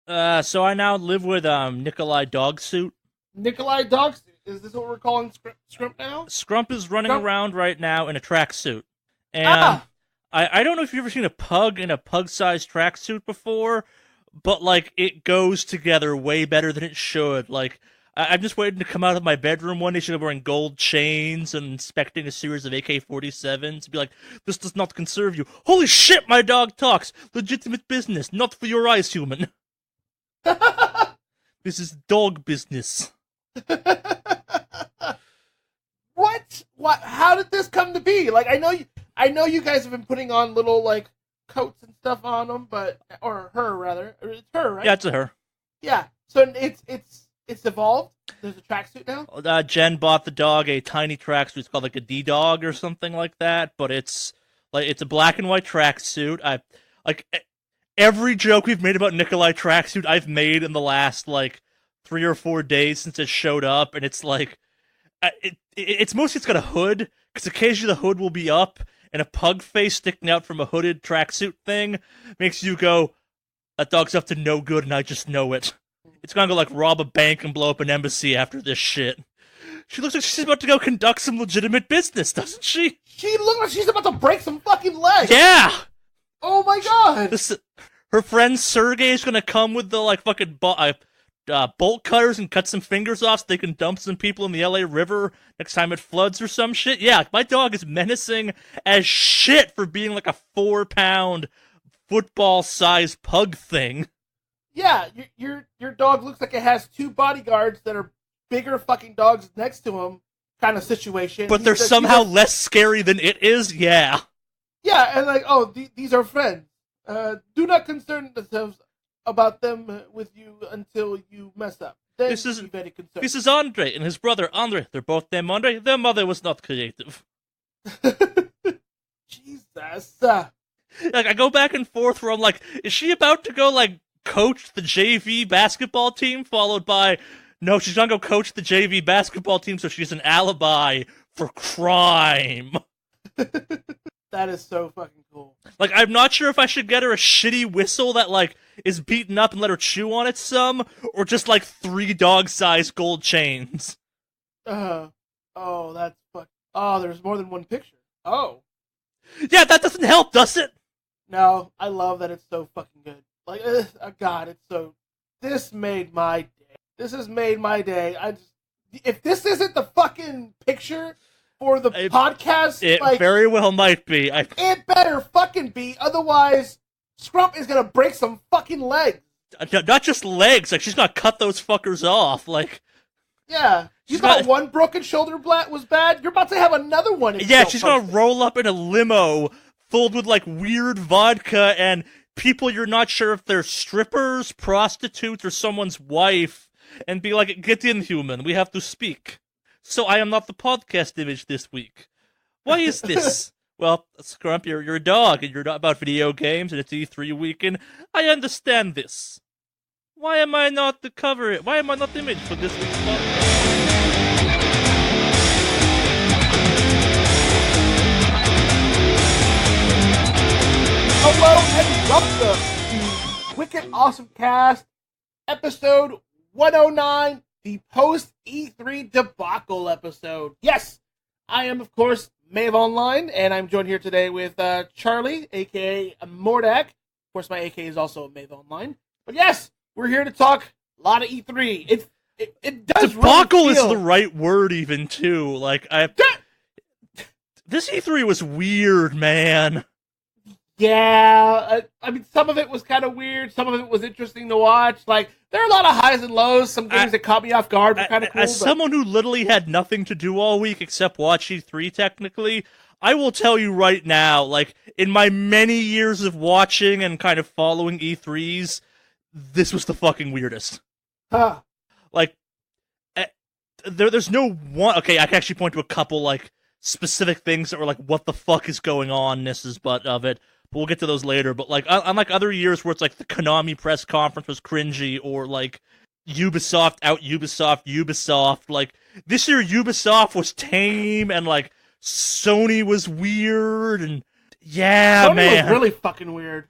So I now live with Nikolai Dogsuit. Nikolai Dogs. Is this what we're calling Scrimp now? Scrump is running Scrump? around right now in a tracksuit, and Ah! I don't know if you've ever seen a pug in a pug-sized tracksuit before, but like it goes together way better than it should. Like I'm just waiting to come out of my bedroom one day, she'll be wearing gold chains and inspecting a series of AK-47s, to be like, "This does not conserve you." Holy shit, my dog talks. Legitimate business, not for your eyes, human. This is dog business. What? What? How did this come to be? Like, I know you guys have been putting on little like coats and stuff on them, but or her rather, or it's her, right? Yeah, it's a her. Yeah. So it's evolved. There's a tracksuit now. Jen bought the dog a tiny tracksuit. It's called like a D-Dog or something like that, but it's a black and white tracksuit. I like every joke we've made about Nikolai tracksuit I've made in the last like 3 or 4 days since it showed up, and it's like it's mostly it's got a hood, because occasionally the hood will be up and a pug face sticking out from a hooded tracksuit thing makes you go, "That dog's up to no good, and I just know it." It's gonna go like rob a bank and blow up an embassy after this shit. She looks like she's about to go conduct some legitimate business, doesn't she? She looks like she's about to break some fucking legs. Yeah! Oh my god! Her friend Sergey's gonna come with the like fucking bolt cutters and cut some fingers off so they can dump some people in the LA River next time it floods or some shit. Yeah, my dog is menacing as shit for being like a 4-pound football-sized pug thing. Yeah, your dog looks like it has 2 bodyguards that are bigger fucking dogs next to him, kind of situation. But they're somehow less scary than it is. Yeah. Yeah, and like, oh, these are friends. Do not concern yourselves about them with you until you mess up. Then This is be very concerned. This is Andre and his brother Andre. They're both named Andre. Their mother was not creative. Jesus. Like I go back and forth where I'm like, is she about to go like coach the JV basketball team? Followed by, no, she's gonna go coach the JV basketball team so she's an alibi for crime. That is so fucking cool. Like I'm not sure if I should get her a shitty whistle that like is beaten up and let her chew on it some, or just like 3 dog-sized gold chains. Oh, that's fuck. Oh, there's more than one picture. Oh. Yeah, that doesn't help, does it? No, I love that it's so fucking good. Like, God, it's so. This made my day. This has made my day. If this isn't the fucking picture for the podcast, it like, very well might be. It better fucking be. Otherwise, Scrump is gonna break some fucking legs. Not just legs. Like she's gonna cut those fuckers off. Like, yeah, you thought one broken shoulder was bad. You're about to have another one. Yeah, she's gonna roll up in a limo filled with like weird vodka and people you're not sure if they're strippers, prostitutes, or someone's wife, and be like, "Get in, human. We have to speak." So I am not the podcast image this week. Why is this? Well, Scrump, you're a dog, and you're not about video games, and it's E3 weekend. I understand this. Why am I not the cover? Why am I not the image for this week's podcast? Hello and welcome to Wicked Awesome Cast, episode 109, the post E3 debacle episode. Yes, I am, of course, Maeve Online, and I'm joined here today with Charlie, aka Mordak. Of course, my AK is also Maeve Online. But yes, we're here to talk a lot of E3. It does debacle really feel... is the right word, even too. Like this E3 was weird, man. Yeah, I mean, some of it was kind of weird. Some of it was interesting to watch. Like, there are a lot of highs and lows. Some games that caught me off guard were kind of cool. Someone who literally had nothing to do all week except watch E3, technically, I will tell you right now, like, in my many years of watching and kind of following E3s, this was the fucking weirdest. Huh. Like, there's no one... Okay, I can actually point to a couple, like, specific things that were like, what the fuck is going on? This is but of it. But we'll get to those later. But like, unlike other years where it's like the Konami press conference was cringy, or like Ubisoft out Ubisoft, like this year Ubisoft was tame, and like Sony was weird, and yeah, Sony man, was really fucking weird.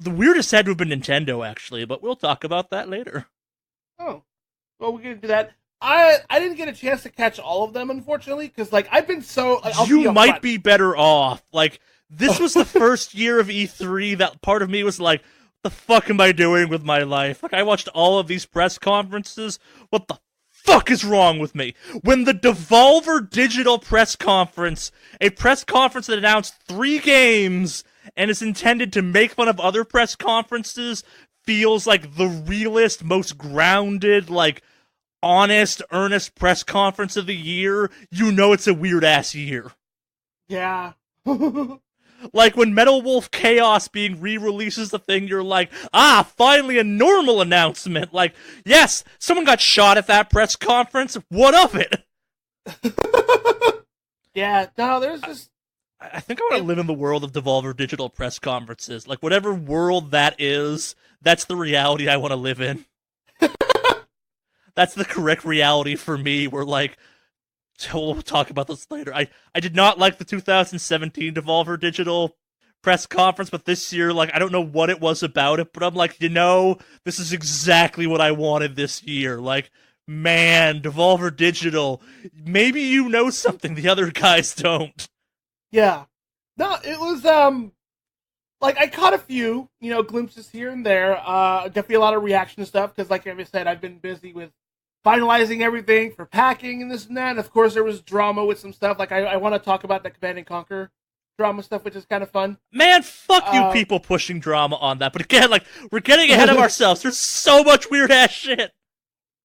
The weirdest had to have been Nintendo, actually, but we'll talk about that later. Oh, well, we can do that. I didn't get a chance to catch all of them, unfortunately, because like I've been so. You might be better off. Like, this was the first year of E3 that part of me was like, the fuck am I doing with my life? Like, I watched all of these press conferences. What the fuck is wrong with me? When the Devolver Digital press conference, a press conference that announced 3 games and is intended to make fun of other press conferences, feels like the realest, most grounded, like, honest, earnest press conference of the year, you know it's a weird-ass year. Yeah. Like, when Metal Wolf Chaos being re-releases the thing, you're like, finally a normal announcement. Like, yes, someone got shot at that press conference. What of it? Yeah, no, there's just... I think I want to live in the world of Devolver Digital press conferences. Like, whatever world that is, that's the reality I want to live in. That's the correct reality for me, where, like, we'll talk about this later. I did not like the 2017 Devolver Digital press conference, but this year, like, I don't know what it was about it, but I'm like, this is exactly what I wanted this year. Like, man, Devolver Digital, maybe you know something the other guys don't. Yeah. No, it was, like, I caught a few, glimpses here and there. Definitely a lot of reaction stuff, because like I said, I've been busy with finalizing everything for packing and this and that. And of course, there was drama with some stuff. Like, I want to talk about the Command and Conquer drama stuff, which is kind of fun. Man, fuck you people pushing drama on that. But again, like, we're getting ahead of ourselves. There's so much weird-ass shit.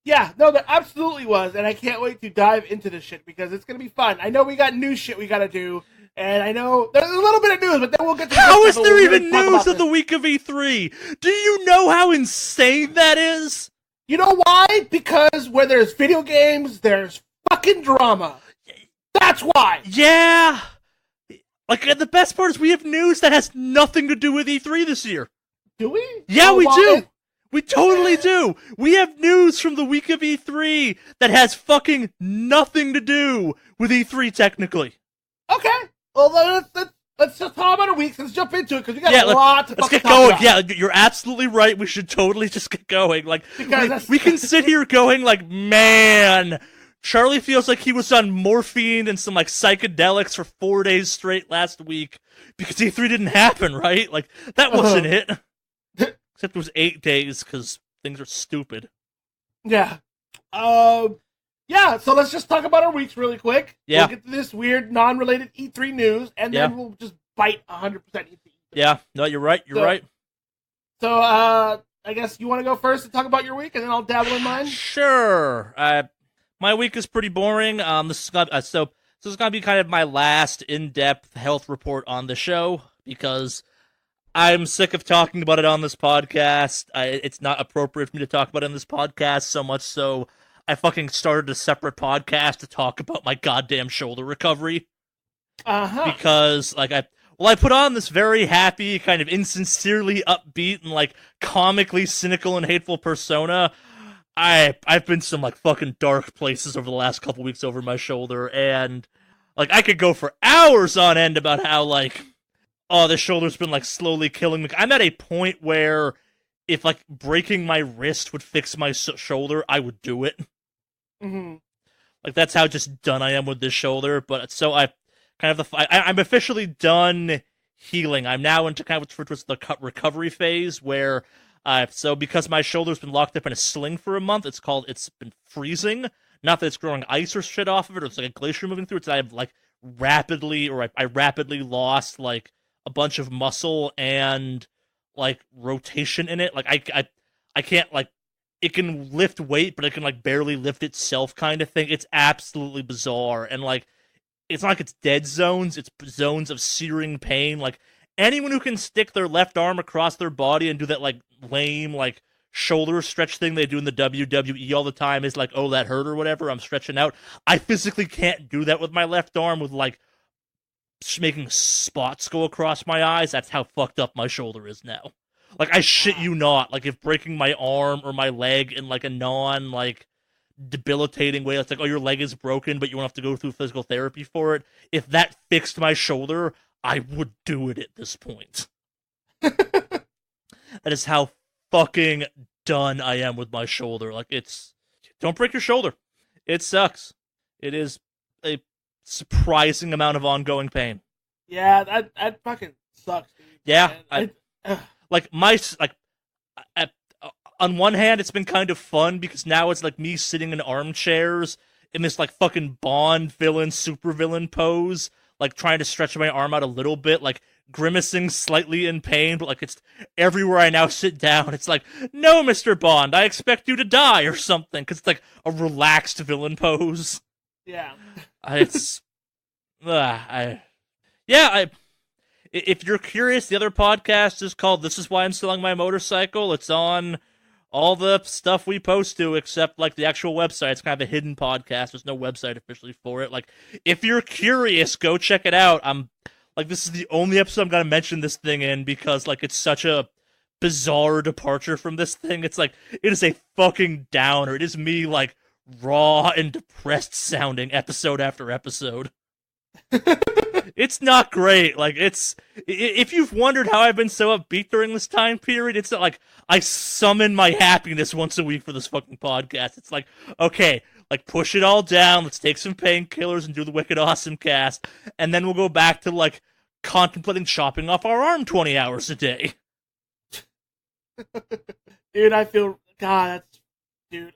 Yeah, no, there absolutely was. And I can't wait to dive into this shit, because it's going to be fun. I know we got new shit we got to do. And I know there's a little bit of news, but then we'll get to... How is there even news of the week of E3? Do you know how insane that is? You know why? Because where there's video games, there's fucking drama. That's why. Yeah. Like, the best part is we have news that has nothing to do with E3 this year. Do we? Yeah, we do. We totally do. We have news from the week of E3 that has fucking nothing to do with E3, technically. Okay. Well, let's just talk about our weeks. Let's jump into it, because we got a lot to let's get talk going. about. Yeah, you're absolutely right. We should totally just get going. Like, we can sit here going like, man, Charlie feels like he was on morphine and some like psychedelics for 4 days straight last week because E3 didn't happen, right? Like, that wasn't it. Except it was 8 days because things are stupid. Yeah. Yeah, so let's just talk about our weeks really quick. Yeah. We'll get to this weird, non-related E3 news, and then we'll just bite 100% E3. Yeah, no, you're right. You're right. So, I guess you want to go first and talk about your week, and then I'll dabble in mine? Sure. My week is pretty boring. This is gonna be kind of my last in-depth health report on the show, because I'm sick of talking about it on this podcast. It's not appropriate for me to talk about it on this podcast, so much so I fucking started a separate podcast to talk about my goddamn shoulder recovery. Because, like, I put on this very happy, kind of insincerely upbeat and, like, comically cynical and hateful persona. I've been some, like, fucking dark places over the last couple weeks over my shoulder, and, like, I could go for hours on end about how, like, the shoulder's been, like, slowly killing me. I'm at a point where if, like, breaking my wrist would fix my shoulder, I would do it. Mm-hmm. Like, that's how just done I am with this shoulder. But so I'm officially done healing. I'm now into kind of what's referred to as the recovery phase, where so because my shoulder's been locked up in a sling for a month, it's been freezing. Not that it's growing ice or shit off of it, or it's like a glacier moving through it. So I've like I rapidly lost like a bunch of muscle and like rotation in it. Like I can't, like, it can lift weight, but it can like barely lift itself, kind of thing. It's absolutely bizarre. And like, it's not like it's dead zones, it's zones of searing pain. Like, anyone who can stick their left arm across their body and do that like lame like shoulder stretch thing they do in the WWE all the time is like, oh, that hurt or whatever, I'm stretching out. I physically can't do that with my left arm, with like making spots go across my eyes. That's how fucked up my shoulder is now. Like, I shit you not, like, if breaking my arm or my leg in, like, a like, debilitating way, it's like, oh, your leg is broken, but you won't have to go through physical therapy for it. If that fixed my shoulder, I would do it at this point. That is how fucking done I am with my shoulder. Like, don't break your shoulder. It sucks. It is a surprising amount of ongoing pain. Yeah, that fucking sucks, dude. Yeah, And on one hand, it's been kind of fun because now it's like me sitting in armchairs in this like fucking Bond villain, supervillain pose, like trying to stretch my arm out a little bit, like grimacing slightly in pain, but like it's everywhere I now sit down, it's like, no, Mr. Bond, I expect you to die or something, because it's like a relaxed villain pose. Yeah. It's, if you're curious, the other podcast is called This Is Why I'm Selling My Motorcycle. It's on all the stuff we post to, except like the actual website. It's kind of a hidden podcast. There's no website officially for it. Like, if you're curious, go check it out. This is the only episode I'm gonna mention this thing in because like it's such a bizarre departure from this thing. It's like it is a fucking downer. It is me like raw and depressed sounding episode after episode. It's not great. Like, if you've wondered how I've been so upbeat during this time period, it's not like I summon my happiness once a week for this fucking podcast. It's like, okay, like push it all down. Let's take some painkillers and do the Wicked Awesome cast, and then we'll go back to like contemplating chopping off our arm 20 hours a day. Dude, I feel dude.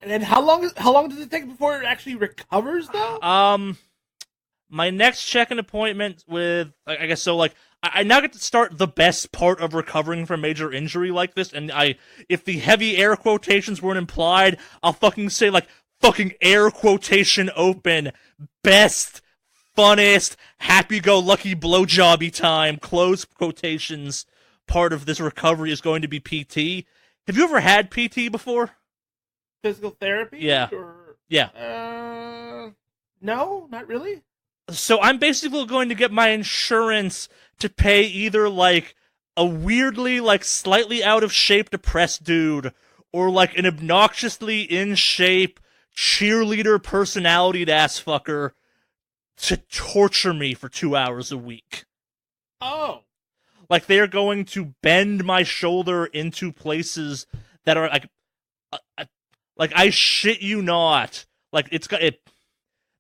And then how long does it take before it actually recovers though? My next check-in appointment with, I guess so, like, I now get to start the best part of recovering from major injury like this, and if the heavy air quotations weren't implied, I'll fucking say, like, fucking air quotation open, best, funnest, happy-go-lucky blowjobby time, close quotations, part of this recovery is going to be PT. Have you ever had PT before? Physical therapy? Yeah. Yeah. No, not really. So I'm basically going to get my insurance to pay either, like, a weirdly, like, slightly out-of-shape depressed dude, or, like, an obnoxiously in-shape cheerleader personality ass fucker to torture me for 2 hours a week. Oh. Like, they are going to bend my shoulder into places that are, like, I shit you not. Like,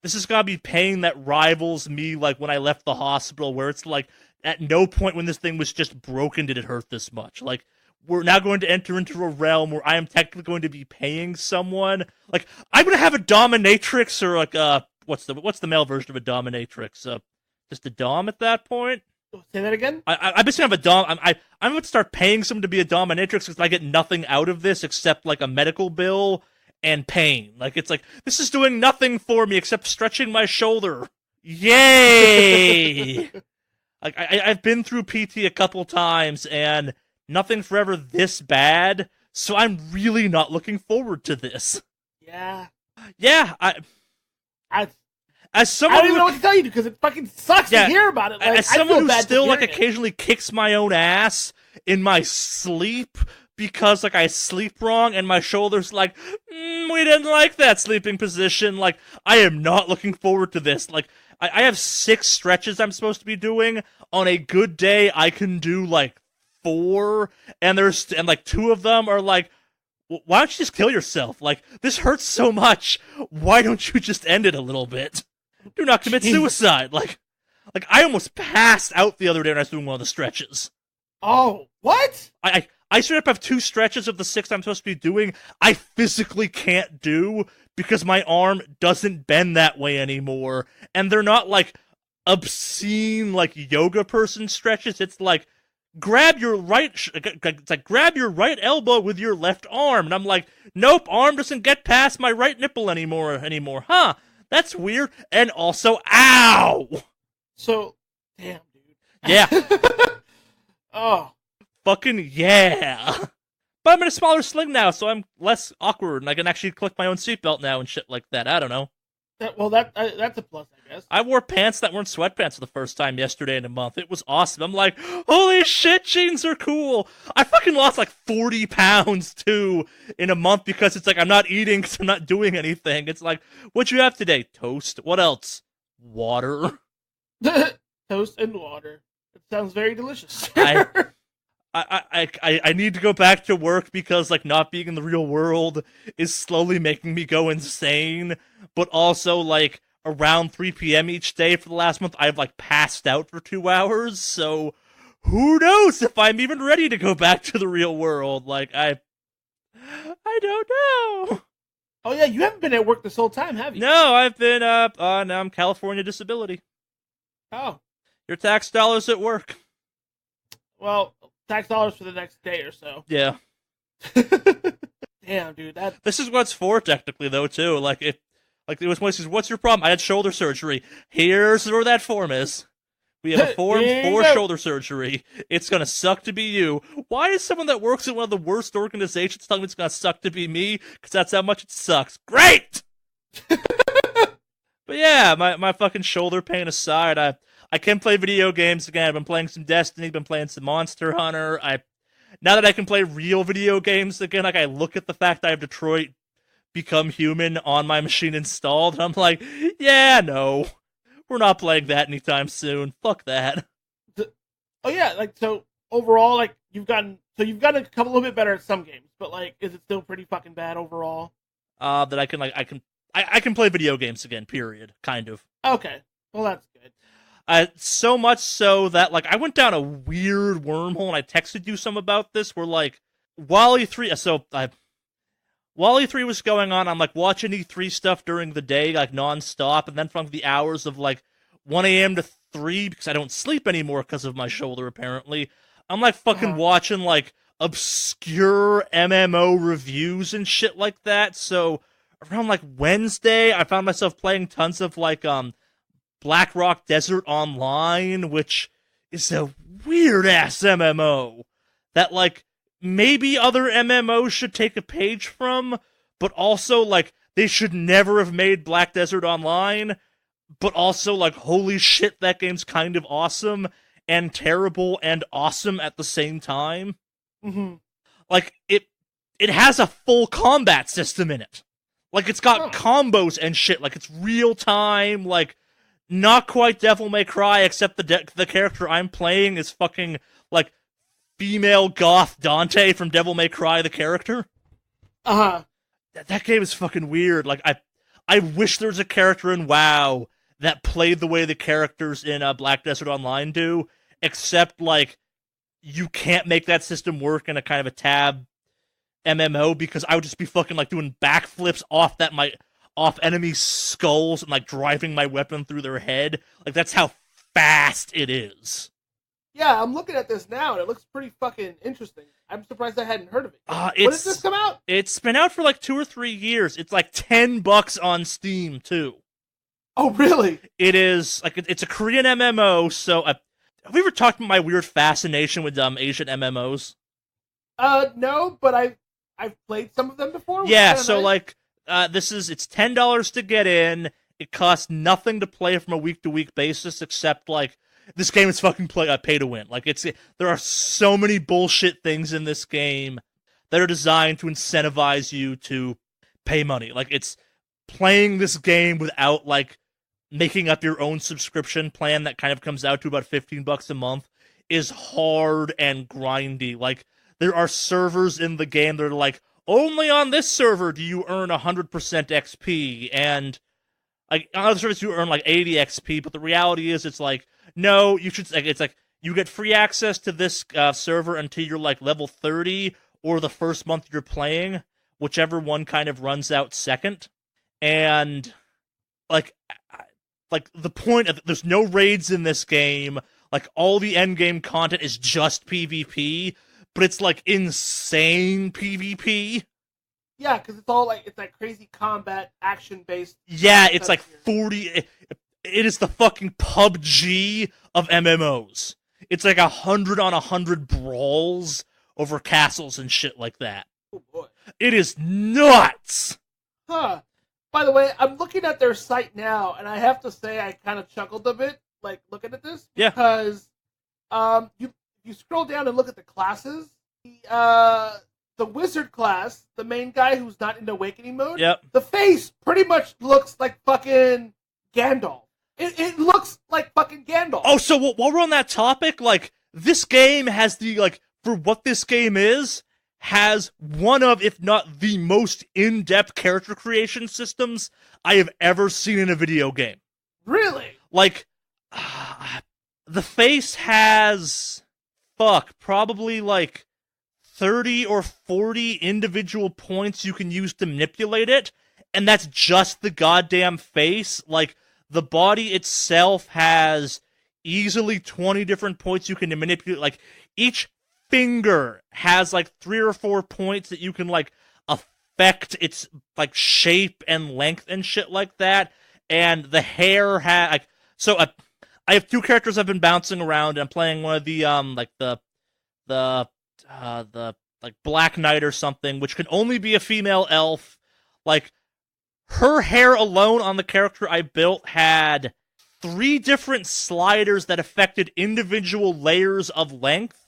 this is gonna be pain that rivals me, like, when I left the hospital, where it's like, at no point when this thing was just broken did it hurt this much. Like, we're now going to enter into a realm where I am technically going to be paying someone. Like, I'm gonna have a dominatrix, or like, what's the male version of a dominatrix? Just a dom at that point? Say that again? I'm just gonna have a dom. I'm going to start paying someone to be a dominatrix because I get nothing out of this except, like, a medical bill and pain. Like, it's like, this is doing nothing for me except stretching my shoulder. Yay! Like, I've been through PT a couple times, and nothing's forever this bad, so I'm really not looking forward to this. Yeah. Yeah, as someone I don't even know what to tell you because it fucking sucks to hear about it. Like, as someone who still, like, it occasionally kicks my own ass in my sleep, because, like, I sleep wrong, and my shoulder's like, we didn't like that sleeping position. Like, I am not looking forward to this. Like, I have 6 stretches I'm supposed to be doing. On a good day, I can do, like, 4, and like, 2 of them are like, why don't you just kill yourself? Like, this hurts so much. Why don't you just end it a little bit? Do not commit suicide. Like, I almost passed out the other day when I was doing one of the stretches. Oh, what? I straight up have 2 stretches of the 6 I'm supposed to be doing I physically can't do because my arm doesn't bend that way anymore. And they're not, like, obscene, like, yoga person stretches. It's like, grab your right elbow with your left arm. And I'm like, nope, arm doesn't get past my right nipple anymore. Huh, that's weird. And also, ow! So, damn, dude. Yeah. Oh. Fucking yeah. But I'm in a smaller sling now, so I'm less awkward, and I can actually click my own seatbelt now and shit like that. I don't know. That's a plus, I guess. I wore pants that weren't sweatpants for the first time yesterday in a month. It was awesome. I'm like, holy shit, jeans are cool. I fucking lost like 40 pounds, too, in a month because it's like I'm not eating because I'm not doing anything. It's like, what'd you have today? Toast. What else? Water. Toast and water. It sounds very delicious. I need to go back to work because like not being in the real world is slowly making me go insane. But also like around 3 p.m. each day for the last month, I've like passed out for 2 hours. So who knows if I'm even ready to go back to the real world? Like I don't know. Oh yeah, you haven't been at work this whole time, have you? No, I've been now I'm California disability. Oh, Your tax dollars at work. well, tax dollars for the next day or so. Yeah. Damn, dude, that. This is what it's for, technically, though, too. Like, if, like, it was one says, "What's your problem?" I had shoulder surgery. Here's where that form is. We have a form for shoulder surgery. It's gonna suck to be you. Why is someone that works in one of the worst organizations telling me it's gonna suck to be me? Because that's how much it sucks. Great! But yeah, my fucking shoulder pain aside, I can play video games again. I've been playing some Destiny, been playing some Monster Hunter. Now that I can play real video games again, like I look at the fact I have Detroit Become Human on my machine installed, and I'm like, yeah, no. We're not playing that anytime soon. Fuck that. Oh yeah, like so overall, like you've gotten a couple little bit better at some games, but like, is it still pretty fucking bad overall? That I can play video games again. Period. Kind of. Okay, well that's good. So much so that like I went down a weird wormhole, and I texted you some about this. Where like while E3 was going on, I'm like watching E3 stuff during the day, like nonstop, and then from the hours of like 1 a.m. to 3, because I don't sleep anymore because of my shoulder, apparently, I'm like fucking watching like obscure MMO reviews and shit like that. So around like Wednesday, I found myself playing tons of like Blackrock Desert Online, which is a weird ass MMO that like maybe other MMOs should take a page from, but also like they should never have made Black Desert Online, but also like holy shit, that game's kind of awesome and terrible and awesome at the same time. Mm-hmm. Like it has a full combat system in it. Like it's got combos and shit. Like it's real time. Like not quite Devil May Cry, except the character I'm playing is fucking like female goth Dante from Devil May Cry, the character. That game is fucking weird. Like I wish there was a character in WoW that played the way the characters in Black Desert Online do, except like you can't make that system work in a kind of a tab MMO because I would just be fucking like doing backflips off enemies' skulls and like driving my weapon through their head. Like that's how fast it is. Yeah, I'm looking at this now and it looks pretty fucking interesting. I'm surprised I hadn't heard of it. When did this come out? It's been out for like 2 or 3 years. It's like $10 on Steam too. Oh, really? It is like it's a Korean MMO. So have we ever talked about my weird fascination with Asian MMOs? No, but I've played some of them before. Yeah, so nice. Like it's $10 to get in. It costs nothing to play from a week-to-week basis, except like this game is fucking pay to win. Like there are so many bullshit things in this game that are designed to incentivize you to pay money. Like it's playing this game without like making up your own subscription plan that kind of comes out to about $15 a month is hard and grindy. Like there are servers in the game that are like, only on this server do you earn 100% XP, and like on other servers you earn like 80 XP, but the reality is it's like, no, you should, like, it's like you get free access to this server until you're like level 30 or the first month you're playing, whichever one kind of runs out second. And like the point of there's no raids in this game. Like all the end game content is just PvP, but it's like insane PvP. Yeah, because it's all like, it's like crazy combat action based. Yeah, it's like 40. It is the fucking PUBG of MMOs. It's like 100 on 100 brawls over castles and shit like that. Oh boy. It is nuts! Huh. By the way, I'm looking at their site now, and I have to say I kind of chuckled a bit, like, looking at this. Yeah. Because, you scroll down and look at the classes, the wizard class, the main guy who's not in awakening mode, yep. The face pretty much looks like fucking Gandalf. It looks like fucking Gandalf. Oh, so while we're on that topic, like, this game has the, like, for what this game is, has one of, if not the most in-depth character creation systems I have ever seen in a video game. Really? Like, the face has, probably like 30 or 40 individual points you can use to manipulate it, and that's just the goddamn face. Like, the body itself has easily 20 different points you can manipulate. Like, each finger has like 3 or 4 points that you can like affect its like shape and length and shit like that. And the hair has like, so I have 2 characters I've been bouncing around. And I'm playing one of the like Black Knight or something, which can only be a female elf. Like, her hair alone on the character I built had 3 different sliders that affected individual layers of length.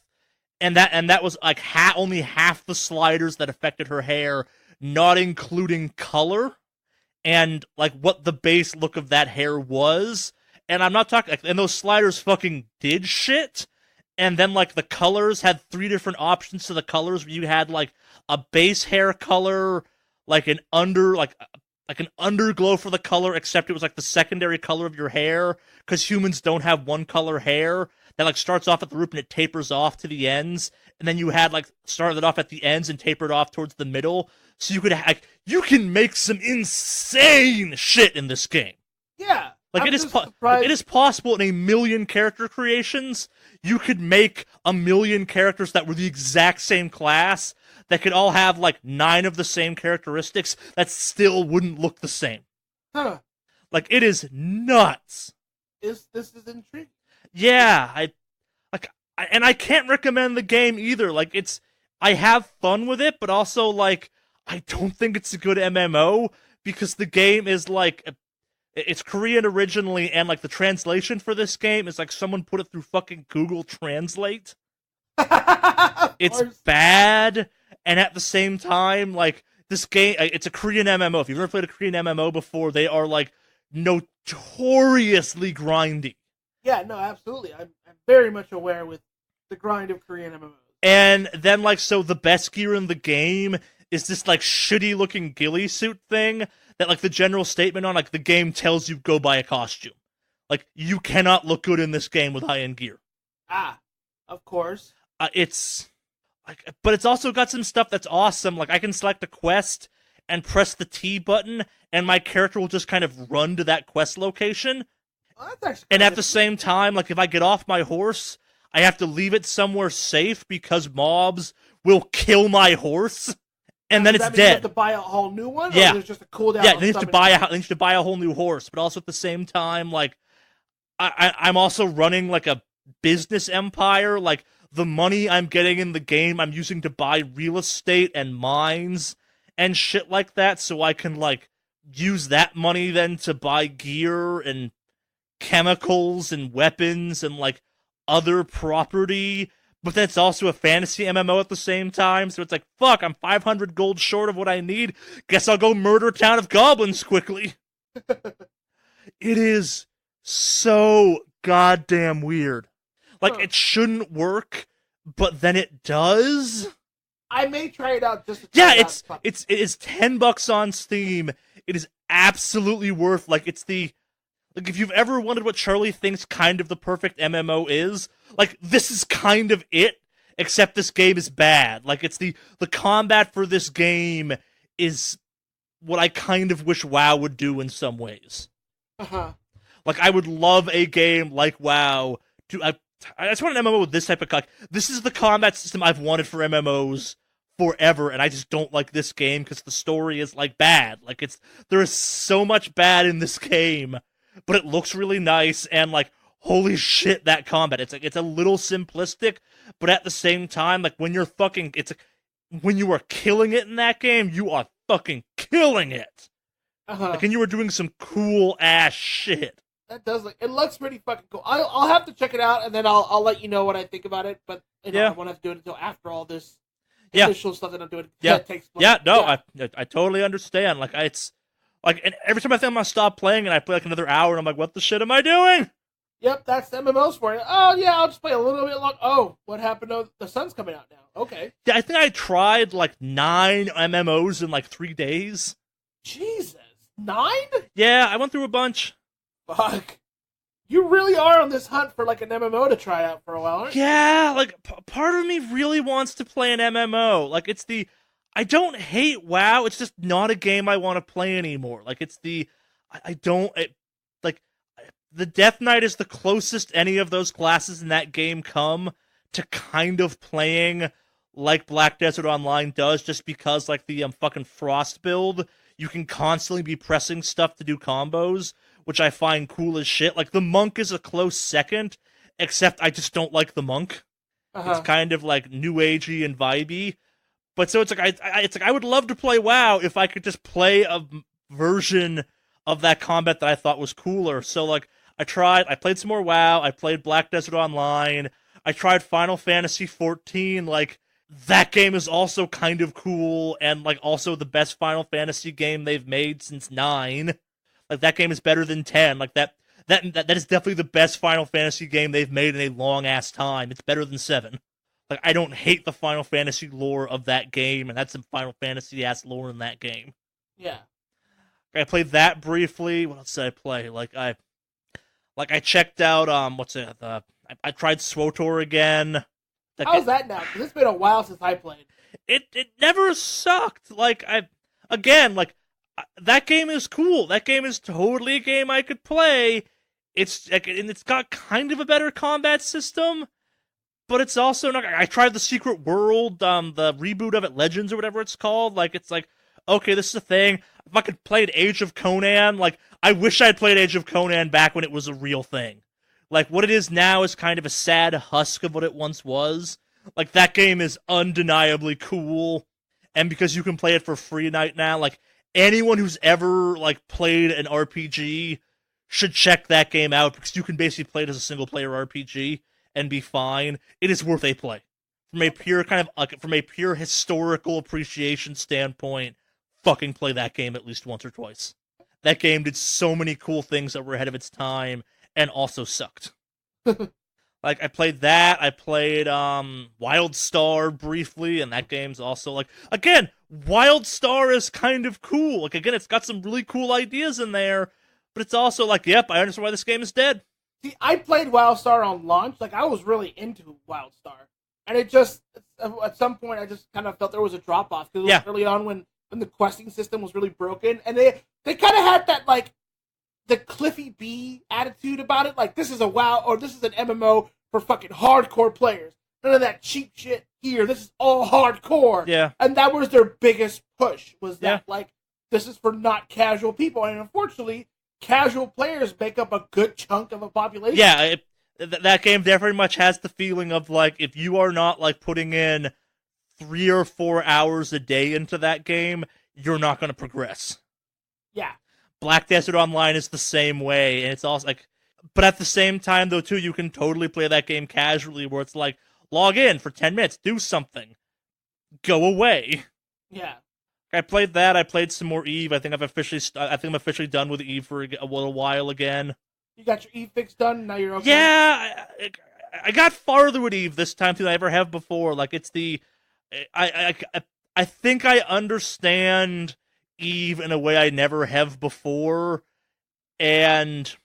And that was like only half the sliders that affected her hair, not including color and like what the base look of that hair was. And I'm not talking like, and those sliders fucking did shit. And then like the colors had 3 different options to the colors, where you had like a base hair color, like an underglow for the color, except it was like the secondary color of your hair, because humans don't have one color hair that like starts off at the root and it tapers off to the ends, and then you had like started off at the ends and tapered off towards the middle, so you could you can make some insane shit in this game. Yeah, like it is possible in a million character creations you could make a million characters that were the exact same class that could all have like 9 of the same characteristics that still wouldn't look the same. Huh. Like, it is nuts. This is intriguing. Yeah, I can't recommend the game either. Like, I have fun with it, but also like I don't think it's a good MMO, because the game is like, it's Korean originally, and like the translation for this game is like someone put it through fucking Google Translate. It's bad, and at the same time, like, this game, it's a Korean MMO. If you've ever played a Korean MMO before, they are like notoriously grindy. Yeah, no, absolutely. I'm very much aware with the grind of Korean MMOs. And then, like, so the best gear in the game is this, like, shitty-looking ghillie suit thing that, like, the general statement on, like, the game tells you go buy a costume. Like, you cannot look good in this game with high-end gear. Ah, of course. It's... like, but it's also got some stuff that's awesome. Like, I can select a quest and press the T button, and my character will just kind of run to that quest location. And at the same time, like, if I get off my horse, I have to leave it somewhere safe because mobs will kill my horse, and then it's dead. You have to buy a whole new one? Yeah. Or there's just a cooldown? Yeah, they need to buy a whole new horse, but also at the same time, like, I'm also running, like, a business empire. Like, the money I'm getting in the game, I'm using to buy real estate and mines and shit like that, so I can, like, use that money then to buy gear and chemicals and weapons and like other property, but then it's also a fantasy MMO at the same time, so it's like, fuck, I'm 500 gold short of what I need. Guess I'll go murder a town of goblins quickly. It is so goddamn weird. Like, it shouldn't work, but then it does. I may try it out just to try it out. It is $10 on Steam. It is absolutely worth, like, it's the... like, if you've ever wondered what Charlie thinks kind of the perfect MMO is, like, this is kind of it, except this game is bad. Like, it's the combat for this game is what I kind of wish WoW would do in some ways. Uh-huh. Like, I would love a game like WoW to... I just want an MMO with this type of... like, this is the combat system I've wanted for MMOs forever, and I just don't like this game because the story is, like, bad. Like, there is so much bad in this game, but it looks really nice, and, like, holy shit, that combat. It's like, it's a little simplistic, but at the same time, like, when you're fucking... it's like, when you are killing it in that game, you are fucking killing it. Uh-huh. Like, and you are doing some cool-ass shit. That does look... it looks pretty fucking cool. I'll have to check it out, and then I'll let you know what I think about it, but, you know, I won't have to do it until after all this initial stuff that I'm doing. Takes place. I totally understand. Like, it's... like, and every time I think I'm gonna stop playing and I play like another hour and I'm like, what the shit am I doing? Yep, that's the MMOs for you. Oh yeah, I'll just play a little bit long. Oh, what happened? Oh, the sun's coming out now. Okay. Yeah, I think I tried like 9 MMOs in like 3 days. Jesus, 9? Yeah, I went through a bunch. Fuck. You really are on this hunt for like an MMO to try out for a while, aren't you? Yeah, like part of me really wants to play an MMO. Like it's the I don't hate WoW, it's just not a game I want to play anymore. Like it's the I don't like the Death Knight is the closest any of those classes in that game come to kind of playing like Black Desert Online does, just because like the fucking Frost build, you can constantly be pressing stuff to do combos, which I find cool as shit. Like the Monk is a close second, except I just don't like the Monk. It's kind of like new agey and vibey. But so it's like I would love to play WoW if I could just play a version of that combat that I thought was cooler. So like I played some more WoW, I played Black Desert Online, I tried Final Fantasy 14. Like that game is also kind of cool, and like also the best Final Fantasy game they've made since 9. Like that game is better than 10. Like that is definitely the best Final Fantasy game they've made in a long ass time. It's better than 7. Like I don't hate the Final Fantasy lore of that game, and that's some Final Fantasy ass lore in that game. Yeah. I played that briefly. What else did I play? I checked out I tried SWTOR again. How's that now? Because it's been a while since I played. It never sucked. That game is cool. That game is totally a game I could play. It's got kind of a better combat system, but it's also not. I tried the Secret World, the reboot of it, Legends or whatever it's called. Like it's like, okay, this is a thing. If I could play Age of Conan, like I wish I'd played Age of Conan back when it was a real thing. Like what it is now is kind of a sad husk of what it once was. Like that game is undeniably cool, and because you can play it for free right now, like anyone who's ever like played an RPG should check that game out, because you can basically play it as a single player RPG and be fine. It is worth a play from a pure historical appreciation standpoint. Fucking play that game at least once or twice. That game did so many cool things that were ahead of its time and also sucked. Like I played that. I played WildStar briefly, and that game's also like, again, WildStar is kind of cool. Like again, it's got some really cool ideas in there, but it's also like, yep, I understand why this game is dead. See, I played WildStar on launch. Like I was really into WildStar, and it just at some point I just kind of felt there was a drop off, because it was early on when the questing system was really broken, and they kind of had that like the Cliffy B attitude about it. Like, this is a WoW, or this is an MMO for fucking hardcore players. None of that cheap shit here. This is all hardcore. Yeah. And that was their biggest push, was that, like, this is for not casual people. And unfortunately, casual players make up a good chunk of a population. Yeah, that game very much has the feeling of, like, if you are not, like, putting in 3 or 4 hours a day into that game, you're not going to progress. Yeah. Black Desert Online is the same way, and it's also like, but at the same time though too, you can totally play that game casually, where it's like, log in for 10 minutes, do something, go away. Yeah. I played that. I played some more Eve. I think I'm officially done with Eve for a little while again. You got your Eve fix done. Now you're okay. Yeah, I got farther with Eve this time than I ever have before. Like it's I think I understand Eve in a way I never have before, and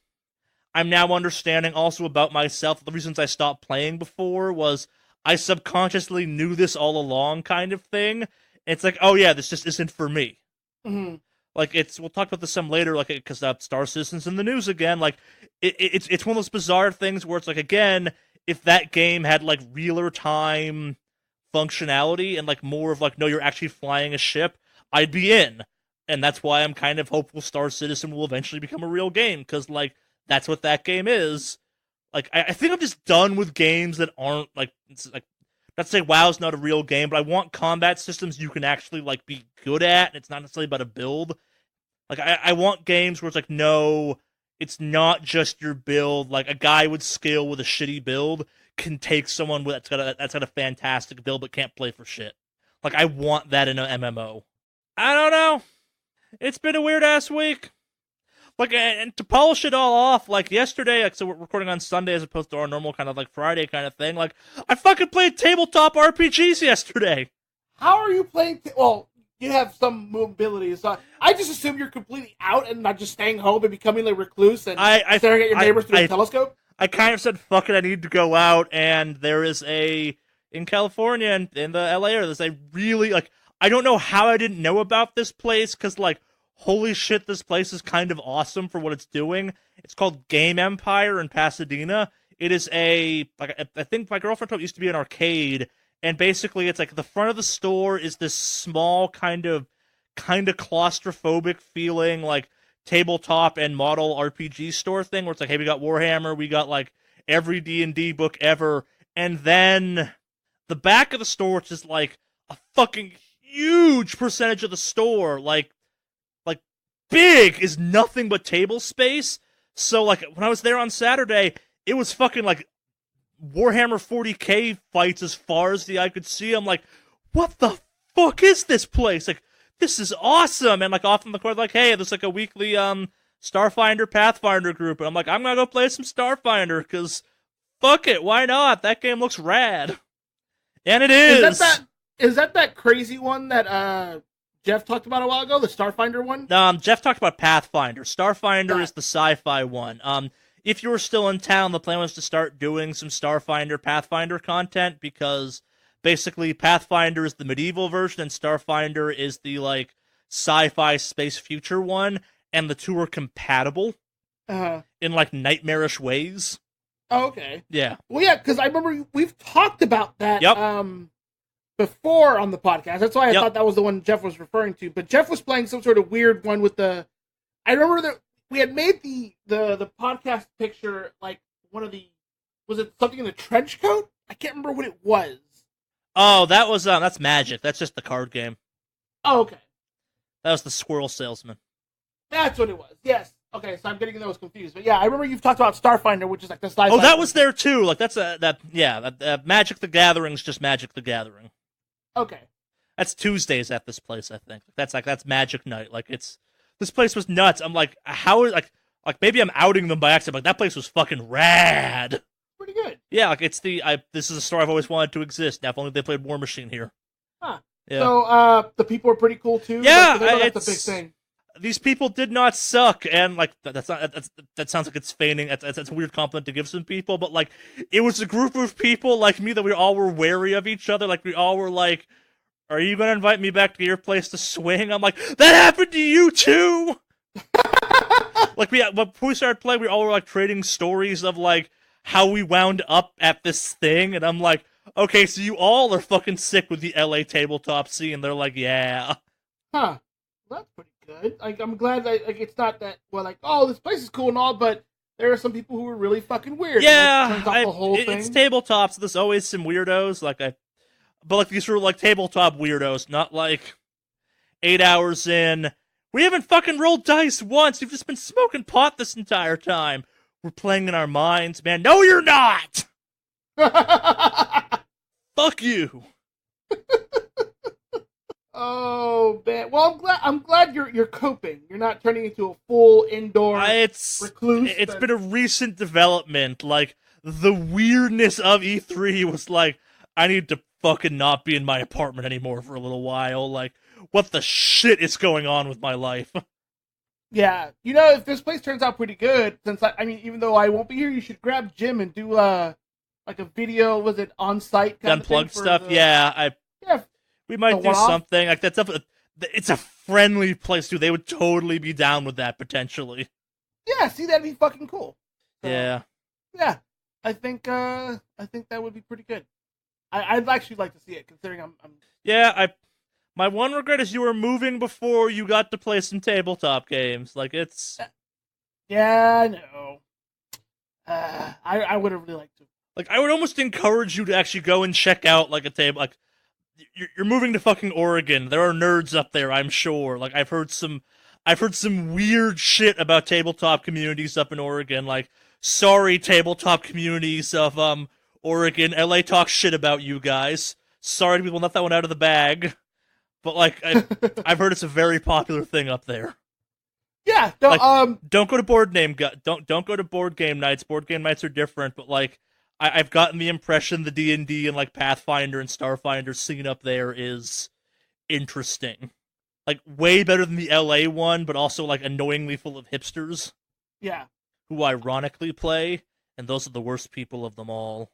I'm now understanding also about myself. The reasons I stopped playing before was I subconsciously knew this all along, kind of thing. And it's like, oh yeah, this just isn't for me. Mm-hmm. Like we'll talk about this some later, like because Star Citizen's in the news again. Like it's one of those bizarre things where it's like, again, if that game had like realer time functionality and like more of like, no, you're actually flying a ship, I'd be in. And that's why I'm kind of hopeful Star Citizen will eventually become a real game, because, like, that's what that game is. Like, I think I'm just done with games that aren't, like, not to say WoW's not a real game, but I want combat systems you can actually, like, be good at, and it's not necessarily about a build. Like, I want games where it's like, no, it's not just your build. Like, a guy with skill with a shitty build can take someone that's got a fantastic build but can't play for shit. Like, I want that in an MMO. I don't know. It's been a weird-ass week. Like, and to polish it all off, like yesterday, like, so we're recording on Sunday as opposed to our normal kind of like Friday kind of thing. Like, I fucking played tabletop RPGs yesterday. How are you playing? Well, you have some mobility, so I just assume you're completely out and not just staying home and becoming a recluse and staring at your neighbors through a telescope. I kind of said, fuck it, I need to go out, and there is in California and in the LA area, there's a really, like, I don't know how I didn't know about this place, because, like, holy shit, this place is kind of awesome for what it's doing. It's called Game Empire in Pasadena. It is I think my girlfriend told me it used to be an arcade, and basically it's like the front of the store is this small kind of claustrophobic feeling, like, tabletop and model RPG store thing, where it's like, hey, we got Warhammer, we got, like, every D&D book ever, and then the back of the store, which is, like, a fucking huge percentage of the store, like big, is nothing but table space. So, like, when I was there on Saturday, it was fucking, like, Warhammer 40k fights as far as the eye could see. I'm like, what the fuck is this place? Like, this is awesome. And, like, off in the corner, like, hey, there's, like, a weekly, Starfinder Pathfinder group. And I'm like, I'm gonna go play some Starfinder, because fuck it, why not? That game looks rad. And it is. Is that crazy one that, Jeff talked about a while ago, the Starfinder one? Jeff talked about Pathfinder. Starfinder is the sci-fi one. If you were still in town, the plan was to start doing some Starfinder, Pathfinder content, because basically Pathfinder is the medieval version and Starfinder is the, like, sci-fi space future one, and the two are compatible in, like, nightmarish ways. Oh, okay. Yeah. Well, yeah, because I remember we've talked about that. Yep. Before on the podcast. That's why I thought that was the one Jeff was referring to. But Jeff was playing some sort of weird one with the... I remember that we had made the podcast picture, like, one of the... Was it something in the trench coat? I can't remember what it was. Oh, that was... that's Magic. That's just the card game. Oh, okay. That was the Squirrel Salesman. That's what it was. Yes. Okay, so I'm getting those confused. But yeah, I remember you've talked about Starfinder, which is like the sci-fi... Oh, that was there too. Like, that's Magic the Gathering's just Magic the Gathering. Okay. That's Tuesdays at this place, I think. That's Magic Night. Like, this place was nuts. I'm like, how, like maybe I'm outing them by accident, but that place was fucking rad. Pretty good. Yeah, like, this is a store I've always wanted to exist. Now, if only they played War Machine here. Huh. Yeah. So, the people are pretty cool too? Yeah, like, that's a big thing. These people did not suck, and, like, that sounds like it's feigning. That's a weird compliment to give some people, but, like, it was a group of people like me that we all were wary of each other. Like, we all were like, are you gonna invite me back to your place to swing? I'm like, that happened to you too! Like, when we started playing, we all were, like, trading stories of, like, how we wound up at this thing, and I'm like, okay, so you all are fucking sick with the LA tabletop scene. They're like, yeah. Huh. Well, that's pretty good. Like, I'm glad that, like, it's not that, well, like, oh, this place is cool and all, but there are some people who are really fucking weird. Yeah, it's tabletop, so there's always some weirdos. But, like, these were, like, tabletop weirdos, not, like, 8 hours in. We haven't fucking rolled dice once. You've just been smoking pot this entire time. We're playing in our minds, man. No, you're not! Fuck you. Oh man! Well, I'm glad you're coping. You're not turning into a full indoor recluse. It's been a recent development. Like, the weirdness of E3 was like, I need to fucking not be in my apartment anymore for a little while. Like, what the shit is going on with my life? Yeah, you know, if this place turns out pretty good, since I mean, even though I won't be here, you should grab Jim and do like a video. Was it on site? Unplugged stuff. Yeah, we might do something like that's. It's a friendly place too. They would totally be down with that potentially. Yeah, see, that'd be fucking cool. So, yeah. I think that would be pretty good. I'd actually like to see it, considering I'm... Yeah, my one regret is you were moving before you got to play some tabletop games. Like, it's... Yeah, I know. I would have really liked to. Like, I would almost encourage you to actually go and check out, like, a table... Like, you're moving to fucking Oregon. There are nerds up there, I'm sure. Like, I've heard some weird shit about tabletop communities up in Oregon. Like, sorry, tabletop communities of, Oregon. LA talks shit about you guys. Sorry we will let that one out of the bag. But, like, I've heard it's a very popular thing up there. Yeah. No, Like, don't go to don't go to board game nights. Board game nights are different, but like I've gotten the impression the D&D and like Pathfinder and Starfinder scene up there is interesting. Like way better than the LA one, but also like annoyingly full of hipsters yeah. who ironically play, and those are the worst people of them all.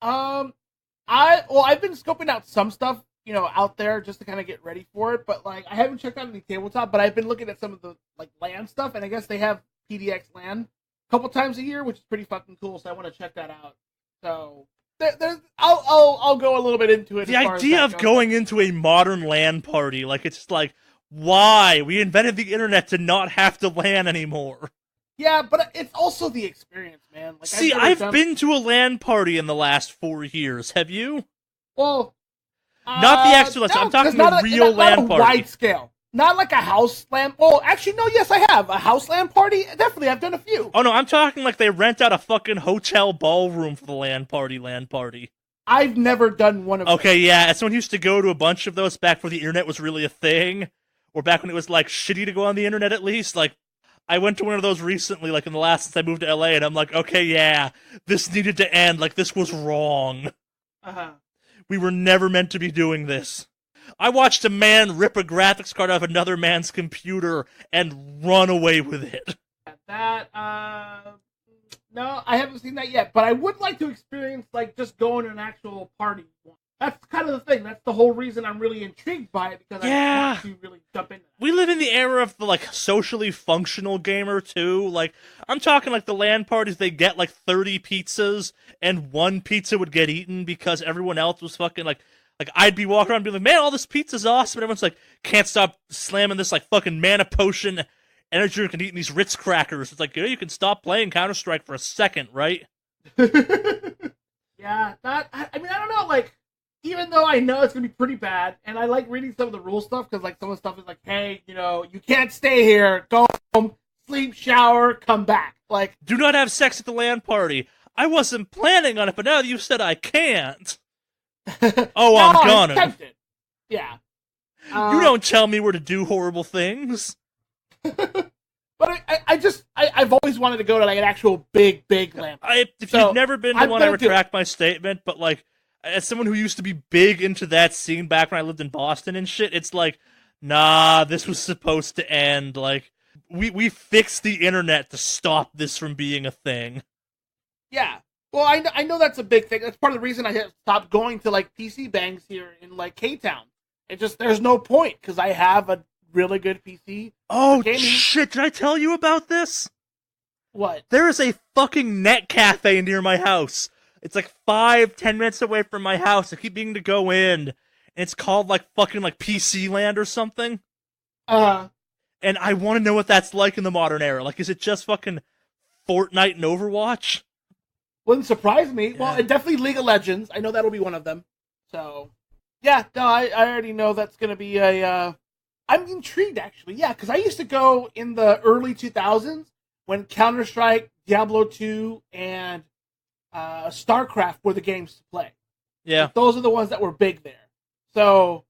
I've been scoping out some stuff, out there just to kind of get ready for it, but like I haven't checked out any tabletop, but I've been looking at some of the like LAN stuff, and I guess they have PDX LAN a couple times a year, which is pretty fucking cool. So I want to check that out. So I'll go a little bit into it. The idea of going into a modern LAN party, like it's just like, why? We invented the internet to not have to LAN anymore. Yeah, but it's also the experience, man. Like, see, I've been to a LAN party in the last 4 years. Have you? Well, not the actual. No, I'm talking a real LAN party, wide scale. Not like a house LAN. Well, actually, no. Yes, I have a house LAN party. Definitely, I've done a few. Oh no, I'm talking like they rent out a fucking hotel ballroom for the LAN party. I've never done one of those. Okay, yeah, as someone who used to go to a bunch of those back before the internet was really a thing, or back when it was like shitty to go on the internet at least, like I went to one of those recently, like in the last since I moved to LA, and I'm like, okay, yeah, this needed to end, like this was wrong. We were never meant to be doing this. I watched a man rip a graphics card out of another man's computer and run away with it. No, I haven't seen that yet, but I would like to experience, like, just going to an actual party. That's kind of the thing. That's the whole reason I'm really intrigued by it, because I want to really jump into that. We live in the era of the, like, socially functional gamer, too. Like, I'm talking, like, the LAN parties, they get, like, 30 pizzas, and one pizza would get eaten because everyone else was fucking, like, I'd be walking around and be like, man, all this pizza's awesome, and everyone's like, can't stop slamming this, like, fucking mana potion energy drink and eating these Ritz crackers. It's like, you can stop playing Counter-Strike for a second, right? Yeah, I mean, I don't know, like, even though I know it's going to be pretty bad, and I like reading some of the rule stuff, because, like, some of the stuff is like, hey, you can't stay here, go home, sleep, shower, come back. Like, do not have sex at the LAN party. I wasn't planning on it, but now that you said I can't. Oh, I'm gonna. Yeah. You don't tell me where to do horrible things. But I've always wanted to go to like an actual big LAN. If you've never been to one, I retract my statement. But like, as someone who used to be big into that scene back when I lived in Boston and shit, it's like, nah, this was supposed to end. Like, we fixed the internet to stop this from being a thing. Yeah. Well, I know that's a big thing. That's part of the reason I stopped going to like PC bangs here in like K-Town. It just there's no point because I have a really good PC. Oh shit! Did I tell you about this? What? There is a fucking net cafe near my house. It's like 5-10 minutes away from my house. I keep meaning to go in, and it's called like fucking like PC Land or something. And I want to know what that's like in the modern era. Like, is it just fucking Fortnite and Overwatch? Wouldn't surprise me. Yeah. Well, and definitely League of Legends. I know that'll be one of them. So, yeah, no, I already know that's going to be a... I'm intrigued, actually. Yeah, because I used to go in the early 2000s when Counter-Strike, Diablo 2, and StarCraft were the games to play. Yeah. Like, those are the ones that were big there. So,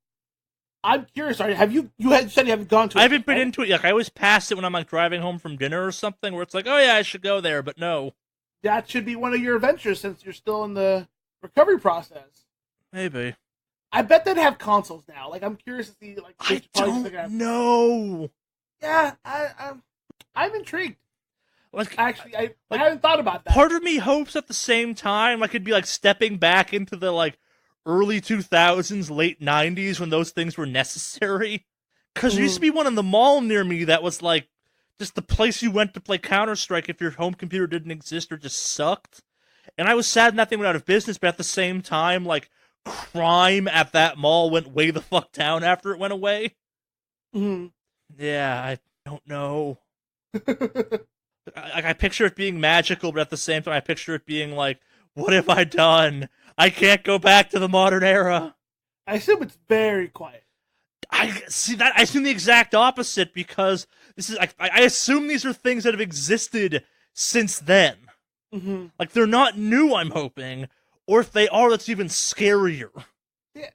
I'm curious. Have you said you haven't gone to it? I haven't been into it yet. I always pass it when I'm like driving home from dinner or something where it's like, oh yeah, I should go there, but no. That should be one of your adventures since you're still in the recovery process. Maybe. I bet they'd have consoles now. Like, I'm curious to see. Like, I don't know. Yeah, I'm intrigued. Like, actually, I haven't thought about that. Part of me hopes at the same time, like, it'd be like stepping back into the like early 2000s, late 90s when those things were necessary. Because there used to be one in the mall near me that was like just the place you went to play Counter-Strike if your home computer didn't exist or just sucked. And I was sad that thing went out of business, but at the same time, like, crime at that mall went way the fuck down after it went away. Mm-hmm. Yeah, I don't know. I picture it being magical, but at the same time, I picture it being like, what have I done? I can't go back to the modern era. I assume it's very quiet. I assume the exact opposite because this is. I assume these are things that have existed since then. Mm-hmm. Like they're not new. I'm hoping, or if they are, that's even scarier. Yeah,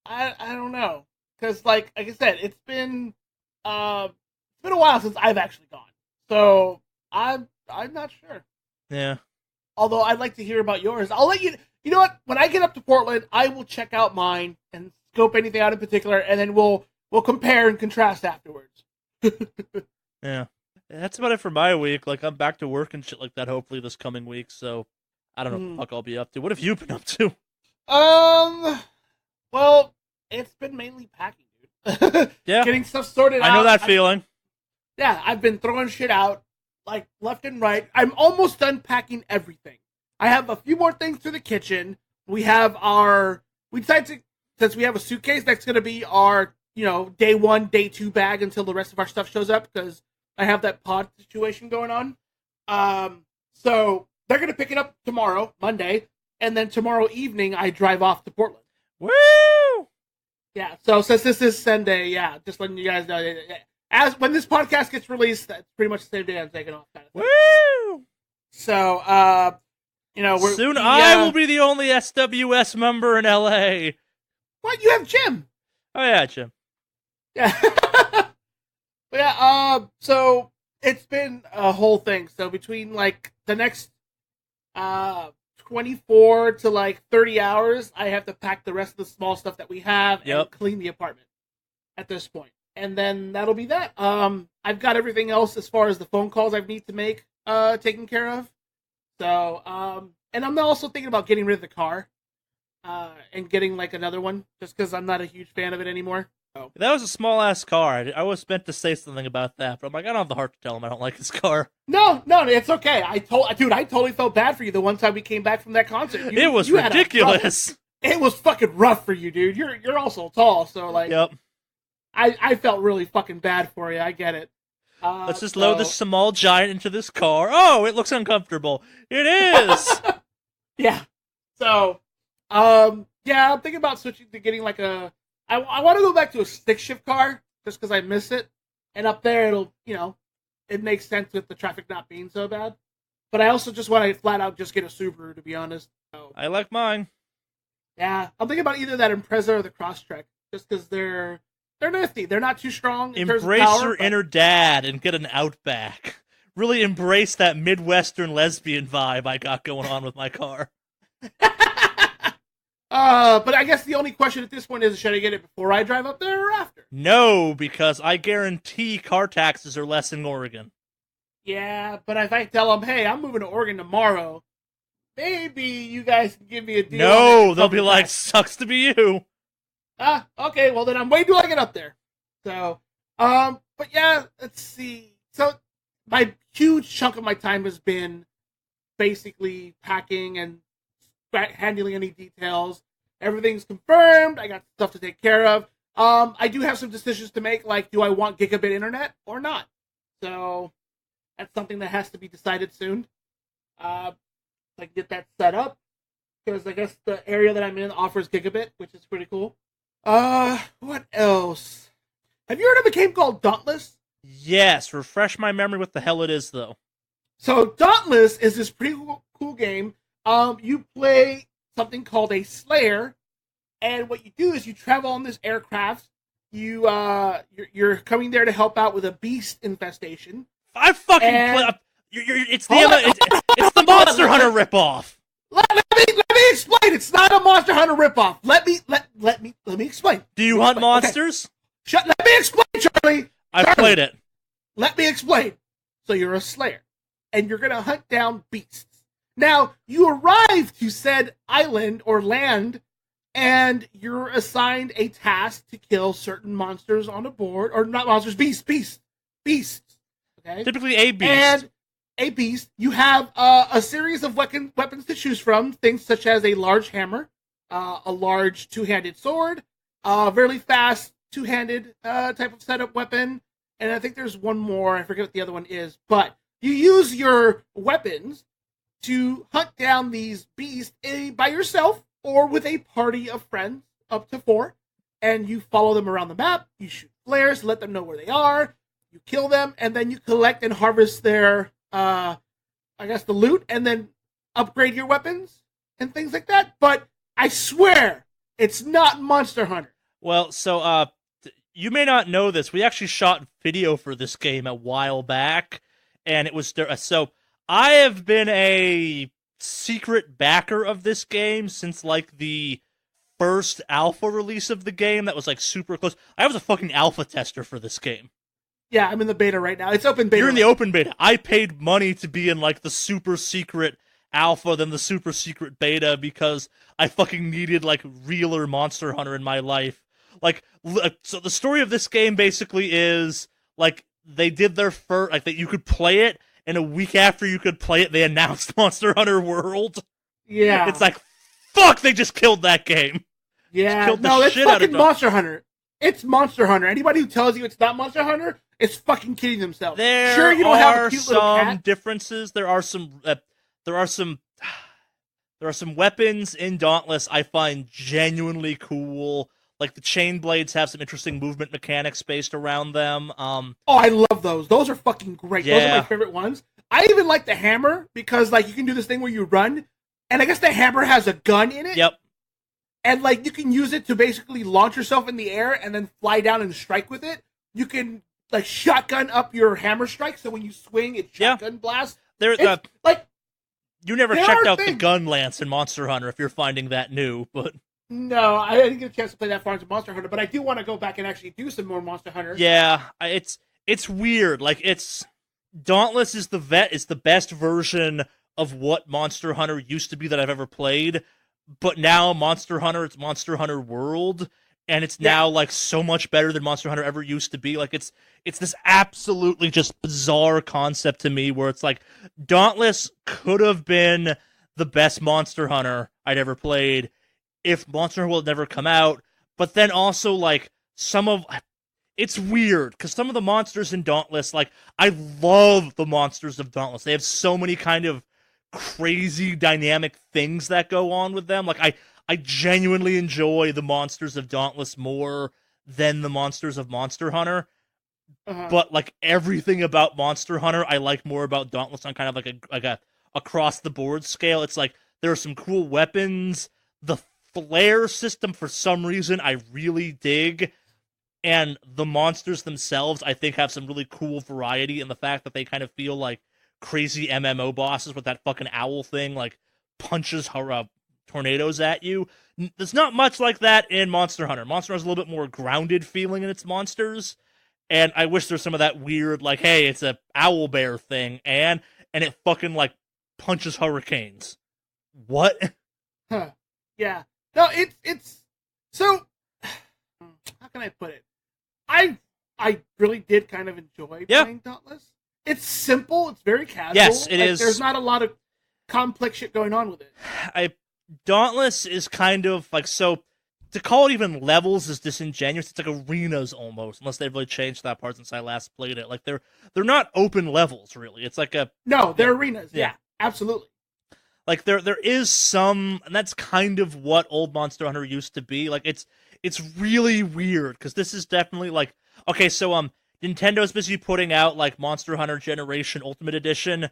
I don't know because like I said, it's been a while since I've actually gone. So I'm not sure. Yeah. Although I'd like to hear about yours. I'll let you. You know what? When I get up to Portland, I will check out mine and scope anything out in particular, and then we'll compare and contrast afterwards. Yeah. That's about it for my week. Like, I'm back to work and shit like that, hopefully, this coming week, so I don't know what the fuck I'll be up to. What have you been up to? Well, it's been mainly packing, dude. Yeah. Getting stuff sorted out. I know that feeling. Yeah, I've been throwing shit out, like, left and right. I'm almost done packing everything. I have a few more things to the kitchen. We decided to, since we have a suitcase, that's going to be our, day 1, day 2 bag until the rest of our stuff shows up, because I have that pod situation going on. So they're going to pick it up tomorrow, Monday, and then tomorrow evening I drive off to Portland. Woo! Yeah, so since this is Sunday, yeah, just letting you guys know, as when this podcast gets released, that's pretty much the same day I'm taking off. Kind of thing. Woo! So, soon I will be the only SWS member in LA. What? You have Jim? Oh yeah, Jim. Yeah. So it's been a whole thing. So between like the next 24 to like 30 hours, I have to pack the rest of the small stuff that we have and clean the apartment at this point. And then that'll be that. I've got everything else as far as the phone calls I need to make taken care of. So, and I'm also thinking about getting rid of the car and getting like another one just because I'm not a huge fan of it anymore. So. That was a small ass car. I was meant to say something about that, but I'm like, I don't have the heart to tell him I don't like his car. No, it's okay. I totally felt bad for you the one time we came back from that concert. It was ridiculous. It was fucking rough for you, dude. You're also tall, so like, yep. I felt really fucking bad for you. I get it. Let's just load this small giant into this car. Oh, it looks uncomfortable. It is. Yeah. So, I'm thinking about switching to getting like I want to go back to a stick shift car just because I miss it. And up there, it'll, it makes sense with the traffic not being so bad. But I also just want to flat out just get a Subaru, to be honest. So, I like mine. Yeah. I'm thinking about either that Impreza or the Crosstrek just because they're nifty. They're not too strong. Embrace your inner dad and get an Outback. Really embrace that Midwestern lesbian vibe I got going on with my car. But I guess the only question at this point is, should I get it before I drive up there or after? No, because I guarantee car taxes are less in Oregon. Yeah, but if I tell them, hey, I'm moving to Oregon tomorrow, maybe you guys can give me a deal. No, they'll be like, sucks to be you. Okay, well then I'm waiting till I get up there. So, but yeah, let's see. So, my huge chunk of my time has been basically packing and handling any details. Everything's confirmed. I got stuff to take care of. I do have some decisions to make, like, do I want gigabit internet or not? So, that's something that has to be decided soon. I can get that set up, because I guess the area that I'm in offers gigabit, which is pretty cool. What else? Have you heard of a game called Dauntless? Yes, refresh my memory what the hell it is, though. So, Dauntless is this pretty cool game. You play something called a Slayer, and what you do is you travel on this aircraft. You're coming there to help out with a beast infestation. I fucking it's the Monster Hunter ripoff. Let me explain. It's not a Monster Hunter ripoff. Let me explain. Do you hunt monsters? Okay. Let me explain, Charlie. I played it. Let me explain. So you're a Slayer, and you're gonna hunt down beasts. Now, you arrive to said island or land, and you're assigned a task to kill certain monsters on a board, or not monsters, beasts. Okay? Typically a beast. And a beast. You have a series of weapons to choose from, things such as a large hammer, a large two-handed sword, a very fast two-handed type of setup weapon, and I think there's one more, I forget what the other one is, but you use your weapons to hunt down these beasts by yourself or with a party of friends, up to 4, and you follow them around the map. You shoot flares, let them know where they are. You kill them, and then you collect and harvest their, the loot, and then upgrade your weapons and things like that. But I swear, it's not Monster Hunter. Well, so you may not know this. We actually shot video for this game a while back. and it was there. So I have been a secret backer of this game since like the first alpha release of the game. That was like super close. I was a fucking alpha tester for this game. Yeah, I'm in the beta right now. It's open beta. You're in the open beta. I paid money to be in like the super secret alpha than the super secret beta because I fucking needed like realer Monster Hunter in my life. Like, so the story of this game basically is like they did their first, like that you could play it, and a week after you could play it, they announced Monster Hunter World. Yeah, it's like, fuck, they just killed that game. Yeah, no, it's fucking Monster Hunter. It's Monster Hunter. Anybody who tells you it's not Monster Hunter is fucking kidding themselves. There you don't have a cute little cat. Differences. There are some weapons in Dauntless I find genuinely cool. Like the chain blades have some interesting movement mechanics based around them. Oh, I love those. Those are fucking great. Yeah. Those are my favorite ones. I even like the hammer because like you can do this thing where you run, and I guess the hammer has a gun in it. Yep. And like you can use it to basically launch yourself in the air and then fly down and strike with it. You can like shotgun up your hammer strike, so when you swing, it shotgun blast. Like you never checked out the gun lance in Monster Hunter if you're finding that new, but no, I didn't get a chance to play that far into Monster Hunter, but I do want to go back and actually do some more Monster Hunter. Yeah, it's weird. Like Dauntless is the best version of what Monster Hunter used to be that I've ever played. But now Monster Hunter, it's Monster Hunter World, and it's now like so much better than Monster Hunter ever used to be. Like it's this absolutely just bizarre concept to me where it's like Dauntless could have been the best Monster Hunter I'd ever played if Monster Hunter World never come out. But then also like it's weird because some of the monsters in Dauntless, like I love the monsters of Dauntless. They have so many kind of crazy dynamic things that go on with them. Like I genuinely enjoy the monsters of Dauntless more than the monsters of Monster Hunter. But like everything about Monster Hunter I like more about Dauntless on kind of like a across the board scale. It's like there are some cool weapons. The flare system for some reason I really dig. And the monsters themselves I think have some really cool variety in the fact that they kind of feel like crazy MMO bosses with that fucking owl thing, like punches tornadoes at you. There's not much like that in Monster Hunter. Monster Hunter's a little bit more grounded feeling in its monsters, and I wish there's some of that weird, like, hey, it's a owl bear thing, and it fucking like punches hurricanes. What? Huh. Yeah. No, it's so. How can I put it? I really did kind of enjoy playing Dauntless. It's simple. It's very casual. Yes, it is. There's not a lot of complex shit going on with it. Dauntless is kind of like, so to call it even levels is disingenuous. It's like arenas almost, unless they've really changed that part since I last played it. Like they're not open levels really. It's like they're arenas. Yeah, absolutely. Like there is some, and that's kind of what old Monster Hunter used to be. Like it's really weird because this is definitely like, okay, so Nintendo's busy putting out like Monster Hunter Generation Ultimate Edition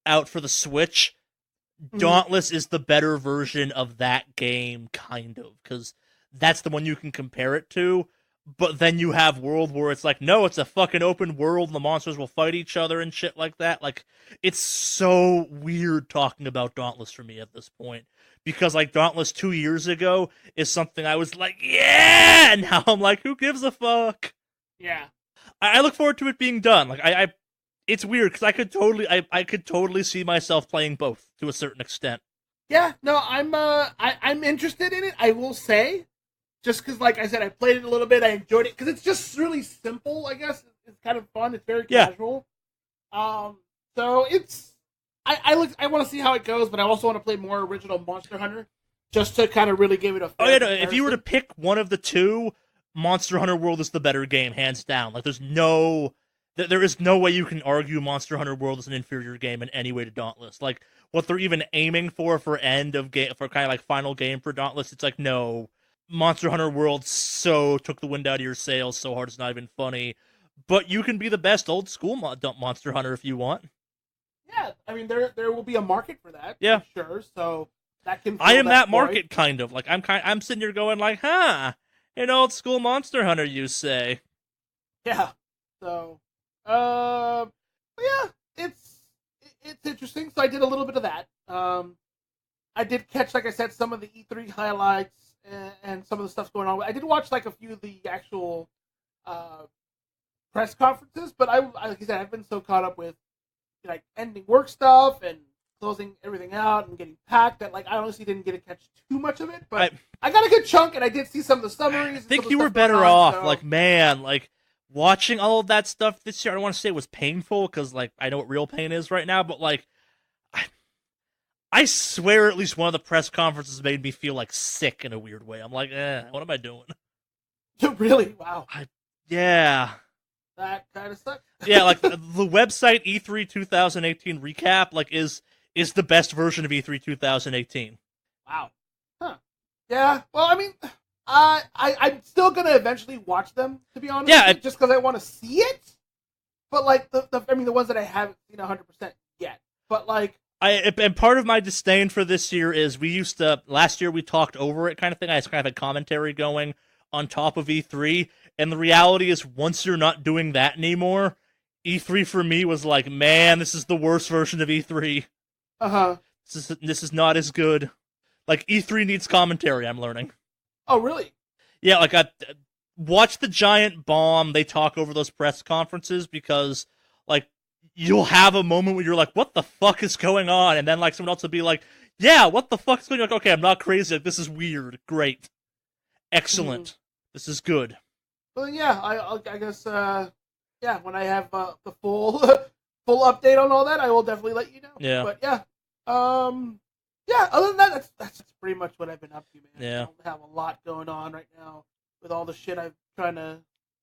out for the Switch. Dauntless is the better version of that game, kind of, because that's the one you can compare it to. But then you have World where it's like, no, it's a fucking open world and the monsters will fight each other and shit like that. Like, it's so weird talking about Dauntless for me at this point. Because, like, Dauntless 2 years ago is something I was like, yeah! And now I'm like, who gives a fuck? Yeah. I look forward to it being done. Like, it's weird, because I could totally see myself playing both to a certain extent. Yeah, no, I'm interested in it, I will say. Just because, like I said, I played it a little bit, I enjoyed it, because it's just really simple, I guess. It's kind of fun, it's very casual. So it's... I want to see how it goes, but I also want to play more original Monster Hunter, just to kind of really give it a fair comparison. If you were to pick one of the two, Monster Hunter World is the better game, hands down. Like, there is no way you can argue Monster Hunter World is an inferior game in any way to Dauntless. Like, what they're even aiming for end of game, for kind of like final game for Dauntless, it's like, no, Monster Hunter World so took the wind out of your sails so hard it's not even funny. But you can be the best old school Monster Hunter if you want. Yeah, I mean there will be a market for that. Yeah, for sure. So that can. I am that market kind of. Like I'm sitting here going like, huh, an old school Monster Hunter, you say? Yeah. So, yeah, it's interesting. So I did a little bit of that. I did catch, like I said, some of the E3 highlights and some of the stuff going on. I did watch like a few of the actual press conferences, but like I said, I've been so caught up with like ending work stuff and closing everything out and getting packed that like I honestly didn't get to catch too much of it. But I got a good chunk, and I did see some of the summaries. I think you were better off. So. Like, man, like watching all of that stuff this year. I don't want to say it was painful because like I know what real pain is right now, but like I swear at least one of the press conferences made me feel like sick in a weird way. I'm like, what am I doing? Really? Wow. Yeah. That kind of sucks. Yeah, like the website E3 2018 recap like is the best version of E3 2018. Wow. Huh. Yeah. Well, I mean, I'm still gonna eventually watch them, to be honest. Yeah. Just because I want to see it. But like the ones that I haven't seen 100% yet. But like. And part of my disdain for this year is last year we talked over it kind of thing. I just kind of had commentary going on top of E3. And the reality is, once you're not doing that anymore, E3 for me was like, man, this is the worst version of E3. Uh-huh. This is not as good. Like, E3 needs commentary, I'm learning. Oh, really? Yeah, like, watch the Giant Bomb, they talk over those press conferences, because, like, you'll have a moment where you're like, what the fuck is going on? And then, like, someone else will be like, yeah, what the fuck's going on? Like, okay, I'm not crazy. Like, this is weird. Great. Excellent. Mm-hmm. This is good. Well, yeah, I guess, yeah, when I have the full update on all that, I will definitely let you know. Yeah. But yeah, yeah. Other than that, that's pretty much what I've been up to, man. Yeah. I don't have a lot going on right now with all the shit I'm trying to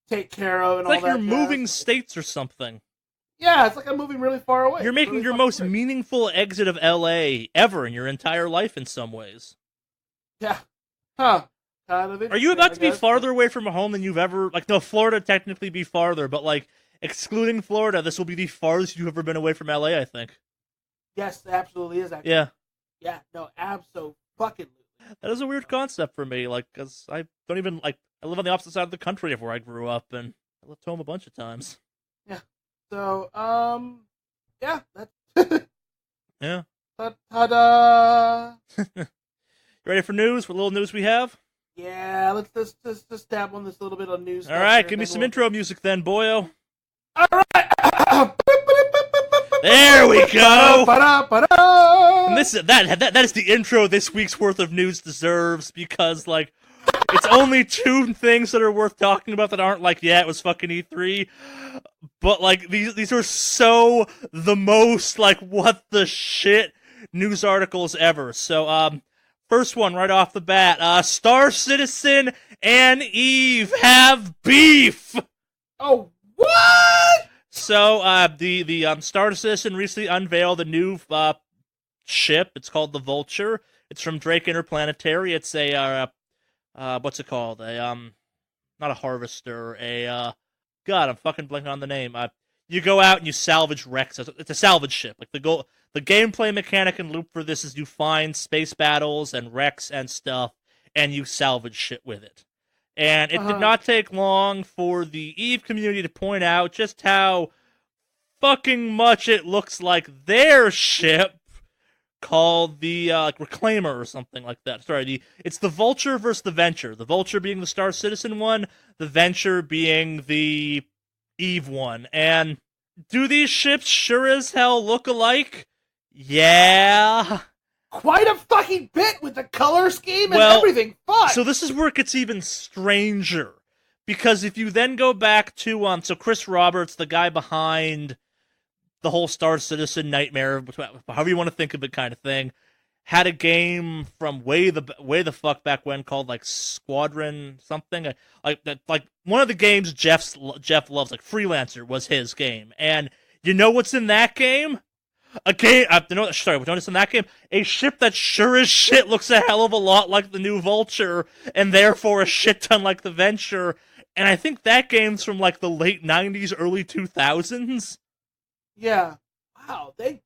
take care of and it's all like that. It's like you're moving states or something. Yeah, it's like I'm moving really far away. You're making your most meaningful exit of LA ever in your entire life in some ways. Yeah. Huh. Kind of. Are you about to be farther away from home than you've ever... Like, no, Florida technically be farther, but, like, excluding Florida, this will be the farthest you've ever been away from LA, I think. Yes, it absolutely is, actually. Yeah. Yeah, no, abso-fucking-lutely. That is a weird concept for me, like, because I don't even, like... I live on the opposite side of the country of where I grew up, and I left home a bunch of times. Yeah. So, yeah, that's... Yeah. Ta-da! You ready for news? What little news we have? Yeah, let's just tap on this little bit of news. All right, give me some intro music then, boyo. All right. There we go. And that is the intro this week's worth of news deserves, because like it's only two things that are worth talking about that aren't like, yeah, it was fucking E3, but like these are so the most like what the shit news articles ever. So first one right off the bat, Star Citizen and Eve have beef. Oh, what? So, the Star Citizen recently unveiled a new ship. It's called the Vulture. It's from Drake Interplanetary. It's a what's it called? Not a harvester. God, I'm fucking blanking on the name. You go out and you salvage wrecks. It's a salvage ship. Like the gameplay mechanic and loop for this is you find space battles and wrecks and stuff, and you salvage shit with it. And it did not take long for the EVE community to point out just how fucking much it looks like their ship, called the Reclaimer or something like that. Sorry, it's the Vulture versus the Venture. The Vulture being the Star Citizen one, the Venture being the EVE one. And do these ships sure as hell look alike? Yeah. Quite a fucking bit with the color scheme and everything. Fuck. So this is where it gets even stranger. Because if you then go back to, so Chris Roberts, the guy behind the whole Star Citizen nightmare, however you want to think of it kind of thing, had a game from way the fuck back when called like Squadron something. Like one of the games Jeff loves, like Freelancer was his game. And you know what's in that game? What's in that game? A ship that sure as shit looks a hell of a lot like the new Vulture, and therefore a shit ton like the Venture. And I think that game's from like the late 90s, early 2000s. Yeah. Wow, they're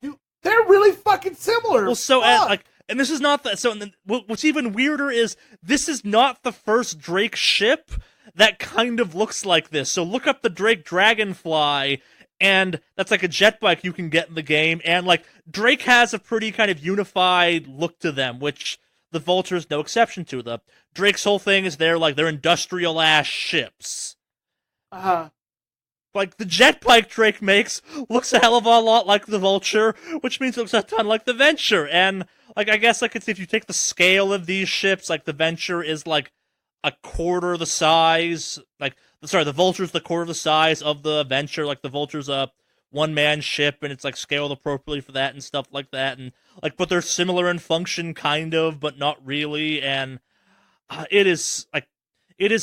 really fucking similar. Well, so and this is not that. So what's even weirder is this is not the first Drake ship that kind of looks like this. So look up the Drake Dragonfly, and that's like a jet bike you can get in the game, and like Drake has a pretty kind of unified look to them, which the Vulture's no exception to. The Drake's whole thing is they're industrial ass ships. Uh-huh. Like the jet bike Drake makes looks a hell of a lot like the Vulture, which means it looks a ton like the Venture. And like I guess I could see if you take the scale of these ships, like the Venture is like a quarter the size. The Vulture's the quarter the size of the Venture. Like the Vulture's a one-man ship, and it's like scaled appropriately for that and stuff like that. And like, but they're similar in function, kind of, but not really. And it is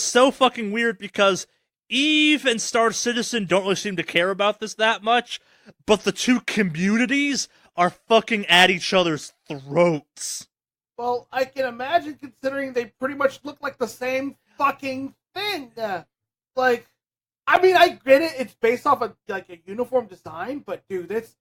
so fucking weird because Eve and Star Citizen don't really seem to care about this that much, but the two communities are fucking at each other's throats. Well, I can imagine considering they pretty much look like the same fucking thing. Like, I mean, I get it. It's based off of like a uniform design, but dude, it's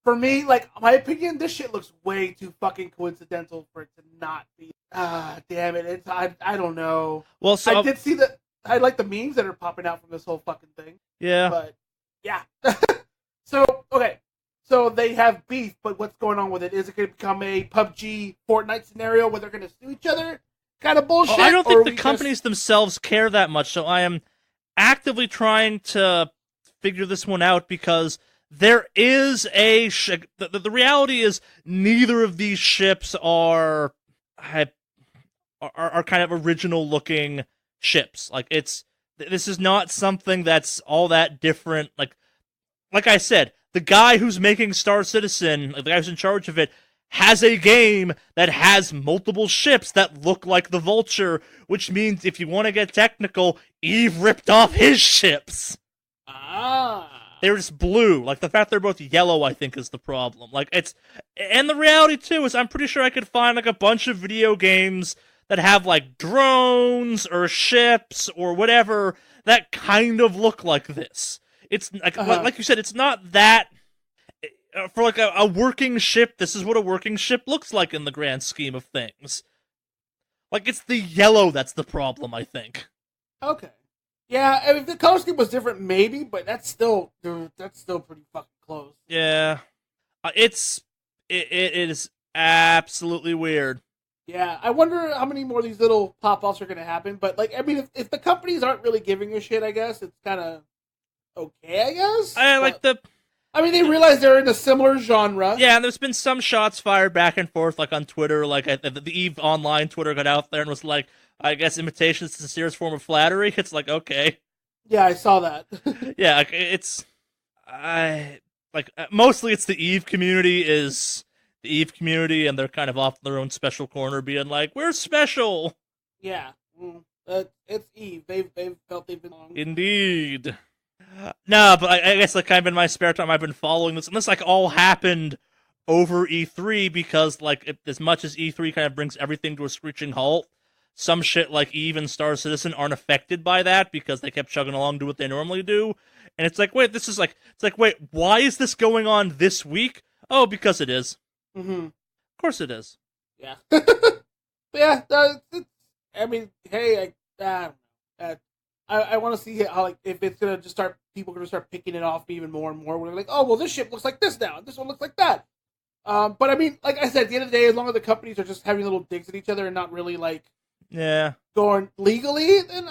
for me. Like, my opinion, this shit looks way too fucking coincidental for it to not be. Damn it! It's I don't know. Well, so I did see that. I like the memes that are popping out from this whole fucking thing. Yeah. But yeah. So okay. So they have beef, but what's going on with it? Is it going to become a PUBG Fortnite scenario where they're going to sue each other? Kind of bullshit. I don't think the companies themselves care that much. So I am actively trying to figure this one out because there is the reality is neither of these ships are kind of original looking ships. Like this is not something that's all that different. Like I said, the guy who's making Star Citizen, like the guy who's in charge of it, has a game that has multiple ships that look like the Vulture, which means if you want to get technical, Eve ripped off his ships. They're just blue. Like the fact they're both yellow, I think, is the problem. And the reality too is I'm pretty sure I could find like a bunch of video games that have like drones or ships or whatever that kind of look like this. It's like you said, it's not that for like a working ship. This is what a working ship looks like in the grand scheme of things. Like it's the yellow that's the problem, I think. Okay. Yeah, I mean, if the color scheme was different, maybe, but that's still pretty fucking close. Yeah, it is absolutely weird. Yeah, I wonder how many more of these little pop-offs are going to happen. But, like, I mean, if the companies aren't really giving a shit, I guess, it's kind of okay, I guess. I mean, they realize they're in a similar genre. Yeah, and there's been some shots fired back and forth, like on Twitter. Like, the EVE Online Twitter got out there and was like, I guess imitation is the sincerest form of flattery. It's like, okay. Yeah, I saw that. Yeah, mostly it's the EVE community, and they're kind of off in their own special corner, being like, "We're special." Yeah, it's EVE. They've felt they've been long. Indeed. No, but I guess like kind of in my spare time, I've been following this, and this like all happened over E3 because like as much as E3 kind of brings everything to a screeching halt, some shit like EVE and Star Citizen aren't affected by that because they kept chugging along to what they normally do, and it's like, wait, wait, why is this going on this week? Oh, because it is. Mm-hmm. Of course it is. Yeah. Yeah. I mean, hey, I want to see how, like, if it's gonna just start, people are gonna start picking it off even more and more. We're like, oh, well, this ship looks like this now, and this one looks like that. But I mean, like I said, at the end of the day, as long as the companies are just having little digs at each other and not really like, going legally, then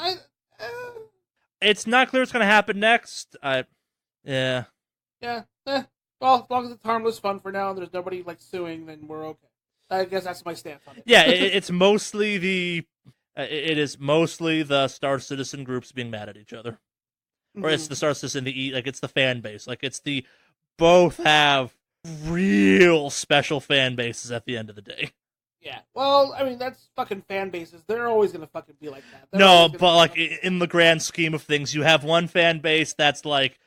it's not clear what's gonna happen next. Yeah. Well, as long as it's harmless fun for now and there's nobody like suing, then we're okay. I guess that's my stance on it. Yeah, it's mostly it is mostly the Star Citizen groups being mad at each other, or it's the Star Citizen it's the fan base, like it's the both have real special fan bases at the end of the day. Yeah, well, I mean that's fucking fan bases. They're always gonna fucking be like that. No, but like in the grand scheme of things, you have one fan base that's like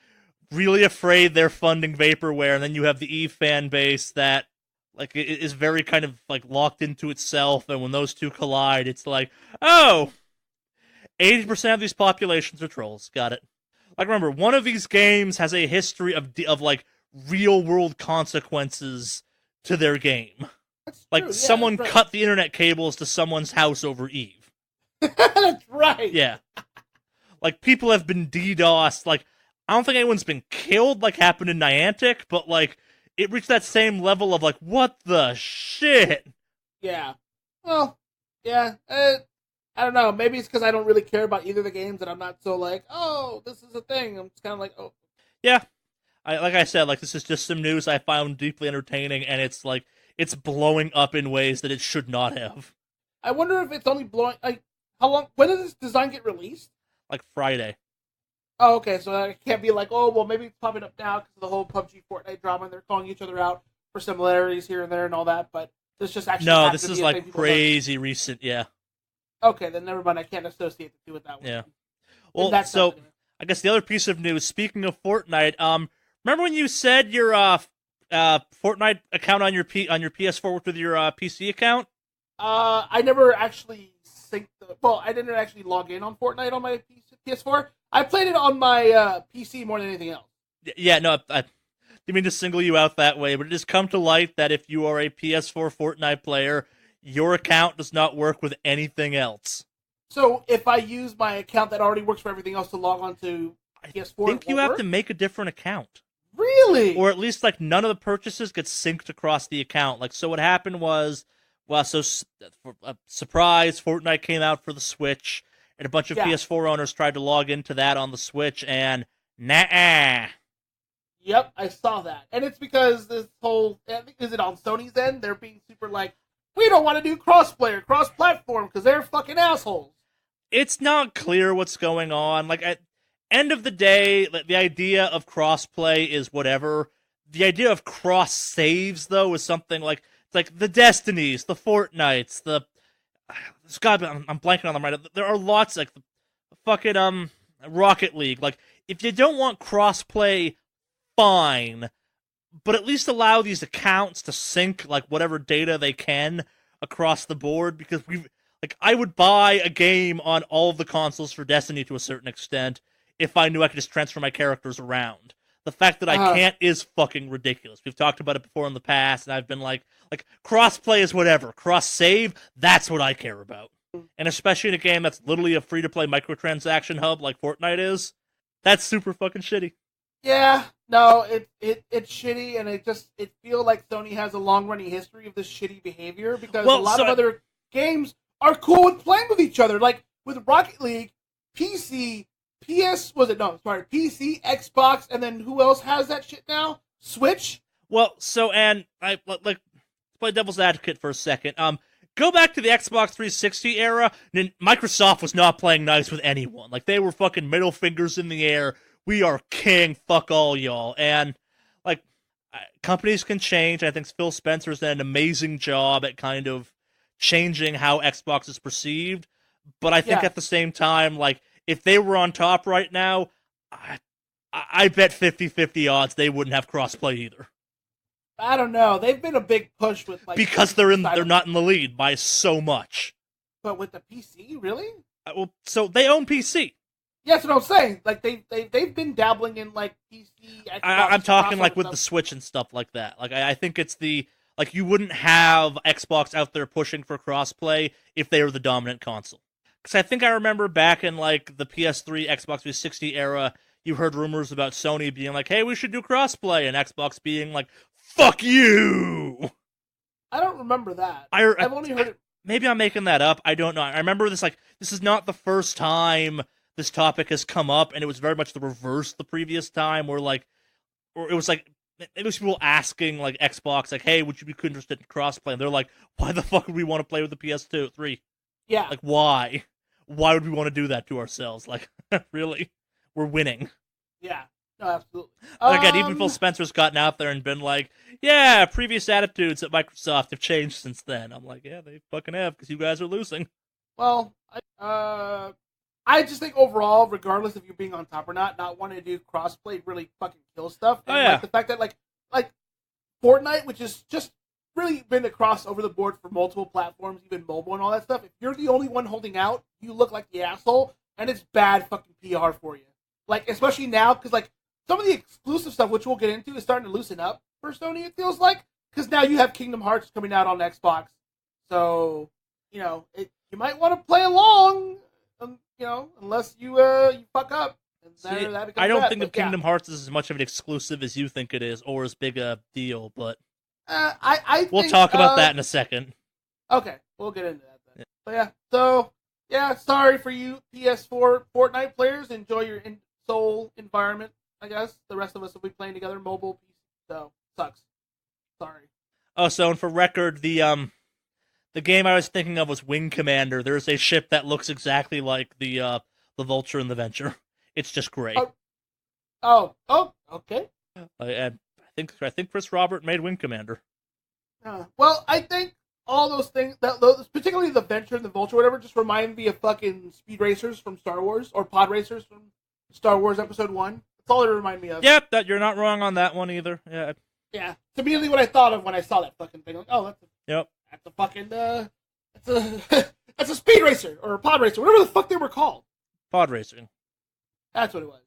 really afraid they're funding vaporware, and then you have the EVE fan base that like is very kind of like locked into itself, and when those two collide, it's like, oh, 80% of these populations are trolls. Got it. Like remember, one of these games has a history of like real world consequences to their game. Like true. Someone right. cut the internet cables to someone's house over EVE. That's right. Yeah. Like people have been DDoSed. Like I don't think anyone's been killed like happened in Niantic, but like it reached that same level of like, what the shit? Yeah. Well, yeah. I don't know. Maybe it's because I don't really care about either of the games, and I'm not so like, oh, this is a thing. I'm just kind of like, oh. Yeah. Like I said, like this is just some news I found deeply entertaining, and it's like it's blowing up in ways that it should not have. I wonder if it's only blowing. Like, how long? When does this design get released? Like Friday. Oh, okay. So it can't be like, oh, well, maybe it's popping up now because of the whole PUBG Fortnite drama, and they're calling each other out for similarities here and there and all that. But this just actually no, this is like crazy recent. Yeah. Okay, then never mind. I can't associate the two with that one. Yeah. Well, so I guess the other piece of news. Speaking of Fortnite, remember when you said your Fortnite account on your PS4 worked with your PC account? I never actually synced. I didn't actually log in on Fortnite on my PS4. I played it on my PC more than anything else. Yeah, no, I didn't mean to single you out that way, but it has come to light that if you are a PS4 Fortnite player, your account does not work with anything else. So if I use my account that already works for everything else to log on to PS4, I think you have to make a different account. Really? Or at least like none of the purchases get synced across the account. Like, so what happened was, for a surprise, Fortnite came out for the Switch, and a bunch of PS4 owners tried to log into that on the Switch, and nah. Yep, I saw that. And it's because this whole, is it on Sony's end? They're being super like, we don't want to do cross-player, cross-platform, because they're fucking assholes. It's not clear what's going on. Like, at end of the day, the idea of cross-play is whatever. The idea of cross-saves, though, is something like, it's like the Destinies, the Fortnites, God, I'm blanking on them right now. There are lots, like, the fucking, Rocket League. Like, if you don't want cross-play, fine. But at least allow these accounts to sync, like, whatever data they can across the board, because I would buy a game on all of the consoles for Destiny to a certain extent if I knew I could just transfer my characters around. The fact that I can't is fucking ridiculous. We've talked about it before in the past, and I've been like cross-play is whatever. Cross-save, that's what I care about. And especially in a game that's literally a free-to-play microtransaction hub like Fortnite is, that's super fucking shitty. Yeah, no, it's shitty, and it feels like Sony has a long-running history of this shitty behavior, because a lot of other games are cool with playing with each other. Like, with Rocket League, PC, Xbox, and then who else has that shit now? Switch? Well, and I like play devil's advocate for a second. Go back to the Xbox 360 era, and Microsoft was not playing nice with anyone. Like, they were fucking middle fingers in the air. We are king, fuck all y'all. And, like, companies can change. I think Phil Spencer's done an amazing job at kind of changing how Xbox is perceived. But I think at the same time, like, if they were on top right now, I bet 50-50 odds they wouldn't have crossplay either. I don't know. They've been a big push with, like, because they're not in the lead by so much. But with the PC, really? Well, so they own PC. Yeah, that's what I'm saying. Like, they've been dabbling in, like, PC, Xbox. I'm talking, like, with stuff. The Switch and stuff like that. Like, I think it's like, you wouldn't have Xbox out there pushing for crossplay if they were the dominant console. Because I think I remember back in, like, the PS3, Xbox 360 era, you heard rumors about Sony being like, hey, we should do crossplay, and Xbox being like, fuck you! I don't remember that. I've only heard it. Maybe I'm making that up. I don't know. I remember this, like, this is not the first time this topic has come up, and it was very much the reverse the previous time, where, like, or it was like, it was people asking, like, Xbox, like, hey, would you be interested in crossplay? And they're like, why the fuck would we want to play with the PS2, 3? Yeah. Like, why? Why would we want to do that to ourselves? Like, really? We're winning. Yeah. No, absolutely. Again, even Phil Spencer's gotten out there and been like, yeah, previous attitudes at Microsoft have changed since then. I'm like, yeah, they fucking have, because you guys are losing. Well, I just think overall, regardless of you being on top or not wanting to do crossplay really fucking kills stuff. And like the fact that like Fortnite, which is just really been across over the board for multiple platforms, even mobile and all that stuff, if you're the only one holding out, you look like the asshole, and it's bad fucking PR for you. Like, especially now, because like some of the exclusive stuff, which we'll get into, is starting to loosen up for Sony, it feels like, because now you have Kingdom Hearts coming out on Xbox, so you know you might want to play along, unless you fuck up, See, that becomes I don't that, think but of Kingdom Hearts as much of an exclusive as you think it is, or as big a deal. But we'll talk about that in a second. Okay, we'll get into that then. Yeah. But yeah, so yeah, sorry for you PS4 Fortnite players. Enjoy your Soul environment. I guess the rest of us will be playing together mobile PC. So sucks. Sorry. Oh, so and for record, the game I was thinking of was Wing Commander. There's a ship that looks exactly like the Vulture and the Venture. It's just gray. Oh, okay. I think Chris Robert made Wing Commander. Well, I think all those things, particularly the Venture and the Vulture, whatever, just remind me of fucking Speed Racers from Star Wars or Pod Racers from Star Wars Episode 1. That's all they remind me of. Yep, you're not wrong on that one either. Yeah. Yeah, it's immediately what I thought of when I saw that fucking thing. Like, oh, that's a fucking that's a Speed Racer or a Pod Racer, whatever the fuck they were called. Pod Racing. That's what it was.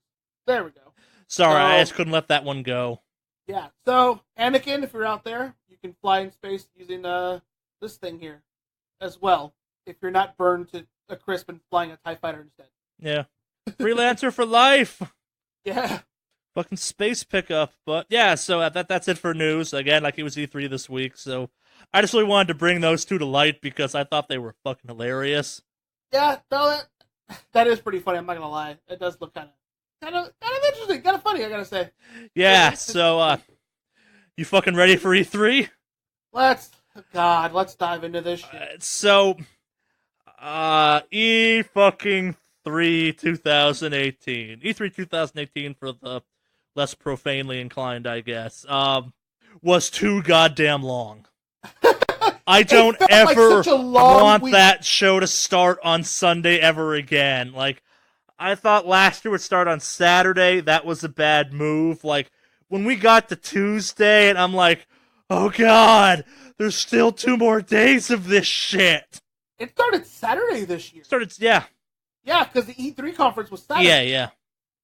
There we go. Sorry, I just couldn't let that one go. Yeah. So Anakin, if you're out there, you can fly in space using this thing here as well. If you're not burned to a crisp and flying a TIE fighter instead. Yeah. Freelancer for life. Yeah. Fucking space pickup. But yeah, so that's it for news. Again, like it was E3 this week, so I just really wanted to bring those two to light because I thought they were fucking hilarious. Yeah, no, that is pretty funny, I'm not gonna lie. It does look kind of interesting, kind of funny, I gotta say. Yeah, so you fucking ready for E3? Let's dive into this shit. So E fucking 3 2018. E3 2018 for the less profanely inclined, I guess. Was too goddamn long. I don't ever want that show to start on Sunday ever again. Like, I thought last year would start on Saturday. That was a bad move. Like, when we got to Tuesday, and I'm like, oh god, there's still 2 more days of this shit. It started Saturday this year. Yeah. Yeah, because the E3 conference was Saturday. Yeah.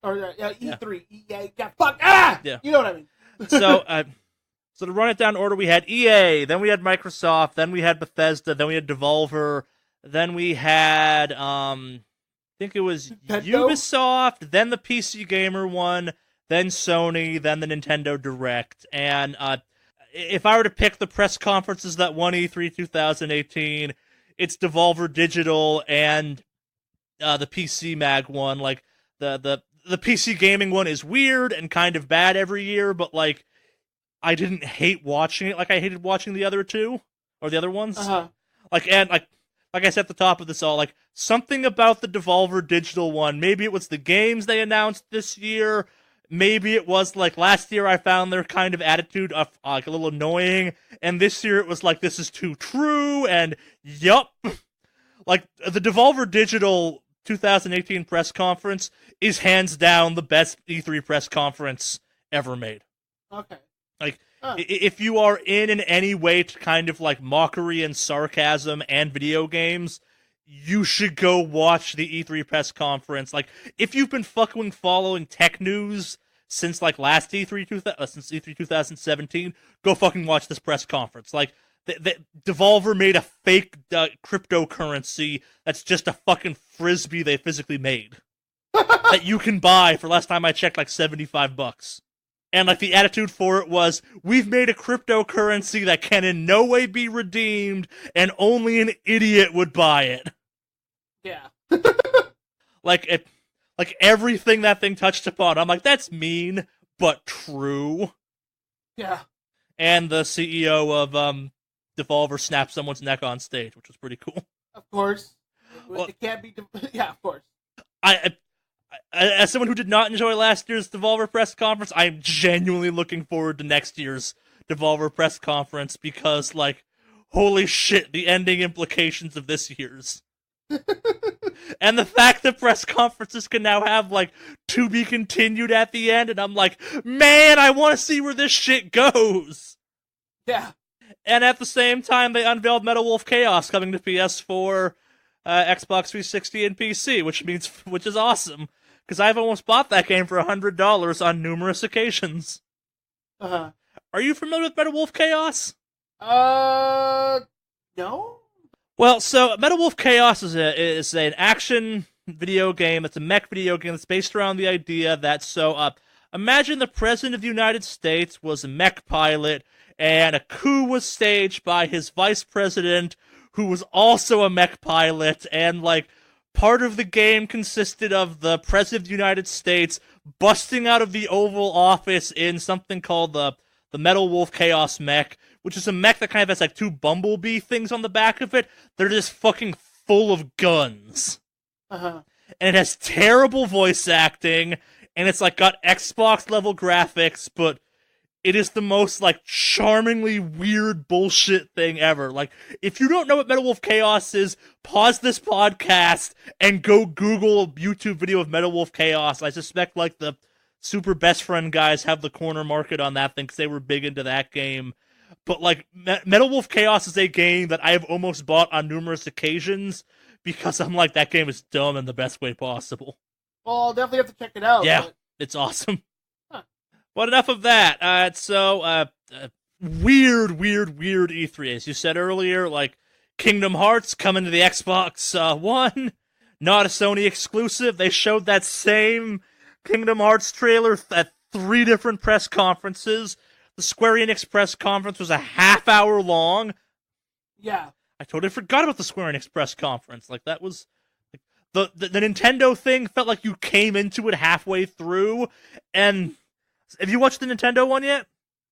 Or E3. Yeah, fuck. Ah! Yeah. You know what I mean. So to run it down in order, we had EA, then we had Microsoft, then we had Bethesda, then we had Devolver, then we had, I think it was Nintendo? Ubisoft, then the PC Gamer one, then Sony, then the Nintendo Direct. And if I were to pick the press conferences that won E3 2018, it's Devolver Digital and the PC Mag one. Like, the PC Gaming one is weird and kind of bad every year, but, like, I didn't hate watching it like I hated watching the other two or the other ones. Like I said at the top of this all, like something about the Devolver Digital one. Maybe it was the games they announced this year. Maybe it was like last year I found their kind of attitude of like a little annoying, and this year it was like this is too true. And yup, like the Devolver Digital 2018 press conference is hands down the best E3 press conference ever made. Okay. Like, if you are in any way to kind of like mockery and sarcasm and video games, you should go watch the E3 press conference. Like, if you've been fucking following tech news since like last since E3 2017, go fucking watch this press conference. Like, the Devolver made a fake cryptocurrency that's just a fucking frisbee they physically made that you can buy for last time I checked like $75. And, like, the attitude for it was, we've made a cryptocurrency that can in no way be redeemed, and only an idiot would buy it. Yeah. Like everything that thing touched upon, I'm like, that's but true. Yeah. And the CEO of Devolver snapped someone's neck on stage, which was pretty cool. Of course. It can't be... Yeah, of course. As someone who did not enjoy last year's Devolver press conference, I'm genuinely looking forward to next year's Devolver press conference because, like, holy shit, the ending implications of this year's. And the fact that press conferences can now have, like, to be continued at the end, and I'm like, man, I want to see where this shit goes! Yeah. And at the same time, they unveiled Metal Wolf Chaos coming to PS4, Xbox 360, and PC, which is awesome. Because I've almost bought that game for $100 on numerous occasions. Uh-huh. Are you familiar with Metal Wolf Chaos? No? Well, so Metal Wolf Chaos is an action video game. It's a mech video game that's based around the idea that imagine the president of the United States was a mech pilot, and a coup was staged by his vice president, who was also a mech pilot, and part of the game consisted of the president of the United States busting out of the Oval Office in something called the Metal Wolf Chaos Mech, which is a mech that kind of has two bumblebee things on the back of it. They're just fucking full of guns. Uh-huh. And it has terrible voice acting, and it's got Xbox level graphics, but it is the most charmingly weird bullshit thing ever. If you don't know what Metal Wolf Chaos is, pause this podcast and go Google a YouTube video of Metal Wolf Chaos. I suspect the Super Best Friend guys have the corner market on that thing because they were big into that game. But Metal Wolf Chaos is a game that I have almost bought on numerous occasions because I'm that game is dumb in the best way possible. Well, I'll definitely have to check it out. Yeah, it's awesome. But enough of that. Weird E3. As you said earlier, Kingdom Hearts coming to the Xbox One, not a Sony exclusive. They showed that same Kingdom Hearts trailer at 3 different press conferences. The Square Enix press conference was a half-hour long. Yeah. I totally forgot about the Square Enix press conference. That was... The Nintendo thing felt like you came into it halfway through, and... Have you watched the Nintendo one yet?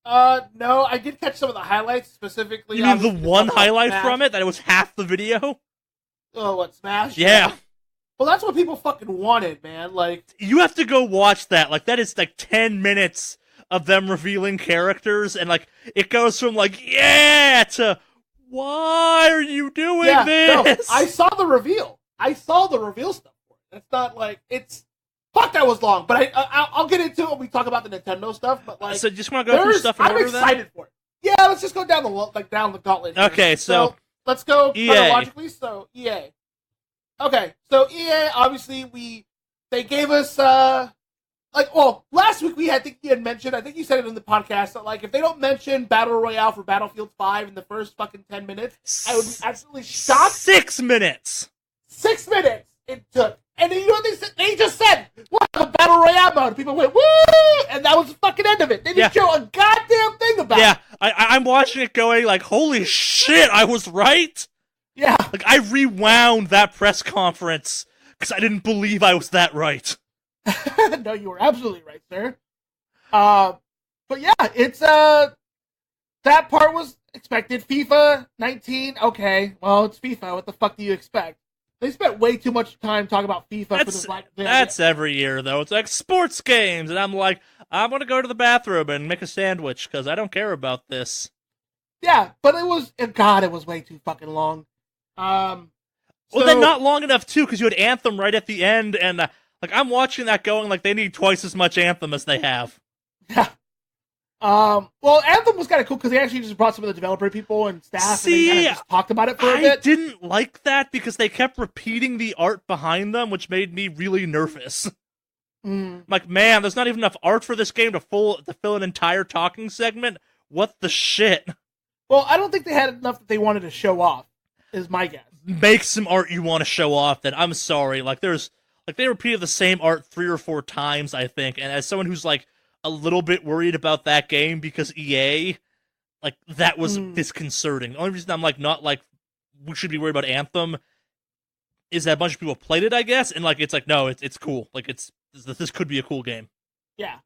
No, I did catch some of the highlights, specifically. You mean the one highlight from it? That it was half the video? Oh, what, Smash? Yeah. Well, that's what people fucking wanted, man. You have to go watch that. That is 10 minutes of them revealing characters, and it goes from yeah to why are you doing this? No, I saw the reveal. Stuff for it. That's not it's... Fuck, that was long, but I'll get into it when we talk about the Nintendo stuff. But so just want to go through stuff in order. I'm excited for it. Yeah, let's just go down the gauntlet. Here. Okay, so let's go EA. chronologically. So EA. Okay, so EA obviously they gave us last week I think you said it in the podcast that if they don't mention Battle Royale for Battlefield 5 in the first fucking 10 minutes, I would be absolutely shocked. 6 minutes. 6 minutes it took. And then you know what they said? They just said, "What a Battle Royale mode?" People went, "Woo!" And that was the fucking end of it. They didn't show a goddamn thing about it. Yeah, I'm watching it going holy shit, I was right? Yeah. I rewound that press conference because I didn't believe I was that right. No, you were absolutely right, sir. But yeah, it's, that part was expected. FIFA 19, okay, well, it's FIFA. What the fuck do you expect? They spent way too much time talking about FIFA. That's every year, though. It's sports games, and I'm I'm going to go to the bathroom and make a sandwich, because I don't care about this. Yeah, but it was way too fucking long. Well, then not long enough, too, because you had Anthem right at the end, and, I'm watching that going they need twice as much Anthem as they have. Yeah. Well, Anthem was kind of cool because they actually just brought some of the developer people and staff and they kind of just talked about it for a bit. I didn't like that because they kept repeating the art behind them, which made me really nervous. Man, there's not even enough art for this game to fill an entire talking segment. What the shit? Well, I don't think they had enough that they wanted to show off, is my guess. Make some art you want to show off, then I'm sorry. They repeated the same art 3 or 4 times, I think, and as someone who's a little bit worried about that game because EA, that was disconcerting. The only reason I'm not we should be worried about Anthem is that a bunch of people played it, I guess, and it's no, it's cool. This could be a cool game. Yeah.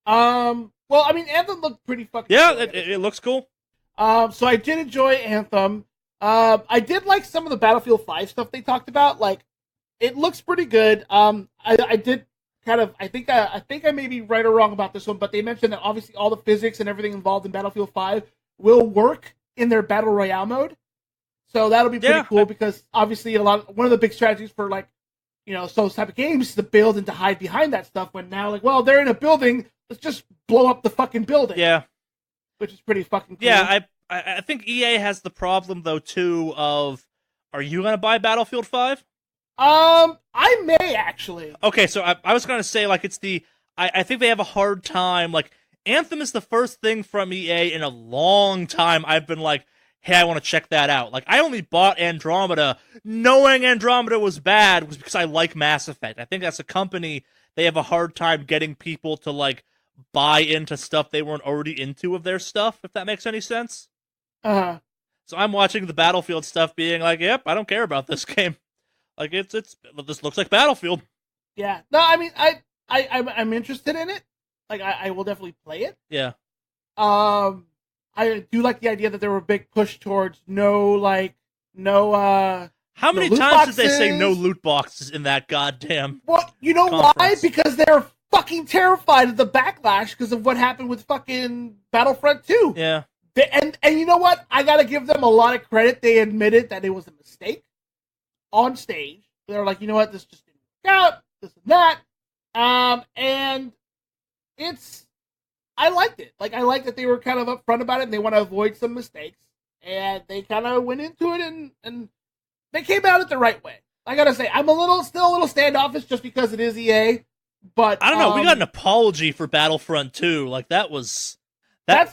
Well, I mean, Anthem looked pretty fucking cool. Yeah, it looks cool. So I did enjoy Anthem. I did like some of the Battlefield 5 stuff they talked about. It looks pretty good. I did I think I may be right or wrong about this one, but they mentioned that obviously all the physics and everything involved in Battlefield 5 will work in their Battle Royale mode. So that'll be pretty cool because obviously one of the big strategies for those type of games is to build and to hide behind that stuff when now they're in a building, let's just blow up the fucking building. Yeah. Which is pretty fucking cool. Yeah, I think EA has the problem though too of, are you going to buy Battlefield 5? I may actually. Okay, so I was gonna say it's I think they have a hard time. Anthem is the first thing from EA in a long time I've been hey, I want to check that out. Like, I only bought Andromeda knowing Andromeda was bad was because I like Mass Effect. I think that's a company, they have a hard time getting people to, like, buy into stuff they weren't already into of their stuff, if that makes any sense. Uh-huh. So I'm watching the Battlefield stuff being like, yep, I don't care about this game. Like, this looks like Battlefield. Yeah. No, I mean, I'm interested in it. Like, I will definitely play it. Yeah. I do like the idea that there were a big push towards no How many loot times did they say boxes. no loot boxes in that goddamn Well, you know why? conference? Because they're fucking terrified of the backlash because of what happened with fucking Battlefront 2. Yeah. And you know what? I gotta give them a lot of credit. They admitted that it was a mistake on stage. They're like, you know what? This just didn't work out. This and that. And I liked it. Like, I liked that they were kind of upfront about it and they want to avoid some mistakes. And they kind of went into it and they came out it the right way. I gotta say, I'm still a little standoffish just because it is EA. But I don't know. We got an apology for Battlefront 2. Like, that's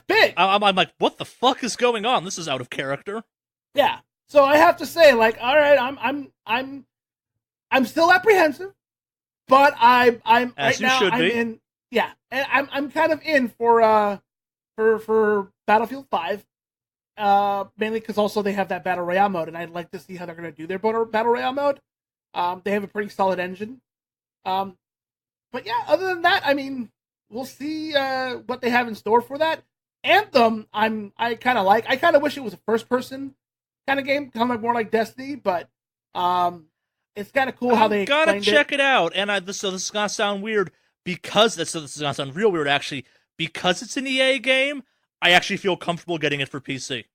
big. I'm like, what the fuck is going on? This is out of character. Yeah. So I have to say, like, all right, I'm still apprehensive, but I'm As right you now should I'm be. in. Yeah, and I'm kind of in for Battlefield 5. Mainly because also they have that Battle Royale mode, and I'd like to see how they're going to do their Battle Royale mode. They have a pretty solid engine. But yeah, other than that, I mean, we'll see what they have in store for that. Anthem, I kind of like. I kind of wish it was a first-person kind of game, kind of like more like Destiny, but it's kind of cool how they gotta check it out. And this is gonna sound weird because this is gonna sound real weird actually. Because it's an EA game, I actually feel comfortable getting it for PC.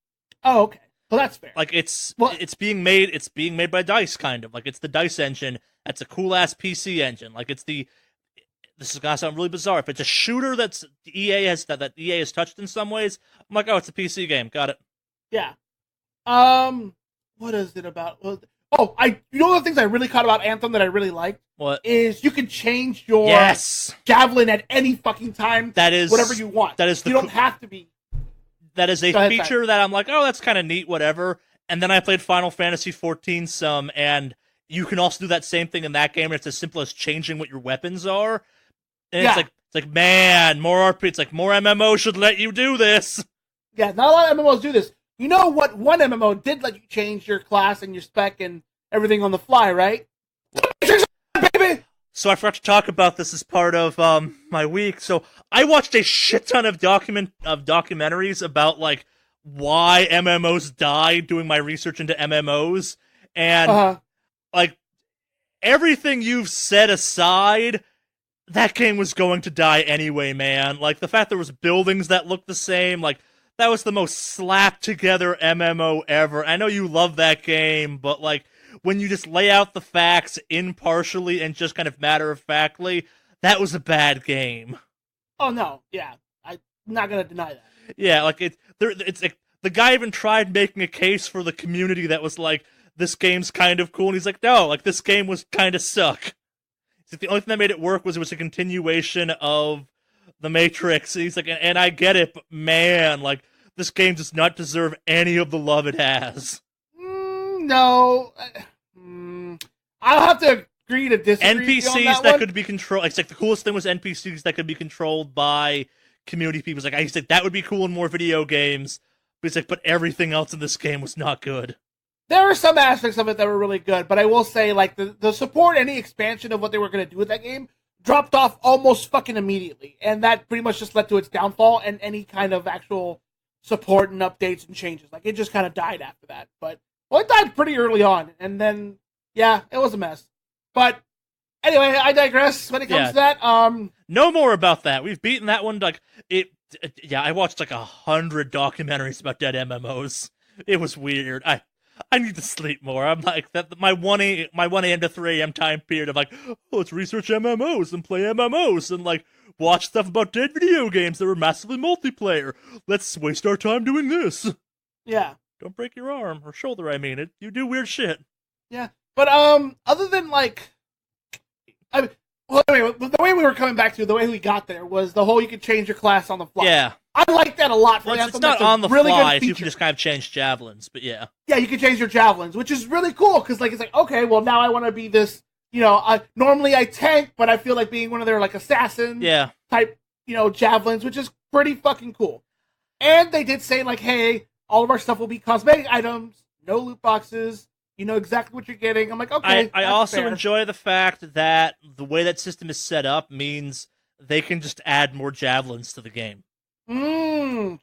Oh, okay. Well, that's fair. Like it's being made by DICE, kind of. Like, it's the DICE engine. That's a cool ass PC engine. Like, this is gonna sound really bizarre. If it's a shooter that EA has touched in some ways, I'm like, oh, it's a PC game. Got it. Yeah. What is it about? You know, one of the things I really caught about Anthem that I really liked What? is you can change your Yes. javelin at any fucking time. That is whatever you want. That is you don't have to be. That is a Go ahead, feature that I'm like, oh, that's kind of neat, whatever. And then I played Final Fantasy XIV some, and you can also do that same thing in that game. And it's as simple as changing what your weapons are. And it's like, man, more RP. It's like more MMO should let you do this. Yeah, not a lot of MMOs do this. You know what? One MMO did let you change your class and your spec and everything on the fly, right? Baby. So I forgot to talk about this as part of my week. So I watched a shit ton of documentaries about, like, why MMOs died, doing my research into MMOs, and like, everything you've said aside, that game was going to die anyway, man. Like, the fact there was buildings that looked the same, like, that was the most slapped together MMO ever. I know you love that game, but, like, when you just lay out the facts impartially and just kind of matter-of-factly, that was a bad game. Oh, no. Yeah. I'm not going to deny that. Yeah, like, it's like, the guy even tried making a case for the community that was like, this game's kind of cool, and he's like, no, like, this game was kind of suck. So the only thing that made it work was a continuation of The Matrix. He's like, and I get it, but man, like, this game does not deserve any of the love it has. No. I'll have to agree to disagree NPCs on that that one. could be controlled. It's like the coolest thing was NPCs that could be controlled by community people. It's like, I said that would be cool in more video games. But he's like, but everything else in this game was not good. There are some aspects of it that were really good, but I will say, like, the support, any expansion of what they were going to do with that game dropped off almost fucking immediately. And that pretty much just led to its downfall and any kind of actual support and updates and changes. Like, it just kind of died after that. But, well, it died pretty early on. And then, yeah, it was a mess. But, anyway, I digress when it comes to that. No more about that. We've beaten that one. Like, yeah, I watched like 100 documentaries about dead MMOs. It was weird. I need to sleep more. I'm like, that my 1 a.m. to 3 a.m. time period of like, oh, let's research MMOs and play MMOs and like watch stuff about dead video games that were massively multiplayer. Let's waste our time doing this. Yeah. Don't break your arm or shoulder, I mean. You do weird shit. Yeah. But other than like, well, anyway, the way we were coming back to, the way we got there was the whole you could change your class on the fly. Yeah. I like that a lot for Well, Anthem. it's not That's a on the really fly, good so you can feature. just kind of change javelins, but yeah. Yeah, you can change your javelins, which is really cool because like it's like, okay, well now I want to be this. Normally I tank, but I feel like being one of their like assassin Yeah. type, javelins, which is pretty fucking cool. And they did say like, hey, all of our stuff will be cosmetic items, no loot boxes. You know exactly what you're getting. I'm like, okay. I that's also fair. enjoy the fact that the way that system is set up means they can just add more javelins to the game.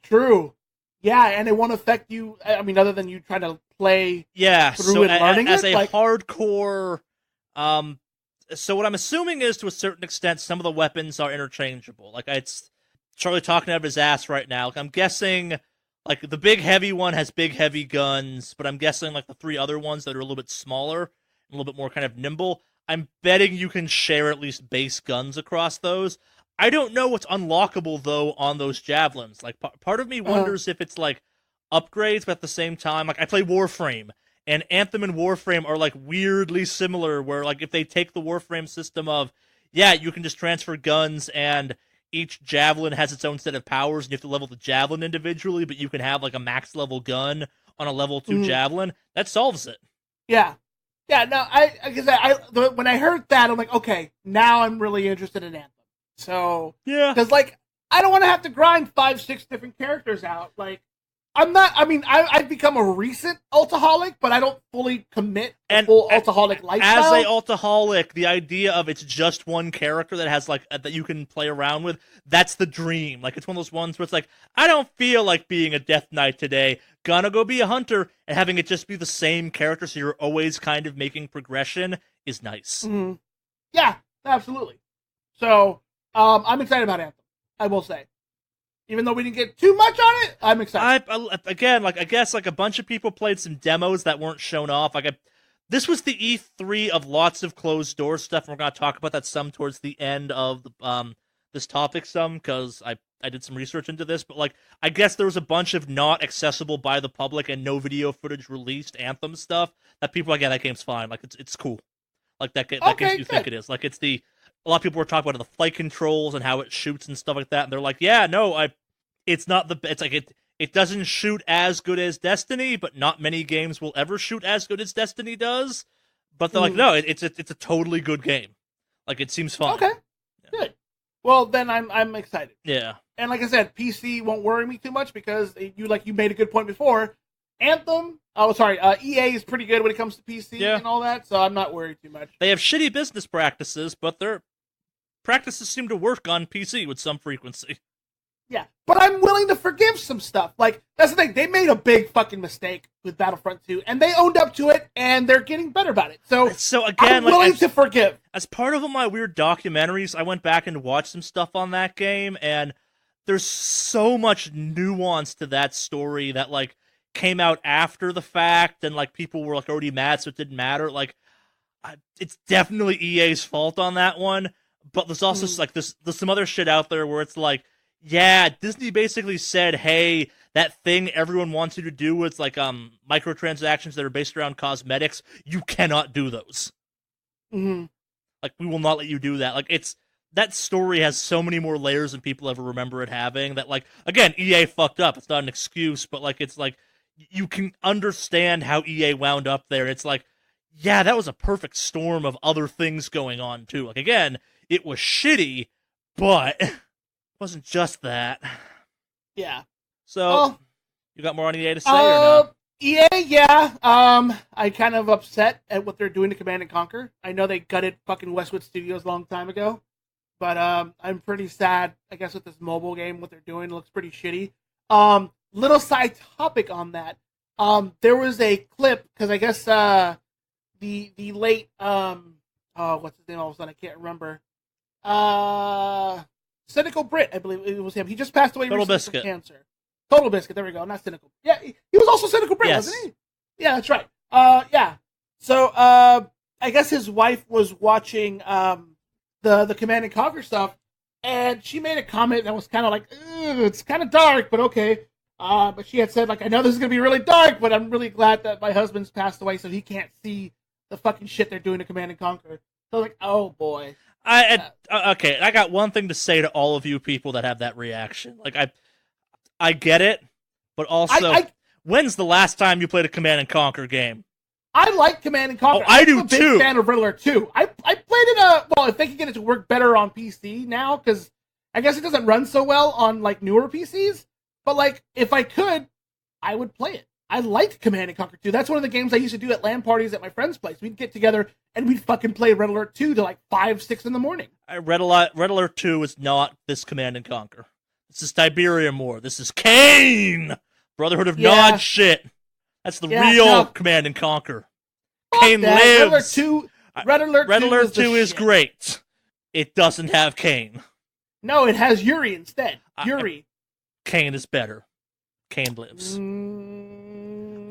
True. Yeah, and it won't affect you. I mean, other than you trying to play Yeah, through so and learning as it, a like, hardcore, so what I'm assuming is to a certain extent some of the weapons are interchangeable. Like it's Charlie talking out of his ass right now. Like I'm guessing, like the big heavy one has big heavy guns, but I'm guessing like the three other ones that are a little bit smaller, a little bit more kind of nimble. I'm betting you can share at least base guns across those. I don't know what's unlockable though on those javelins. Like part of me wonders if it's like upgrades, but at the same time, like I play Warframe, and Anthem and Warframe are like weirdly similar. Where like if they take the Warframe system of, yeah, you can just transfer guns, and each javelin has its own set of powers, and you have to level the javelin individually, but you can have like a max level gun on a level 2 javelin. That solves it. Yeah. Yeah, no, when I heard that, I'm like, okay, now I'm really interested in Anthem. So, Yeah. because, like, I don't want to have to grind 5-6 different characters out. Like, I've become a recent Ultaholic, but I don't fully commit to full Ultaholic lifestyle. As a Ultaholic, the idea of it's just one character that has, like, that you can play around with, that's the dream. Like, it's one of those ones where it's like, I don't feel like being a Death Knight today. Gonna go be a hunter, and having it just be the same character so you're always kind of making progression is nice. Mm-hmm. Yeah, absolutely. So, I'm excited about Anthem, I will say. Even though we didn't get too much on it, I'm excited. I guess like a bunch of people played some demos that weren't shown off. This was the E3 of lots of closed door stuff, and we're going to talk about that some towards the end of this topic some, because I did some research into this, but like I guess there was a bunch of not accessible by the public and no video footage released Anthem stuff that people are like, yeah, that game's fine. Like it's cool. Like that game's you think it is. Like a lot of people were talking about the flight controls and how it shoots and stuff like that, and they're like, yeah, no, it's not it's like it doesn't shoot as good as Destiny, but not many games will ever shoot as good as Destiny does. But they're like, no, it's a totally good game. Like it seems fun. Okay, good. Well, then I'm excited. Yeah. And like I said, PC won't worry me too much because you made a good point before. Anthem, EA is pretty good when it comes to PC and all that, so I'm not worried too much. They have shitty business practices, but their practices seem to work on PC with some frequency. Yeah, but I'm willing to forgive some stuff. Like, that's the thing. They made a big fucking mistake with Battlefront 2, and they owned up to it, and they're getting better about it. So again, I'm willing to forgive. As part of my weird documentaries, I went back and watched some stuff on that game, and there's so much nuance to that story that, like, came out after the fact, and, like, people were, like, already mad, so it didn't matter. Like, it's definitely EA's fault on that one, but there's also, like, there's some other shit out there where it's like, yeah, Disney basically said, hey, that thing everyone wants you to do is like microtransactions that are based around cosmetics. You cannot do those. Mm-hmm. Like, we will not let you do that. Like, that story has so many more layers than people ever remember it having that, like, again, EA fucked up. It's not an excuse, but, like, it's like, you can understand how EA wound up there. It's like, yeah, that was a perfect storm of other things going on, too. Like, again, it was shitty, but wasn't just that. Yeah. So, you got more on EA to say or no? EA, yeah. I kind of upset at what they're doing to Command & Conquer. I know they gutted fucking Westwood Studios a long time ago, but I'm pretty sad, I guess, with this mobile game, what they're doing. It looks pretty shitty. Little side topic on that. There was a clip, because I guess the late, what's his name all of a sudden? I can't remember. Cynical Brit, I believe it was him. He just passed away recently from cancer. Total Biscuit, there we go. Not Cynical. Yeah, he was also Cynical Brit, wasn't he? Yeah, that's right. Yeah. So, I guess his wife was watching the Command & Conquer stuff, and she made a comment that was kind of like, it's kind of dark, but okay. But she had said, like, I know this is going to be really dark, but I'm really glad that my husband's passed away so he can't see the fucking shit they're doing to Command & Conquer. So I was like, oh, boy. Okay, I got one thing to say to all of you people that have that reaction. Like, I get it, but also, I when's the last time you played a Command and Conquer game? I like Command and Conquer. Oh, I do I'm a big too. fan of Riddler 2. I played it. Well, if they can get it to work better on PC now, because I guess it doesn't run so well on like newer PCs. But like, if I could, I would play it. I liked Command and Conquer 2. That's one of the games I used to do at LAN parties at my friend's place. We'd get together and we'd fucking play Red Alert 2 to like 5, 6 in the morning. Red Alert 2 is not this Command and Conquer. This is Tiberium War. This is Kane! Brotherhood of Nod shit. That's the real Command and Conquer. Kane lives. Red Alert 2 is great. It doesn't have Kane. No, it has Yuri instead. Yuri. Kane is better. Kane lives.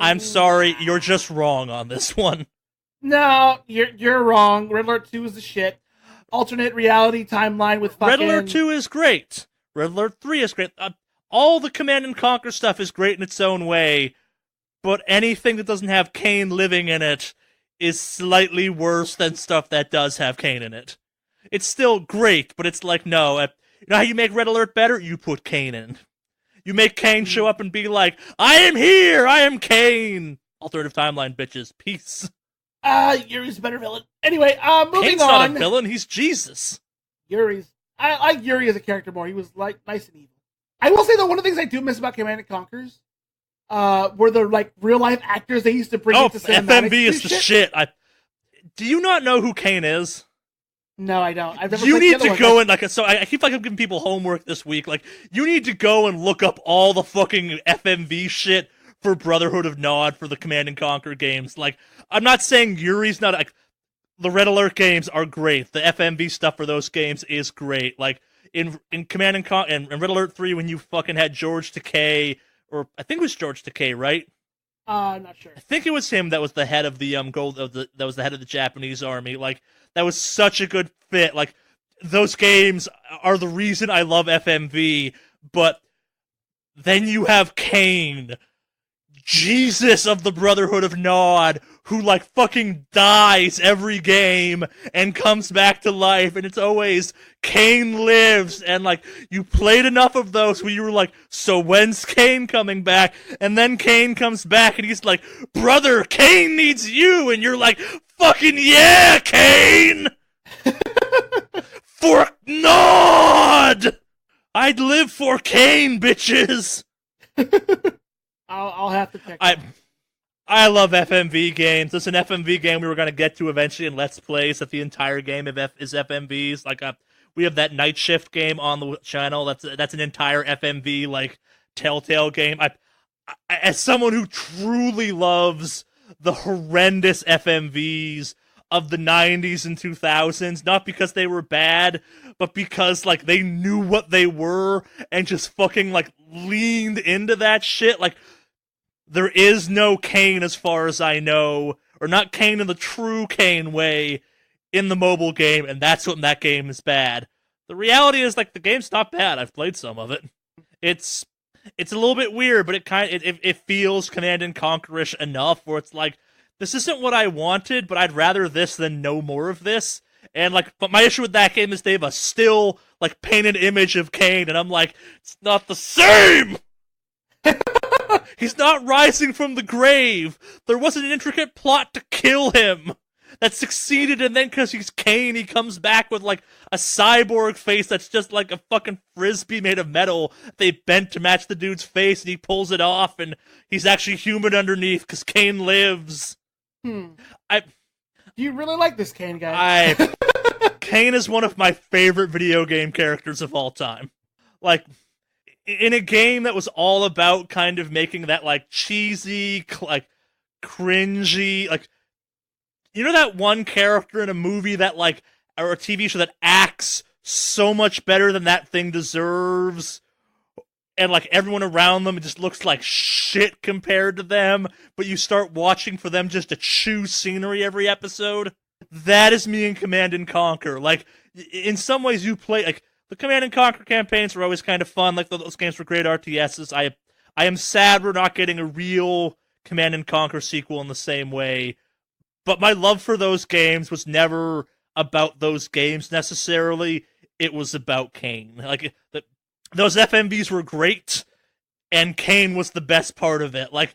I'm sorry, you're just wrong on this one. No, you're wrong. Red Alert 2 is the shit. Alternate reality timeline with fucking... Red Alert 2 is great. Red Alert 3 is great. All the Command and Conquer stuff is great in its own way, but anything that doesn't have Kane living in it is slightly worse than stuff that does have Kane in it. It's still great, but it's like, no. You know how you make Red Alert better? You put Kane in. You make Kane show up and be like, I am here! I am Kane! Alternative timeline, bitches. Peace. Yuri's a better villain. Anyway, moving Kane's on. Not a villain, he's Jesus. I like Yuri as a character more. He was like nice and evil. I will say though, one of the things I do miss about Command and Conquers, were the like real life actors they used to bring into cinematics. FMV is the shit. Do you not know who Kane is? No, I don't. I've never. You need to go and so I keep like I'm giving people homework this week. Like you need to go and look up all the fucking FMV shit for Brotherhood of Nod for the Command and Conquer games. Like I'm not saying Yuri's not like the Red Alert games are great. The FMV stuff for those games is great. Like in Command and Conquer and Red Alert 3 when you fucking had George Takei, or I think it was George Takei, right? I'm not sure. I think it was him that was the head of the that was the head of the Japanese army. Like that was such a good fit. Like those games are the reason I love FMV, but then you have Kane, Jesus of the Brotherhood of Nod, who like fucking dies every game and comes back to life, and it's always Kane lives, and like you played enough of those where you were like, so when's Kane coming back? And then Kane comes back and he's like, brother, Kane needs you, and you're like, fucking yeah, Kane! For Nod! I'd live for Kane, bitches! I'll have to check. I love FMV games. It's an FMV game we were going to get to eventually in Let's Plays that the entire game is FMVs. Like we have that Night Shift game on the channel. That's an entire FMV like Telltale game. I as someone who truly loves the horrendous FMVs of the 90s and 2000s, not because they were bad, but because like they knew what they were and just fucking like leaned into that shit. Like there is no Kane as far as I know, or not Kane in the true Kane way in the mobile game, and that's what that game is bad. The reality is like the game's not bad. I've played some of it. It's a little bit weird, but it feels Command and Conquerish enough where it's like, this isn't what I wanted, but I'd rather this than no more of this. And like, but my issue with that game is they have a still like painted image of Kane, and I'm like, it's not the same. He's not rising from the grave. There wasn't an intricate plot to kill him that succeeded, and then because he's Kane, he comes back with like a cyborg face that's just like a fucking frisbee made of metal they bent to match the dude's face, and he pulls it off, and he's actually human underneath because Kane lives. Do you really like this Kane guy? Kane is one of my favorite video game characters of all time. Like, in a game that was all about kind of making that, like, cheesy, like, cringy, like, you know that one character in a movie that, like, or a TV show that acts so much better than that thing deserves, and, like, everyone around them just looks like shit compared to them, but you start watching for them just to chew scenery every episode? That is me in Command and Conquer. Like, in some ways you play, like, the Command and Conquer campaigns were always kind of fun, like, those games were great RTSs. I am sad we're not getting a real Command and Conquer sequel in the same way, but my love for those games was never about those games necessarily. It was about Kane. Like, those FMVs were great, and Kane was the best part of it. Like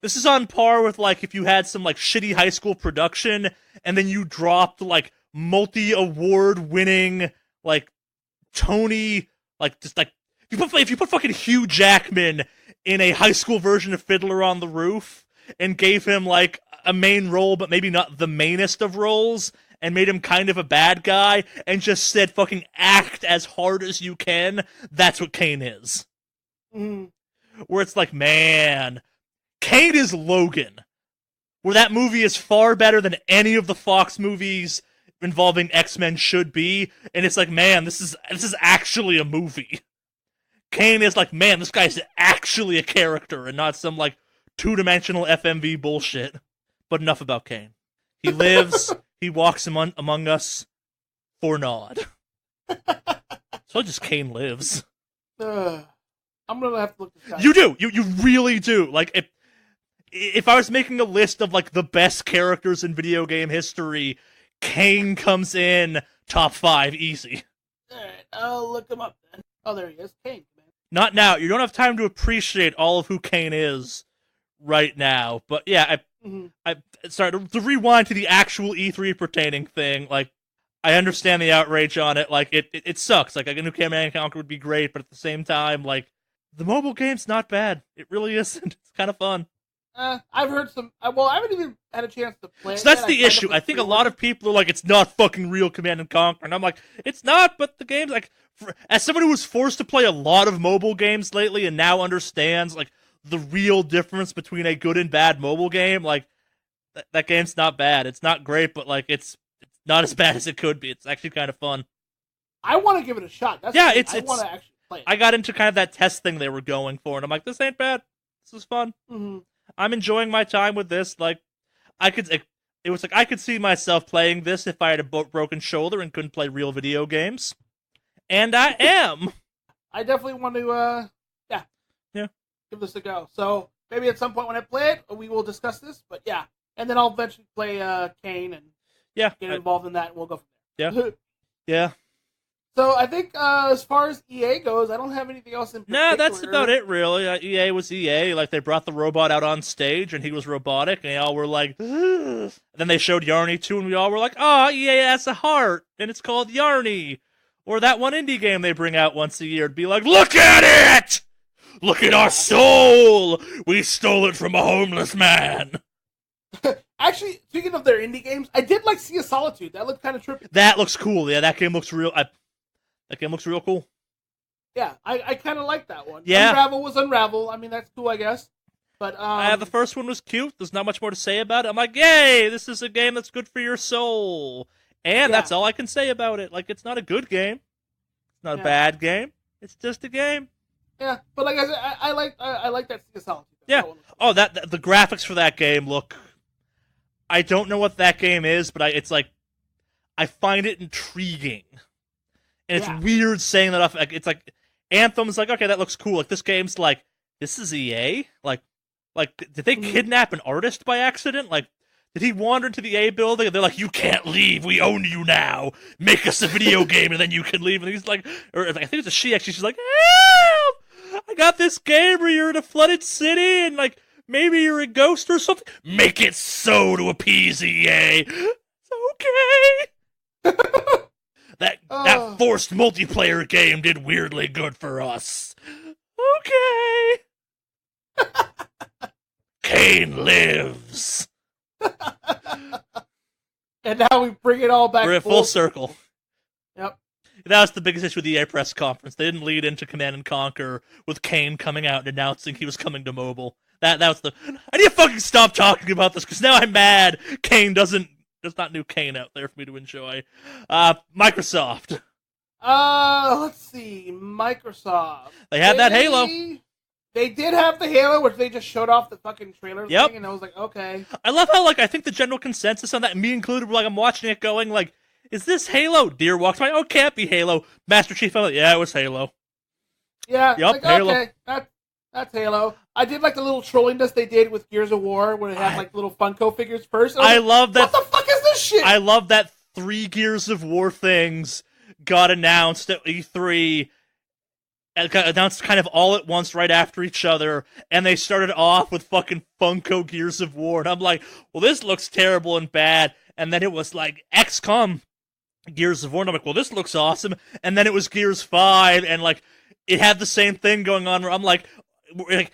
this is on par with like if you had some like shitty high school production and then you dropped like multi-award winning like Tony, like just like if you put fucking Hugh Jackman in a high school version of Fiddler on the Roof and gave him like a main role but maybe not the mainest of roles and made him kind of a bad guy and just said fucking act as hard as you can, that's what Kane is. Mm-hmm. Where it's like, man, Kane is Logan. Where that movie is far better than any of the Fox movies involving X-Men should be, and it's like, man, this is actually a movie. Kane is like, man, this guy's actually a character and not some like two-dimensional FMV bullshit. But enough about Kane. He lives, he walks among us for nod. So just Kane lives. I'm gonna have to look this guy. You do. You really do. Like if I was making a list of like the best characters in video game history, Kane comes in top 5 easy. Alright, I'll look him up then. Oh, there he is. Kane, man. Not now. You don't have time to appreciate all of who Kane is right now. But yeah, I sorry to rewind to the actual E3 pertaining thing. Like, I understand the outrage on it. Like, it sucks. Like, a new Command & Conquer would be great, but at the same time, like, the mobile game's not bad. It really isn't. It's kind of fun. I've heard some. Well, I haven't even had a chance to play. So that's the issue. I think a lot of people are like, it's not fucking real Command & Conquer. And I'm like, it's not, but the game's like, as someone who was forced to play a lot of mobile games lately and now understands, like, the real difference between a good and bad mobile game, like, that game's not bad. It's not great, but, like, it's not as bad as it could be. It's actually kind of fun. I want to give it a shot. I want to actually play it. I got into kind of that test thing they were going for, and I'm like, this ain't bad. This is fun. Mm-hmm. I'm enjoying my time with this. Like, I could see myself playing this if I had a broken shoulder and couldn't play real video games. And I am. I definitely want to, give this a go. So maybe at some point when I play it, we will discuss this. But yeah, and then I'll eventually play Kane and get involved in that, and we'll go from there. Yeah, yeah. So I think as far as EA goes, I don't have anything else in particular. No, that's about it, really. EA was EA. Like, they brought the robot out on stage, and he was robotic, and they all were like, ugh. Then they showed Yarny, too, and we all were like, oh, EA has a heart, and it's called Yarny. Or that one indie game they bring out once a year. It'd be like, look at it! Look at our soul! We stole it from a homeless man. Actually, speaking of their indie games, I did like Sea of Solitude. That looked kind of trippy. That looks cool. Yeah, that game looks real. That game looks real cool. Yeah, I kind of like that one. Yeah. Unravel was Unravel. I mean, that's cool, I guess. But the first one was cute. There's not much more to say about it. I'm like, yay, this is a game that's good for your soul. And that's all I can say about it. Like, it's not a good game. It's not a bad game. It's just a game. Yeah, but like I said, I like that Sea of Solitude. Yeah. Oh, that the graphics for that game look. I don't know what that game is, but it's like, I find it intriguing. And it's weird saying that off. Like, it's like Anthem's like, okay, that looks cool. Like, this game's like, this is EA. Like, did they kidnap an artist by accident? Like, did he wander into the EA building and they're like, you can't leave. We own you now. Make us a video game and then you can leave. And he's like, or I think it's a she actually. She's like, help! I got this game where you're in a flooded city and like maybe you're a ghost or something. Make it so to appease EA. It's okay. That forced multiplayer game did weirdly good for us. Okay. Kane lives. And now we bring it all back. We're at full circle. Yep. That was the biggest issue with the EA press conference. They didn't lead into Command & Conquer with Kane coming out and announcing he was coming to mobile. That was the... I need to fucking stop talking about this, because now I'm mad there's not new Kane out there for me to enjoy. Microsoft. Let's see. Microsoft. They had that Halo. They did have the Halo, which they just showed off the fucking trailer thing, and I was like, okay. I love how, like, I think the general consensus on that, me included, like, I'm watching it going, like, is this Halo? Deer walks by, oh, can't be Halo. Master Chief, I'm like, yeah, it was Halo. Yeah, yep, like, Halo. Okay, that's Halo. I did like the little trolliness they did with Gears of War, where they had, like, little Funko figures first. I love that. What the fuck is this shit? I love that 3 Gears of War things got announced at E3, announced kind of all at once right after each other, and they started off with fucking Funko Gears of War, and I'm like, well, this looks terrible and bad, and then it was like XCOM Gears of War, and I'm like, well, this looks awesome, and then it was Gears 5, and like, it had the same thing going on where I'm like,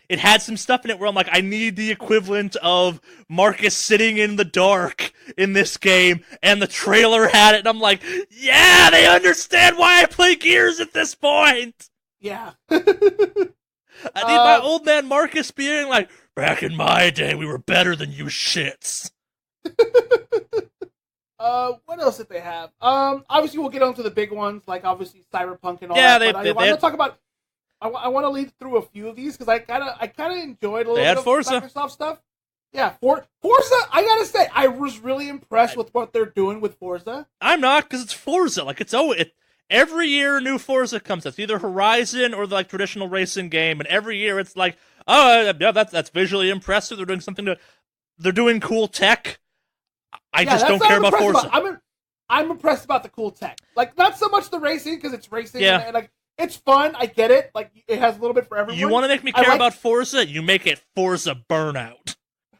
it had some stuff in it where I'm like, I need the equivalent of Marcus sitting in the dark in this game, and the trailer had it, and I'm like, yeah, they understand why I play Gears at this point! Yeah. I need my old man Marcus being like, back in my day, we were better than you shits. What else did they have? Obviously we'll get on to the big ones, like obviously Cyberpunk and all Yeah, that. I want to talk about. I want to lead through a few of these because I kind of enjoyed a little bit of Forza. Microsoft stuff. Yeah, Forza. I gotta say, I was really impressed with what they're doing with Forza. I'm not, because it's Forza. Like every year a new Forza comes. It's either Horizon or the like traditional racing game, and every year it's like, oh yeah, that's visually impressive. They're doing something they're doing cool tech. I just don't care about Forza. I'm impressed about the cool tech. Like, not so much the racing, because it's racing, yeah. and like, it's fun, I get it. Like, it has a little bit for everyone. You want to make me care about Forza? You make it Forza Burnout.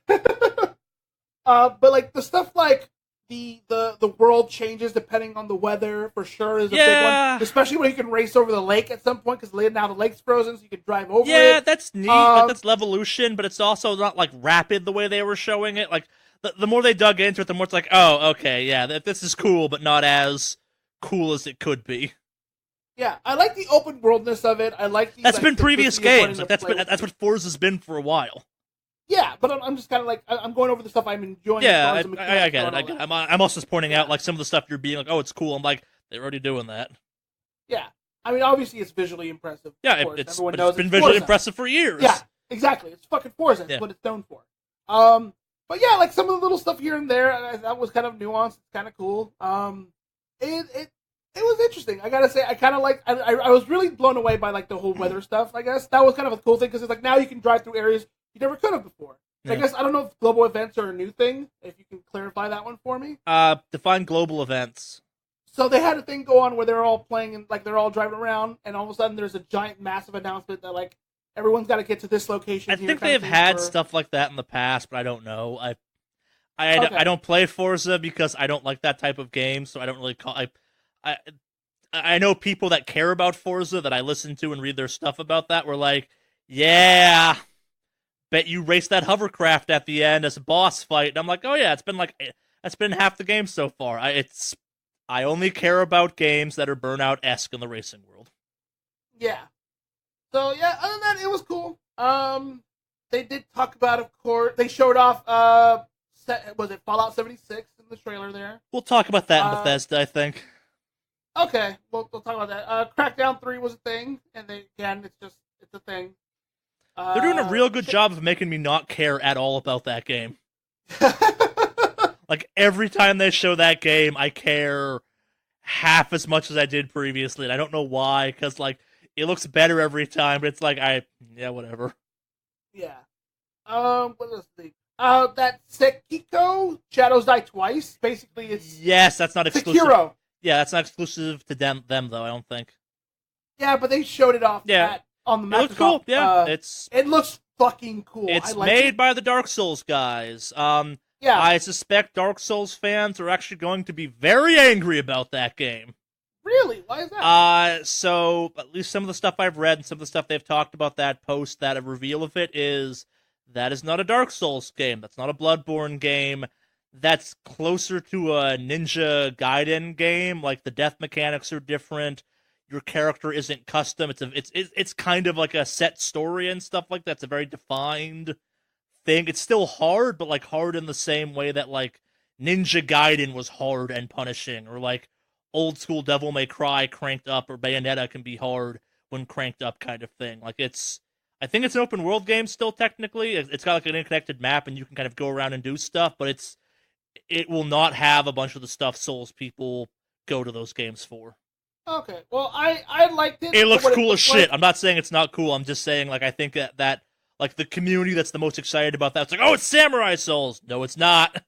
But like, the stuff like, the world changes depending on the weather, for sure, is a big one. Especially when you can race over the lake at some point, because now the lake's frozen, so you can drive over it. Yeah, that's neat. That's Levolution, but it's also not, like, rapid the way they were showing it. Like, the more they dug into it, the more it's like, oh, okay, yeah, this is cool, but not as cool as it could be. Yeah, I like the open worldness of it. I like the, that's been previous games. Like, that's what Forza's been for a while. Yeah, but I'm just kind of like, I'm going over the stuff I'm enjoying. Yeah, I get it. I'm also just pointing out, like, some of the stuff you're being like, oh, it's cool. I'm like, they're already doing that. Yeah. I mean, obviously, it's visually impressive. Yeah, it's been visually impressive for years. Yeah, exactly. It's fucking Forza. That's what it's known for. But yeah, like, some of the little stuff here and there, that was kind of nuanced. It's kind of cool. It was interesting. I gotta say, I kind of like, I was really blown away by, like, the whole weather stuff, I guess. That was kind of a cool thing, because it's like, now you can drive through areas you never could have before. Yeah. I guess, I don't know if global events are a new thing, if you can clarify that one for me. Define global events. So they had a thing go on where they're all playing, and like, they're all driving around, and all of a sudden there's a giant, massive announcement that, like, everyone's got to get to this location. I think they've had stuff like that in the past, but I don't know. I don't play Forza because I don't like that type of game, so I don't really call. I know people that care about Forza that I listen to and read their stuff about that were like, yeah, bet you race that hovercraft at the end as a boss fight. And I'm like, oh yeah, that's been half the game so far. I only care about games that are Burnout-esque in the racing world. Yeah. So yeah, other than that, it was cool. They did talk about, of course, they showed off, was it Fallout 76 in the trailer there? We'll talk about that in Bethesda, I think. Okay, we'll talk about that. Crackdown 3 was a thing, and it's a thing. They're doing a real good job of making me not care at all about that game. Like, every time they show that game, I care half as much as I did previously, and I don't know why, because, like, it looks better every time, but it's like, whatever. Yeah. What else? That Sekiro Shadows Die Twice, basically it's... Yes, that's not exclusive. Sekiro. Yeah, that's not exclusive to them though, I don't think. Yeah, but they showed it off on the Microsoft. It looks cool, yeah. It looks fucking cool. It's made by the Dark Souls guys. Yeah. I suspect Dark Souls fans are actually going to be very angry about that game. Really? Why is that? So, at least some of the stuff I've read and some of the stuff they've talked about that post, that a reveal of it is, that is not a Dark Souls game. That's not a Bloodborne game. That's closer to a Ninja Gaiden game. Like, the death mechanics are different. Your character isn't custom. It's kind of like a set story and stuff like that. It's a very defined thing. It's still hard, but like hard in the same way that like Ninja Gaiden was hard and punishing, or like old school Devil May Cry cranked up, or Bayonetta can be hard when cranked up kind of thing. Like, I think it's an open world game still technically. It's got like an interconnected map and you can kind of go around and do stuff, but it will not have a bunch of the stuff Souls people go to those games for. Okay, well, I liked it. It looks cool as shit. I'm not saying it's not cool. I'm just saying, like, I think that like, the community that's the most excited about that, it's like, oh, it's Samurai Souls. No, it's not.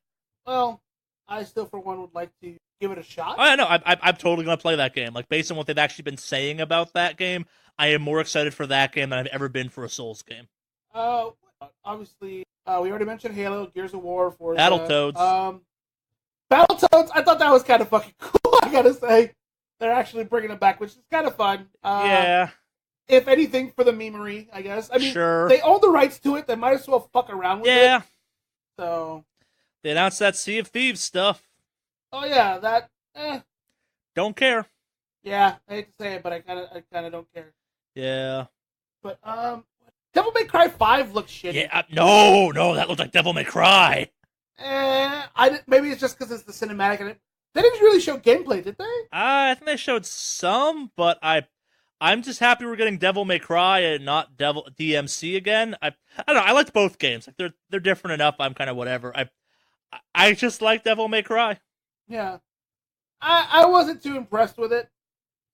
Well, I still, for one, would like to give it a shot. Oh, yeah, no, I'm totally going to play that game. Like, based on what they've actually been saying about that game, I am more excited for that game than I've ever been for a Souls game. Obviously, we already mentioned Halo, Gears of War, Forza. Battletoads. Battletoads, I thought that was kind of fucking cool, I gotta say. They're actually bringing it back, which is kind of fun. Yeah. If anything, for the memery, I guess. I mean, sure. They own the rights to it. They might as well fuck around with it. Yeah. So. They announced that Sea of Thieves stuff. Oh, yeah, that, Don't care. Yeah, I hate to say it, but I kind of don't care. Yeah. But, Devil May Cry 5 looks shitty. Yeah, no, that looked like Devil May Cry. Maybe it's just because it's the cinematic and they didn't really show gameplay, did they? I think they showed some, but I'm just happy we're getting Devil May Cry and not Devil DMC again. I don't know. I liked both games. Like they're different enough. I'm kind of whatever. I just like Devil May Cry. Yeah, I wasn't too impressed with it,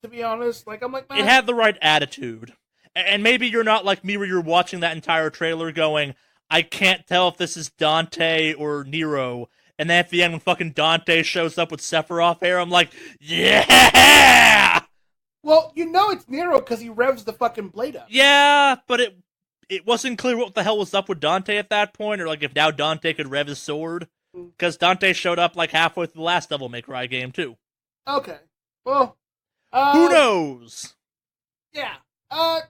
to be honest. Like I'm like, man. It had the right attitude, and maybe you're not like me, where you're watching that entire trailer going, I can't tell if this is Dante or Nero. And then at the end, when fucking Dante shows up with Sephiroth hair, I'm like, yeah! Well, you know it's Nero because he revs the fucking blade up. Yeah, but it wasn't clear what the hell was up with Dante at that point, or like if now Dante could rev his sword. Because Dante showed up like halfway through the last Devil May Cry game, too. Okay. Well, who knows? Yeah.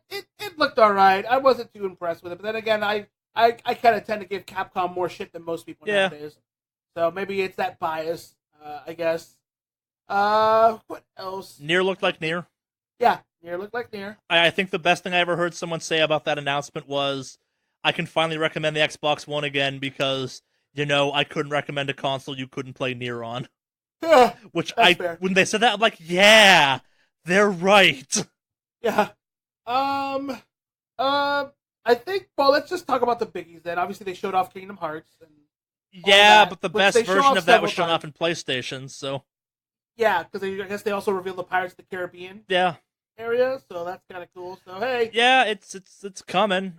It looked alright. I wasn't too impressed with it. But then again, I kind of tend to give Capcom more shit than most people nowadays. So maybe it's that bias, I guess. What else? Nier looked like Nier. Yeah, Nier looked like Nier. I think the best thing I ever heard someone say about that announcement was, I can finally recommend the Xbox One again because, I couldn't recommend a console you couldn't play Nier on. Yeah, Which fair. When they said that, I'm like, yeah, they're right. Yeah. I think, well, let's just talk about the biggies then. Obviously, they showed off Kingdom Hearts. Yeah, but the best version of that was shown off in PlayStation, so. Yeah, because I guess they also revealed the Pirates of the Caribbean area, so that's kind of cool. So, hey. Yeah, it's coming.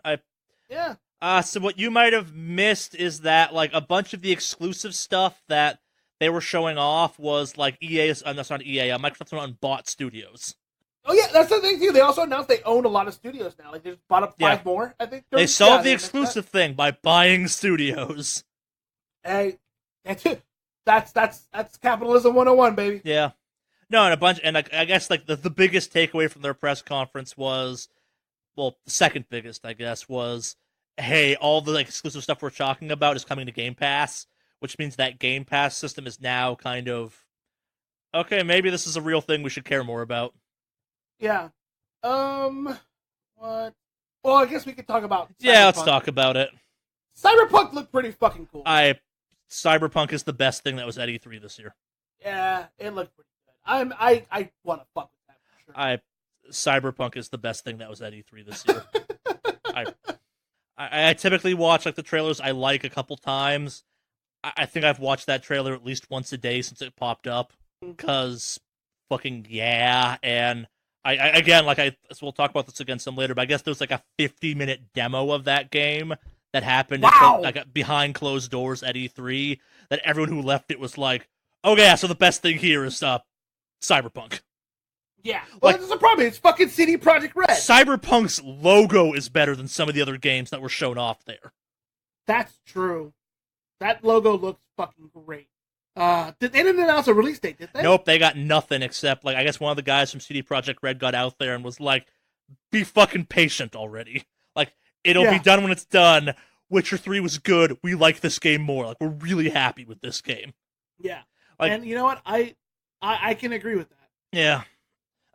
Yeah. So what you might have missed is that, like, a bunch of the exclusive stuff that they were showing off was, like, EA's, that's not EA, Microsoft went out and bought studios. Oh, yeah, that's the thing, too. They also announced they own a lot of studios now. Like, they just bought up 5 more, I think. They solved the exclusive thing by buying studios. Hey, that's capitalism 101, baby. Yeah. No, and I guess, like, the biggest takeaway from their press conference was, well, the second biggest, I guess, was, hey, all the, like, exclusive stuff we're talking about is coming to Game Pass, which means that Game Pass system is now kind of, okay, maybe this is a real thing we should care more about. Yeah. What? Well, I guess we could talk about Cyberpunk. Yeah, let's talk about it. Cyberpunk looked pretty fucking cool. Cyberpunk is the best thing that was at E3 this year. Yeah, it looked pretty good. I want to fuck with that for sure. Cyberpunk is the best thing that was at E3 this year. I typically watch, like, the trailers I like a couple times. I think I've watched that trailer at least once a day since it popped up. Because fucking yeah, and so we'll talk about this again some later, but I guess there was like a 50-minute demo of that game that happened behind closed doors at E3 that everyone who left it was like, oh yeah, so the best thing here is Cyberpunk. Yeah, well, that's the problem. It's fucking CD Projekt Red. Cyberpunk's logo is better than some of the other games that were shown off there. That's true. That logo looks fucking great. They didn't announce a release date, did they? Nope, they got nothing except, like, I guess one of the guys from CD Projekt Red got out there and was like, be fucking patient already. Like, it'll be done when it's done. Witcher 3 was good. We like this game more. Like, we're really happy with this game. Yeah. Like, and you know what? I can agree with that. Yeah.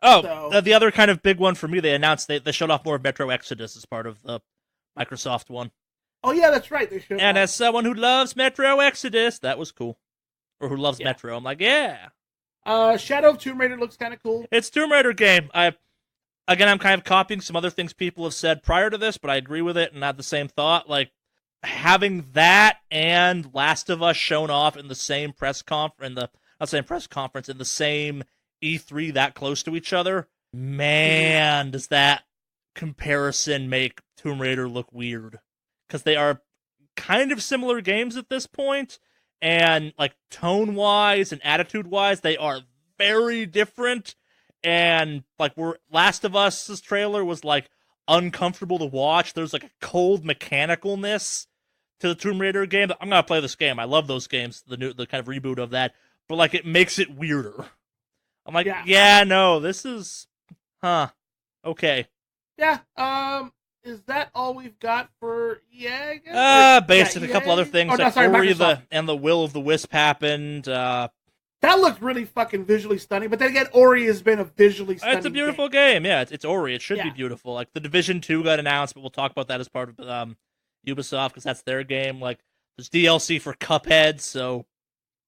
Oh, the other kind of big one for me, they announced they showed off more of Metro Exodus as part of the Microsoft one. Oh, yeah, that's right. They showed and as someone who loves Metro Exodus, that was cool. Or who loves Metro, I'm like, yeah. Shadow of Tomb Raider looks kind of cool. It's Tomb Raider game. I'm kind of copying some other things people have said prior to this, but I agree with it and had the same thought. Like, having that and Last of Us shown off in the same press conference, in the same E3 that close to each other, man, does that comparison make Tomb Raider look weird. Because they are kind of similar games at this point, and like tone-wise and attitude-wise, they are very different. And like Last of Us's trailer was like uncomfortable to watch. There's like a cold mechanicalness to the Tomb Raider game. I'm gonna play this game. I love those games, the kind of reboot of that. But like it makes it weirder. I'm like, yeah no, this is, okay. Yeah. Is that all we've got for EA? Basically, a couple other things. Ori and the Will of the Wisp happened. That looked really fucking visually stunning. But then again, Ori has been a visually stunning. It's a beautiful game. Yeah, it's Ori. It should be beautiful. Like the Division 2 got announced, but we'll talk about that as part of Ubisoft because that's their game. Like there's DLC for Cuphead. So.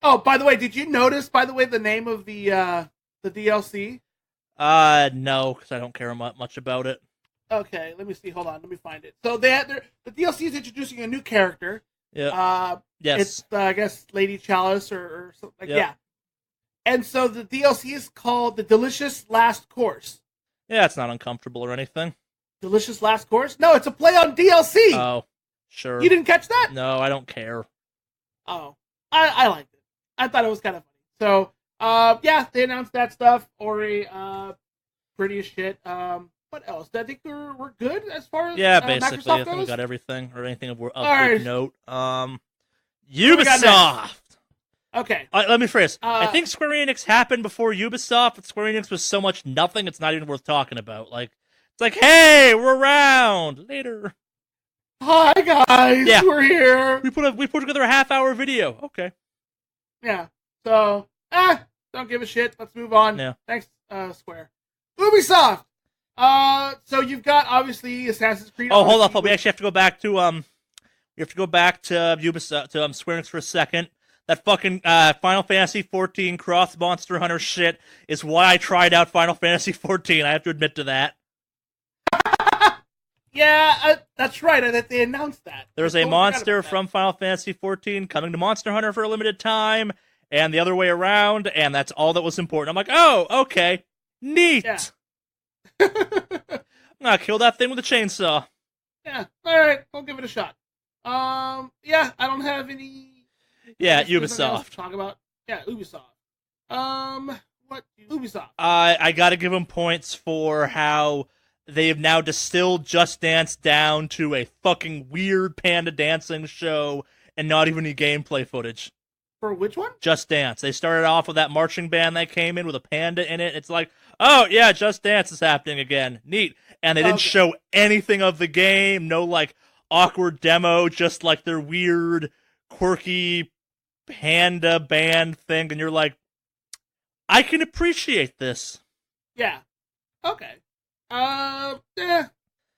Oh, by the way, did you notice? By the way, the name of the DLC? No, because I don't care much about it. Okay, let me see. Hold on, let me find it. So the DLC is introducing a new character. Yeah. Yes. It's I guess Lady Chalice or something like yeah. And so the DLC is called The Delicious Last Course. Yeah, it's not uncomfortable or anything. Delicious Last Course? No, it's a play on DLC. Oh, sure. You didn't catch that? No, I don't care. Oh, I liked it. I thought it was kind of funny. So, yeah, they announced that stuff. Ori, pretty as shit. What else? I think we're good as far as basically. Microsoft I think we goes? got everything or anything of right. good note. Ubisoft. Okay. Let me phrase. I think Square Enix happened before Ubisoft, but Square Enix was so much nothing, it's not even worth talking about. Like, it's like, hey, we're around later. Hi guys, we're here. We put together a half-hour video. Okay. Yeah. So, don't give a shit. Let's move on. Yeah. Thanks, Square. Ubisoft. So you've got obviously Assassin's Creed. Oh, hold up. We actually have to go back to Ubisoft to Square Enix for a second. That fucking Final Fantasy 14 cross Monster Hunter shit is why I tried out Final Fantasy 14. I have to admit to that. Yeah, that's right. They announced that. There's a monster from Final Fantasy 14 coming to Monster Hunter for a limited time, and the other way around, and that's all that was important. I'm like, oh, okay, neat. Yeah. I'm gonna kill that thing with a chainsaw. Yeah, all right, I'll give it a shot. Yeah, I don't have any. Yeah, Ubisoft. Talk about Ubisoft. What Ubisoft? I gotta give them points for how they have now distilled Just Dance down to a fucking weird panda dancing show and not even any gameplay footage. For which one? Just Dance. They started off with that marching band that came in with a panda in it. It's like, oh yeah, Just Dance is happening again. Neat. And they didn't show anything of the game. No like awkward demo, just like their weird, quirky panda band thing. And you're like, I can appreciate this. Yeah. Okay. Don't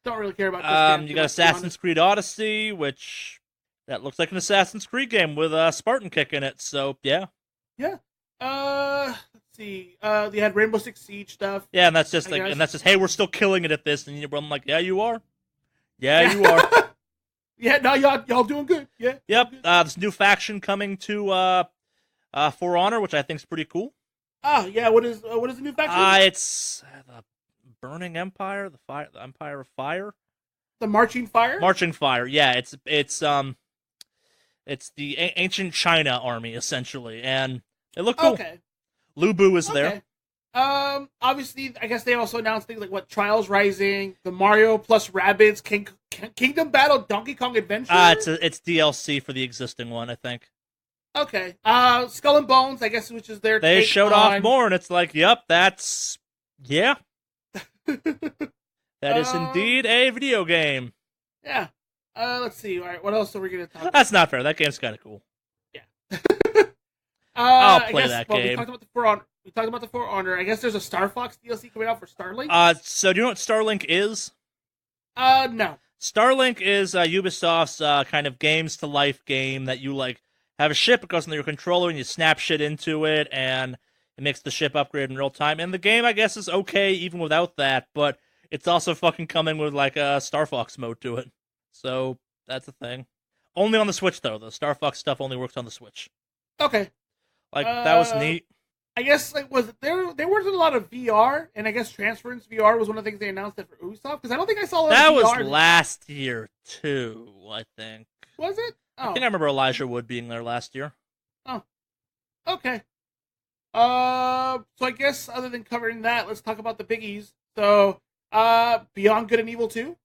really care about this. You got Assassin's Creed Odyssey, which that looks like an Assassin's Creed game with a Spartan kick in it. So yeah. Yeah. Let's see. They had Rainbow Six Siege stuff. Yeah, and that's just hey, we're still killing it at this, and I'm like, yeah, you are. Yeah, you are. Yeah, no, y'all doing good. Yeah. Yep. This new faction coming to For Honor, which I think is pretty cool. Oh yeah, what is the new faction? It's the Burning Empire, the Empire of Fire, the Marching Fire. Marching Fire, yeah. It's the ancient China army essentially, and it looked cool. Okay. Lu Bu is there. Obviously, I guess they also announced things like Trials Rising, the Mario plus Rabbids Kingdom Battle Donkey Kong Adventure. It's DLC for the existing one, I think. Okay. Skull and Bones, I guess, which is their. They showed off more, and it's like, yep, that's that is indeed a video game. Yeah. Let's see. All right, what else are we gonna talk about? That's not fair. That game's kind of cool. Yeah. I'll play that game. We talked about the For Honor. I guess there's a Star Fox DLC coming out for Starlink. So do you know what Starlink is? No. Starlink is Ubisoft's kind of games to life game that you like have a ship, it goes into your controller, and you snap shit into it, and it makes the ship upgrade in real time. And the game, I guess, is okay even without that, but it's also fucking coming with like a Star Fox mode to it. So that's a thing. Only on the Switch though. The Star Fox stuff only works on the Switch. Okay. Like that was neat. I guess like there wasn't a lot of VR, and I guess Transference VR was one of the things they announced that for Ubisoft, because I don't think I saw that. That VR was last year too, I think. Was it? I think I remember Elijah Wood being there last year. Oh, okay. So I guess other than covering that, let's talk about the biggies. So, Beyond Good and Evil 2?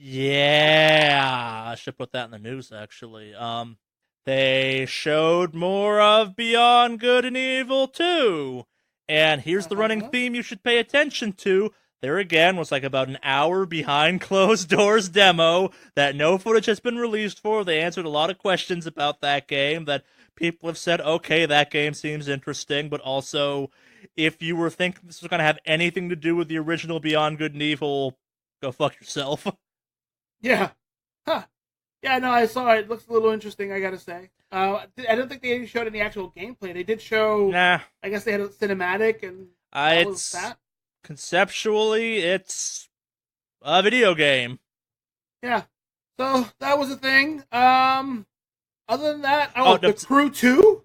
Yeah, I should put that in the news actually. They showed more of Beyond Good and Evil 2. And here's the running Uh-huh. theme you should pay attention to. There again was like about an hour behind closed doors demo that no footage has been released for. They answered a lot of questions about that game that people have said, okay, that game seems interesting, but also if you were thinking this was going to have anything to do with the original Beyond Good and Evil, go fuck yourself. Yeah. Huh. Yeah, no, I saw it. It looks a little interesting, I gotta say. I don't think they showed any actual gameplay. They did show, Nah, I guess they had a cinematic and that was it's that. conceptually it's a video game. Yeah. So that was a thing. Other than that, Oh, The Crew 2?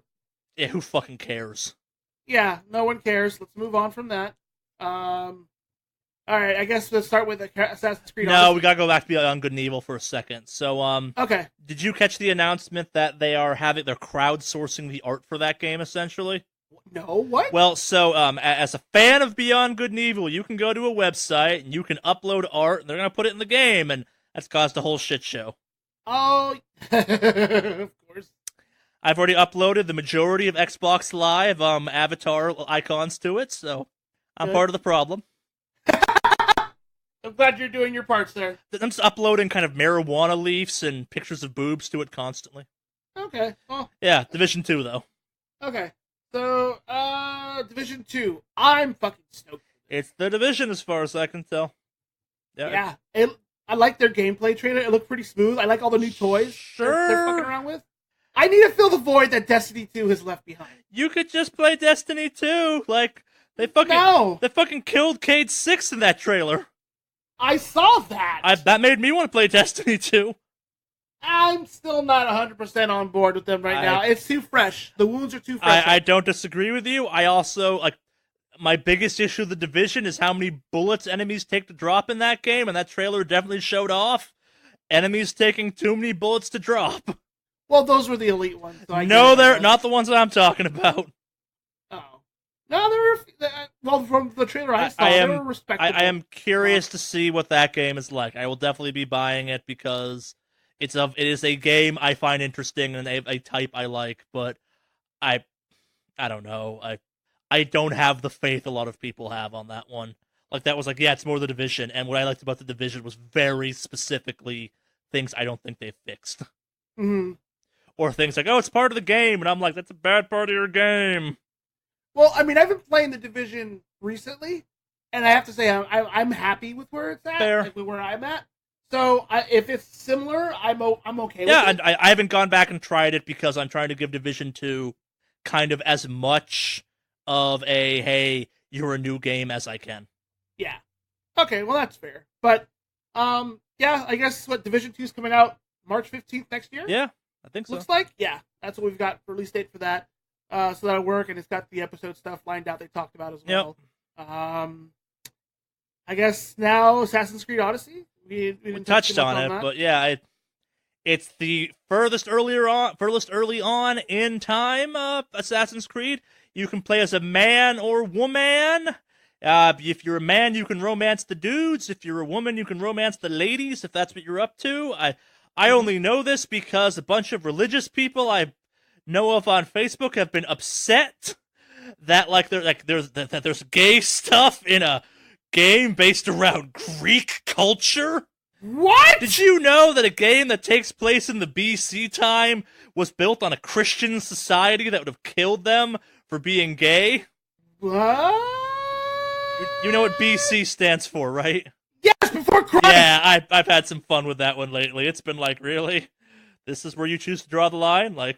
yeah, who fucking cares? Yeah, no one cares. Let's move on from that. All right, I guess let's start with Assassin's Creed No, Odyssey. we gotta go back to Beyond Good and Evil for a second. So, Okay. did you catch the announcement that they're crowdsourcing the art for that game essentially? No, what? Well, so as a fan of Beyond Good and Evil, you can go to a website and you can upload art, and they're gonna put it in the game, and that's caused a whole shit show. Oh, of course. I've already uploaded the majority of Xbox Live avatar icons to it, so I'm Good. part of the problem. I'm glad you're doing your parts there. I'm just uploading kind of marijuana leaves and pictures of boobs to it constantly. Okay. Well, Yeah, Division 2 though. okay. So, Division 2. I'm fucking stoked. It's the Division as far as I can tell. Yeah. I like their gameplay trailer. It looked pretty smooth. I like all the new toys they're fucking around with. I need to fill the void that Destiny 2 has left behind. You could just play Destiny 2. Like, they fucking killed Cade 6 in that trailer. I saw that. That made me want to play Destiny 2. I'm still not 100% on board with them right now. It's too fresh. The wounds are too fresh. I don't disagree with you. I also, like, my biggest issue with the Division is how many bullets enemies take to drop in that game, and that trailer definitely showed off enemies taking too many bullets to drop. Well, those were the elite ones. So No, they're not the ones that I'm talking about. Oh. No, they were... Well, from the trailer I saw, they were respectable. I am curious to see what that game is like. I will definitely be buying it because it is a game I find interesting and a type I like, but I don't know. I don't have the faith a lot of people have on that one. Like, that was like, yeah, it's more the Division, and what I liked about the Division was very specifically things I don't think they've fixed. Mm-hmm. Or things like, oh, it's part of the game, and I'm like, that's a bad part of your game. Well, I mean, I've been playing the Division recently, and I have to say I'm happy with where it's at, Fair. like where I'm at. So if it's similar, I'm okay with it. Yeah, and I haven't gone back and tried it because I'm trying to give Division 2 kind of as much of a, hey, you're a new game as I can. Yeah. Okay, well, that's fair. But, yeah, I guess Division 2 is coming out March 15th next year? Yeah, I think so. Looks like? Yeah, that's what we've got for release date for that. So that'll work, and it's got the episode stuff lined out they talked about as well. Yep. I guess now Assassin's Creed Odyssey? We touched on it, but yeah, it's the furthest early on in time Assassin's Creed. You can play as a man or woman. If you're a man, you can romance the dudes. If you're a woman, you can romance the ladies, if that's what you're up to. I only know this because a bunch of religious people I know of on Facebook have been upset that there's gay stuff in a game based around Greek culture. What? Did you know that a game that takes place in the BC time was built on a Christian society that would have killed them for being gay? What? You know what BC stands for, right? Yes, before Christ! Yeah, I've had some fun with that one lately. It's been like, really? This is where you choose to draw the line? Like,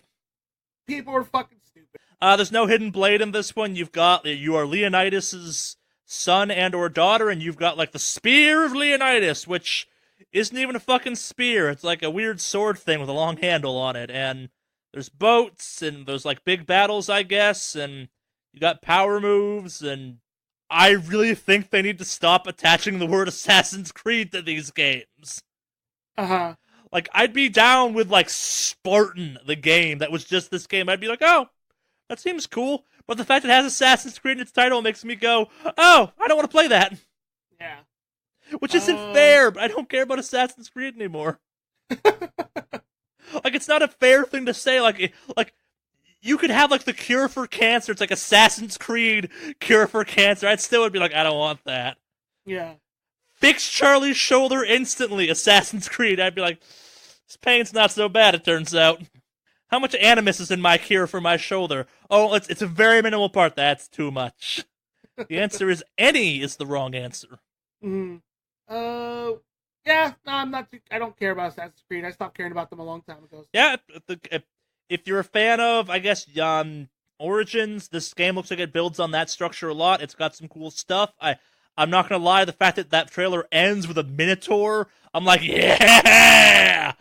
people are fucking stupid. There's no hidden blade in this one. You are Leonidas's son and or daughter, and you've got like the Spear of Leonidas, which isn't even a fucking spear. It's like a weird sword thing with a long handle on it, and there's boats, and there's like big battles, I guess, and you got power moves, and I really think they need to stop attaching the word Assassin's Creed to these games. Uh-huh. Like, I'd be down with, like, Spartan, the game that was just this game. I'd be like, oh, that seems cool. But the fact it has Assassin's Creed in its title makes me go, oh, I don't want to play that. Yeah. Which isn't fair, but I don't care about Assassin's Creed anymore. Like, it's not a fair thing to say. Like, you could have, like, the cure for cancer. It's like Assassin's Creed cure for cancer. I'd still would be like, I don't want that. Yeah. Fix Charlie's shoulder instantly, Assassin's Creed. I'd be like, this pain's not so bad, it turns out. How much animus is in my cure for my shoulder? Oh, it's a very minimal part. That's too much. The answer is any is the wrong answer. Mm-hmm. Yeah, no, I'm not. I don't care about Assassin's Creed. I stopped caring about them a long time ago. Yeah, if you're a fan of, I guess, Origins, this game looks like it builds on that structure a lot. It's got some cool stuff. I'm not gonna lie, the fact that trailer ends with a Minotaur, I'm like, yeah.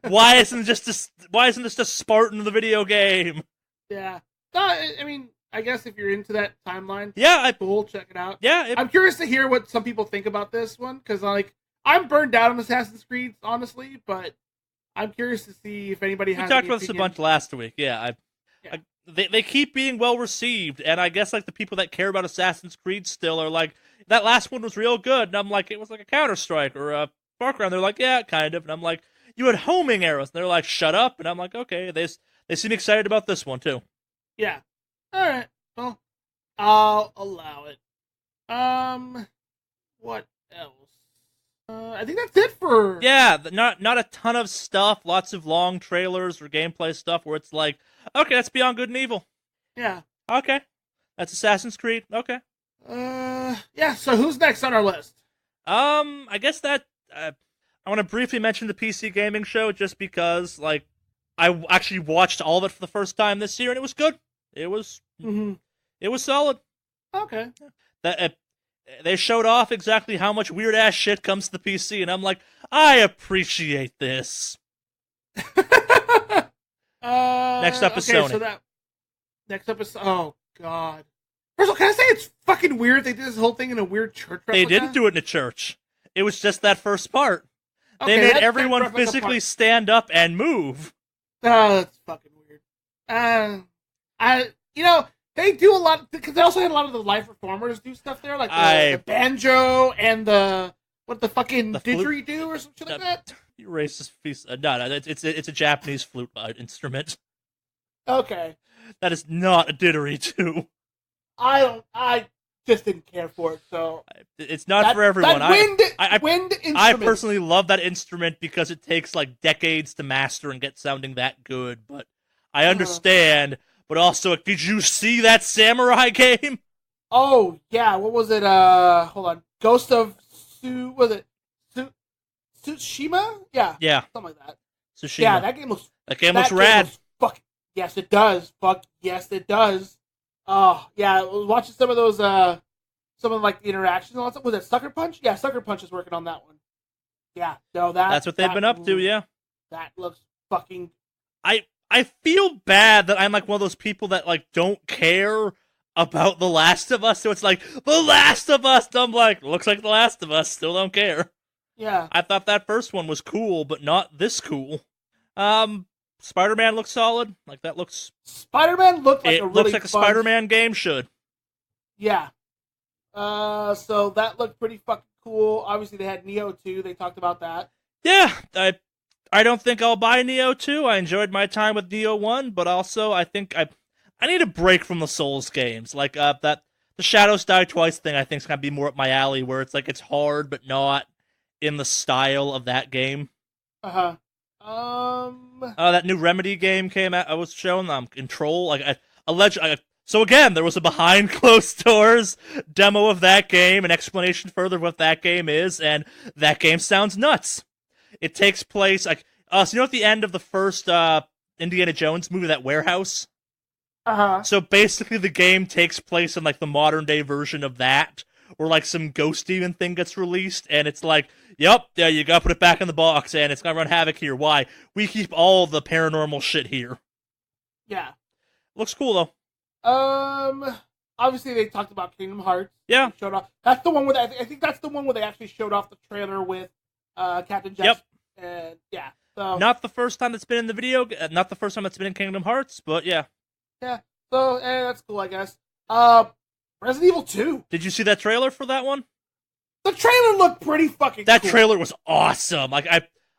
Why isn't this just Spartan the video game? Yeah, no, I mean, I guess if you're into that timeline, yeah, cool, check it out. Yeah, I'm curious to hear what some people think about this one, because like I'm burned out on Assassin's Creed, honestly, but I'm curious to see if anybody has. We talked about this a bunch last week. Yeah, they keep being well received, and I guess like the people that care about Assassin's Creed still are like, that last one was real good, and I'm like, it was like a Counter-Strike or a Far Cry, and they're like, yeah, kind of, and I'm like, you had homing arrows, and they're like, shut up, and I'm like, okay, they seem excited about this one too. Yeah. All right. Well, I'll allow it. What else? I think that's it for. Yeah, not a ton of stuff. Lots of long trailers or gameplay stuff where it's like, okay, that's Beyond Good and Evil. Yeah. Okay, that's Assassin's Creed. Okay. Yeah. So who's next on our list? I guess that I want to briefly mention the PC gaming show just because, like, I actually watched all of it for the first time this year and it was good. It was solid. Okay. They showed off exactly how much weird ass shit comes to the PC, and I'm like, I appreciate this. Next up is Sony. So next up is oh god. First of all, can I say it's fucking weird? They did this whole thing in a weird church replica? They didn't do it in a church. It was just that first part. Okay, they made everyone physically stand up and move. Oh, that's fucking weird. They do a lot because they also had a lot of the live performers do stuff there, like the banjo and the fucking didgeridoo or some shit like that. You racist piece. No, it's a Japanese flute instrument. Okay. That is not a didgeridoo. I just didn't care for it, so it's not for everyone. Wind instrument. I personally love that instrument because it takes like decades to master and get sounding that good. But I understand. But also, did you see that samurai game? Oh yeah, what was it? Hold on, Ghost of Tsushima? Yeah, something like that. Tsushima. Yeah, that game looks rad. Fuck yes, it does. Fuck yes, it does. Oh yeah, I was watching some of those, some of like the interactions and all that stuff. Was it Sucker Punch? Yeah, Sucker Punch is working on that one. Yeah, no, that's what they've been up to. Yeah, that looks fucking. I feel bad that I'm like one of those people that like don't care about The Last of Us. So it's like The Last of Us. I'm like, looks like The Last of Us. Still don't care. Yeah, I thought that first one was cool, but not this cool. Spider-Man looks solid. Like that looks. Spider-Man looked like a Spider-Man game should. Yeah. So that looked pretty fucking cool. Obviously, they had Neo 2. They talked about that. Yeah, I don't think I'll buy Neo 2. I enjoyed my time with Neo 1, but also I think I need a break from the Souls games. Like that the Shadows Die Twice thing I think is gonna be more up my alley, where it's like it's hard but not in the style of that game. That new Remedy game came out. I was shown Control. Like so again, there was a behind closed doors demo of that game, an explanation further of what that game is, and that game sounds nuts. It takes place like so you know at the end of the first Indiana Jones movie, that warehouse? So basically the game takes place in like the modern day version of that, where like some ghost demon thing gets released, and it's like, yep, yeah, you gotta put it back in the box, and it's gonna run havoc here. Why? We keep all the paranormal shit here. Yeah. Looks cool though. Obviously they talked about Kingdom Hearts. Yeah. Showed off. That's the one where I think that's the one where they actually showed off the trailer with Captain Jack And yeah, so Not the first time it's been in the video. Not the first time it's been in Kingdom Hearts, but yeah. yeah, so that's cool, I guess. Resident Evil 2. Did you see that trailer for that one? The trailer looked pretty fucking That cool. trailer was awesome. Like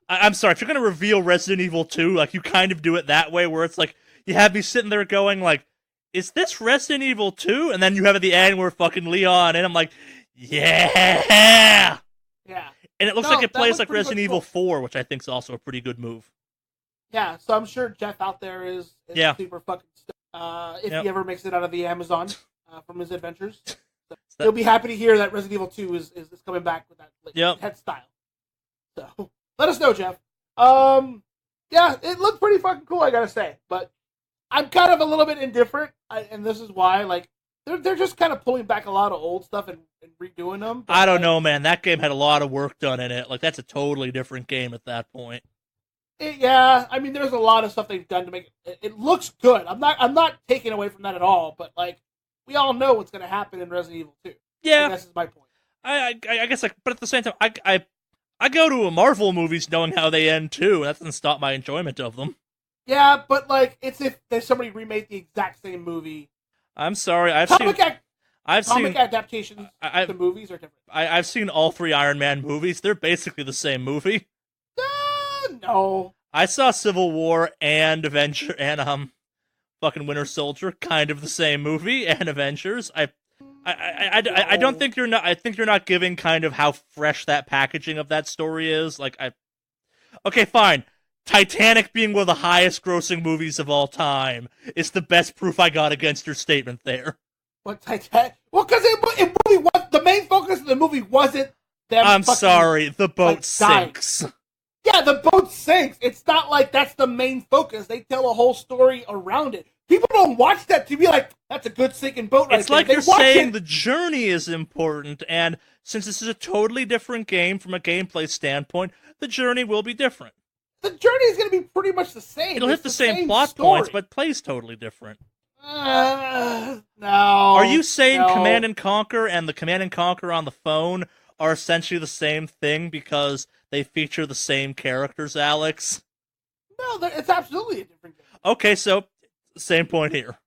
I'm sorry, if you're gonna reveal Resident Evil 2, like you kind of do it that way, where it's like you have me sitting there going like, "Is this Resident Evil 2?" And then you have at the end where fucking Leon, and I'm like, "Yeah." Yeah. And it looks No, like it that plays looked like pretty Resident much Evil cool. 4, which I think is also a pretty good move. Yeah, so I'm sure Jeff out there is Yeah. super fucking stoked, if Yep. he ever makes it out of the Amazon from his adventures. So That- he'll be happy to hear that Resident Evil 2 is coming back with that Yep. head style. So let us know, Jeff. Yeah, it looked pretty fucking cool, I gotta say. But I'm kind of a little bit indifferent, and this is why, like, they're just kind of pulling back a lot of old stuff and redoing them. But, I don't like, know, man. That game had a lot of work done in it. Like that's a totally different game at that point. Yeah, I mean, there's a lot of stuff they've done to make it. It looks good. I'm not taking away from that at all. But like, we all know what's going to happen in Resident Evil 2. Yeah, I guess is my point. I guess like, but at the same time, I go to a Marvel movies knowing how they end too, and that doesn't stop my enjoyment of them. Yeah, but like, it's if there's somebody remade the exact same movie. I'm sorry, I've Comic seen adaptations I- to movies are different. I've seen all 3 Iron Man movies. They're basically the same movie. No. I saw Civil War and Avenger and fucking Winter Soldier, kind of the same movie, and Avengers. I don't think you're not. I think you're not giving kind of how fresh that packaging of that story is. Okay, fine. Titanic being one of the highest grossing movies of all time is the best proof I got against your statement there. What Titanic? Well, because it really was the main focus of the movie wasn't them. I'm fucking, sorry, the boat like, dying. sinks. Yeah, the boat sinks. It's not like that's the main focus. They tell a whole story around it. People don't watch that to be like, that's a good sinking boat right It's there. like They you're watch saying it. the journey is important, and since this is a totally different game from a gameplay standpoint, the journey will be different. The journey is going to be pretty much the same. It'll It's hit the same plot story. points, but plays totally different. No. Are you saying no. Command and Conquer and the Command and Conquer on the phone are essentially the same thing because they feature the same characters, Alex? No, it's absolutely a different game. Okay, so same point here.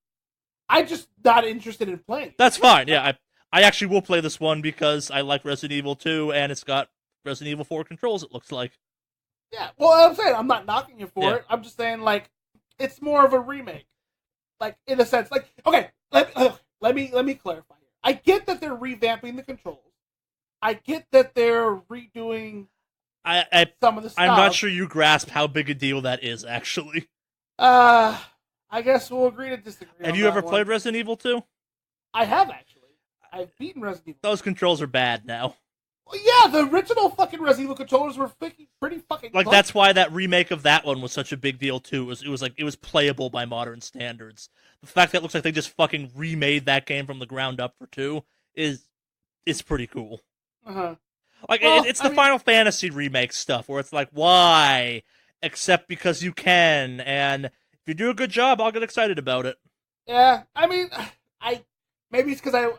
I'm just not interested in playing. That's fine. Yeah, I actually will play this one because I like Resident Evil 2 and it's got Resident Evil 4 controls, it looks like. Yeah, well, I'm saying I'm not knocking you for Yeah. it. I'm just saying, like, it's more of a remake. Like, in a sense. Like, okay, let me clarify here. I get that they're revamping the controls. I get that they're redoing some of the stuff. I'm not sure you grasp how big a deal that is, actually. I guess we'll agree to disagree. Have on you that ever one. played Resident Evil 2? I have, actually. I've beaten Resident Evil. Those controls are bad now. Well, yeah, the original fucking Resident Evil controllers were pretty fucking Like, clunky. that's why that remake of that one was such a big deal, too. It was playable by modern standards. The fact that it looks like they just fucking remade that game from the ground up for 2 is pretty cool. Uh-huh. Like, Well, it's I the mean- Final Fantasy remake stuff, where it's like, why? Except because you can, and if you do a good job, I'll get excited about it. Yeah, I mean, maybe it's because I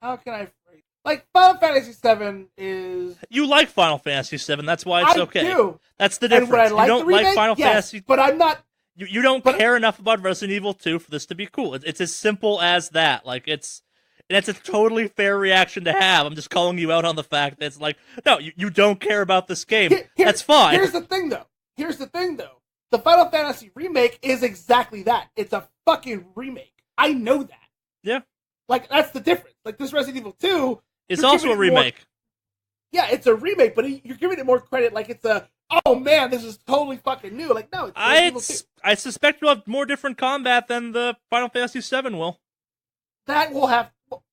how can I phrase? Like, Final Fantasy VII is... You like Final Fantasy VII, that's why it's okay. I do. That's the And would I difference. like You the don't like remake? Final Yes, Fantasy... but I'm not... You don't but- care enough about Resident Evil 2 for this to be cool. It's as simple as that. Like, it's a totally fair reaction to have. I'm just calling you out on the fact that it's like, no, you don't care about this game. That's fine. Here's the thing, though. The Final Fantasy remake is exactly that. It's a fucking remake. I know that. Yeah. Like, that's the difference. Like, this Resident Evil 2... It's you're also a giving it more- remake. Yeah, it's a remake, but you're giving it more credit like it's a, oh man, this is totally fucking new. Like, no, it's Resident Evil 2. I suspect you'll have more different combat than the Final Fantasy VII will. That will have... Well,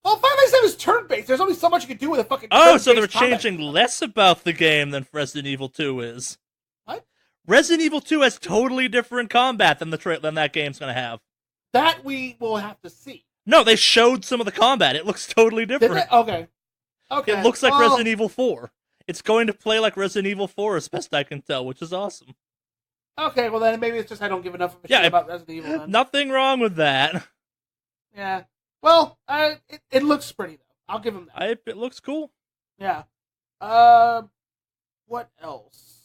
Final Fantasy VII is turn-based. There's only so much you can do with a fucking Oh, so turn-based they're combat. changing less about the game than Resident Evil 2 is. What? Resident Evil 2 has totally different combat than than that game's going to have. That we will have to see. No, they showed some of the combat. It looks totally Did different. they? Okay. Okay. It looks like well, Resident Evil 4. It's going to play like Resident Evil 4 as best I can tell, which is awesome. Okay, well then maybe it's just I don't give enough of a Yeah, shit about Resident Evil then. Nothing wrong with that. Yeah. Well, it looks pretty though. I'll give him that. It looks cool. Yeah. what else?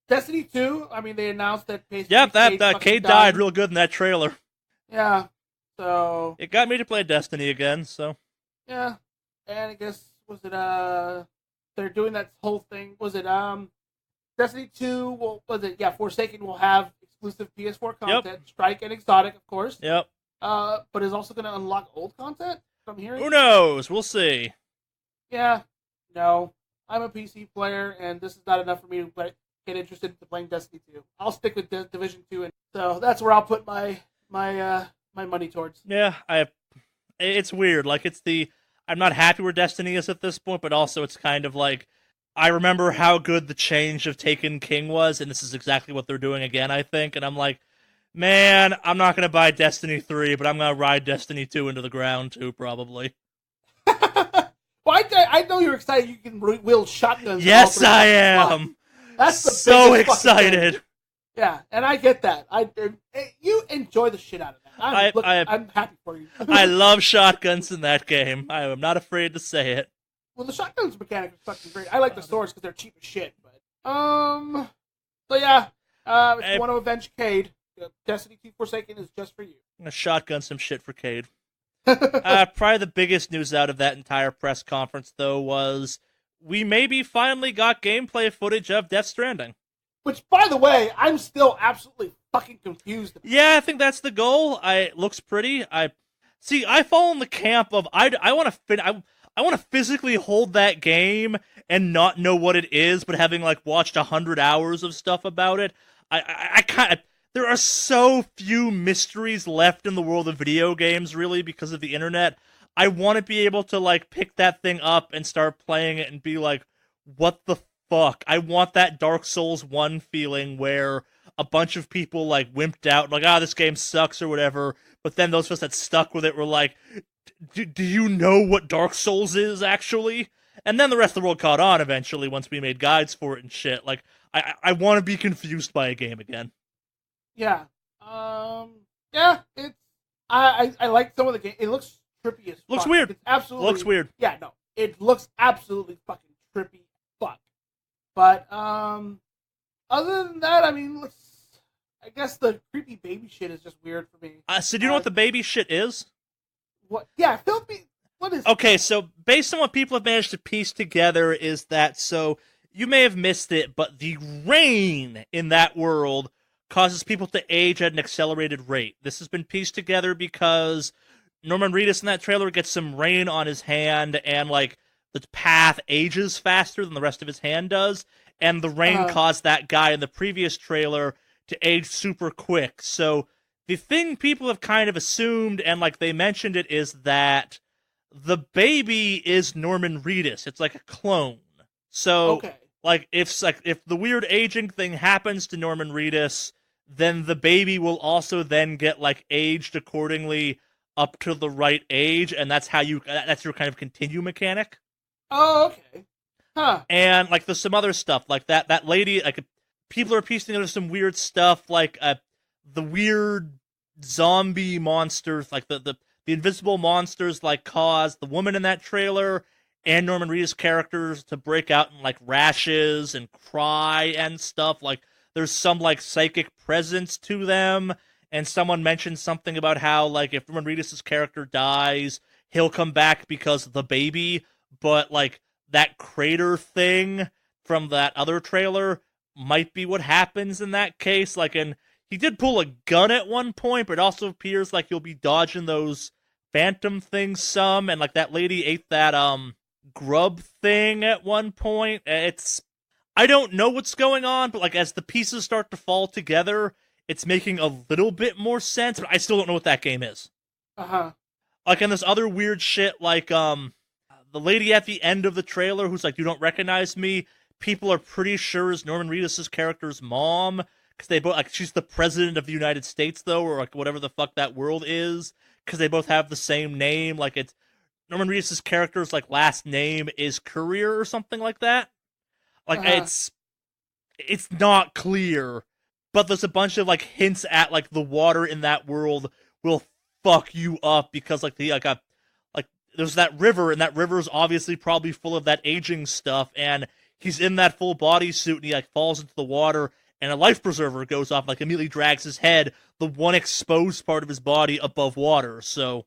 Destiny 2. I mean, they announced that basically Yep, that Cade died real good in that trailer. Yeah. So it got me to play Destiny again. So yeah, and I guess was it they're doing that whole thing. Was it Destiny 2? Was it Forsaken will have exclusive PS4 content. Yep. Strike and Exotic, of course. Yep. But is also going to unlock old content. I'm hearing. Who knows? We'll see. Yeah. No, I'm a PC player, and this is not enough for me to get interested in playing Destiny 2. I'll stick with Division 2, and so that's where I'll put my money towards. Yeah, it's weird. Like, I'm not happy where Destiny is at this point, but also it's kind of like, I remember how good the change of Taken King was, and this is exactly what they're doing again, I think, and I'm like, man, I'm not going to buy Destiny 3, but I'm going to ride Destiny 2 into the ground, too, probably. Well, I know you're excited you can wield shotguns. Yes, I am! That's the so excited! Yeah, and I get that. You enjoy the shit out of that. I'm happy for you. I love shotguns in that game. I am not afraid to say it. Well, the shotguns mechanic is fucking great. I like the swords because they're cheap as shit. But so yeah, if you want to avenge Cade, Destiny 2 Forsaken is just for you. I'm gonna shotgun some shit for Cade. Probably the biggest news out of that entire press conference, though, was we maybe finally got gameplay footage of Death Stranding. Which, by the way, I'm still absolutely fucking confused about. Yeah, I think that's the goal. It looks pretty. I fall in the camp of I want to physically hold that game and not know what it is, but having like watched 100 hours of stuff about it, I kind of. There are so few mysteries left in the world of video games, really, because of the internet. I want to be able to, like, pick that thing up and start playing it and be like, what the fuck? I want that Dark Souls 1 feeling where a bunch of people, like, wimped out, like, this game sucks or whatever, but then those of us that stuck with it were like, do you know what Dark Souls is, actually? And then the rest of the world caught on eventually once we made guides for it and shit. Like, I want to be confused by a game again. Yeah. It's I like some of the game. It looks trippy as fuck. Looks weird. It's absolutely looks weird. Yeah, no. It looks absolutely fucking trippy fuck. But other than that, I mean, I guess the creepy baby shit is just weird for me. So do you know what the baby shit is? What? Yeah, fill me. What is Okay, so based on what people have managed to piece together is that, so you may have missed it, but the rain in that world causes people to age at an accelerated rate. This has been pieced together because Norman Reedus in that trailer gets some rain on his hand, and like the path ages faster than the rest of his hand does, and the rain caused that guy in the previous trailer to age super quick. So the thing people have kind of assumed, and like they mentioned it, is that the baby is Norman Reedus. It's like a clone. So like if the weird aging thing happens to Norman Reedus, then the baby will also then get like aged accordingly up to the right age, and that's your kind of continue mechanic. Oh, okay. Huh. And like there's some other stuff like that lady, like people are piecing together some weird stuff, like the weird zombie monsters, like the invisible monsters, like cause the woman in that trailer and Norman Reedus characters to break out in like rashes and cry and stuff. Like there's some like psychic presence to them, and someone mentioned something about how like if Norman Reedus' character dies, he'll come back because of the baby, but like that crater thing from that other trailer might be what happens in that case. Like, and he did pull a gun at one point, but it also appears like you'll be dodging those phantom things some, and like that lady ate that grub thing at one point. I don't know what's going on, but like as the pieces start to fall together, it's making a little bit more sense, but I still don't know what that game is. Like, and this other weird shit, like the lady at the end of the trailer who's like, "You don't recognize me." People are pretty sure is Norman Reedus' character's mom, because they both, like, she's the president of the United States though, or like whatever the fuck that world is, because they both have the same name. Like, it's Norman Reedus' character's like last name is Courier or something like that. Like it's not clear, but there's a bunch of like hints at like the water in that world will fuck you up, because like there's that river, and that river is obviously probably full of that aging stuff, and he's in that full body suit and he like falls into the water and a life preserver goes off, like immediately drags his head, the one exposed part of his body, above water. So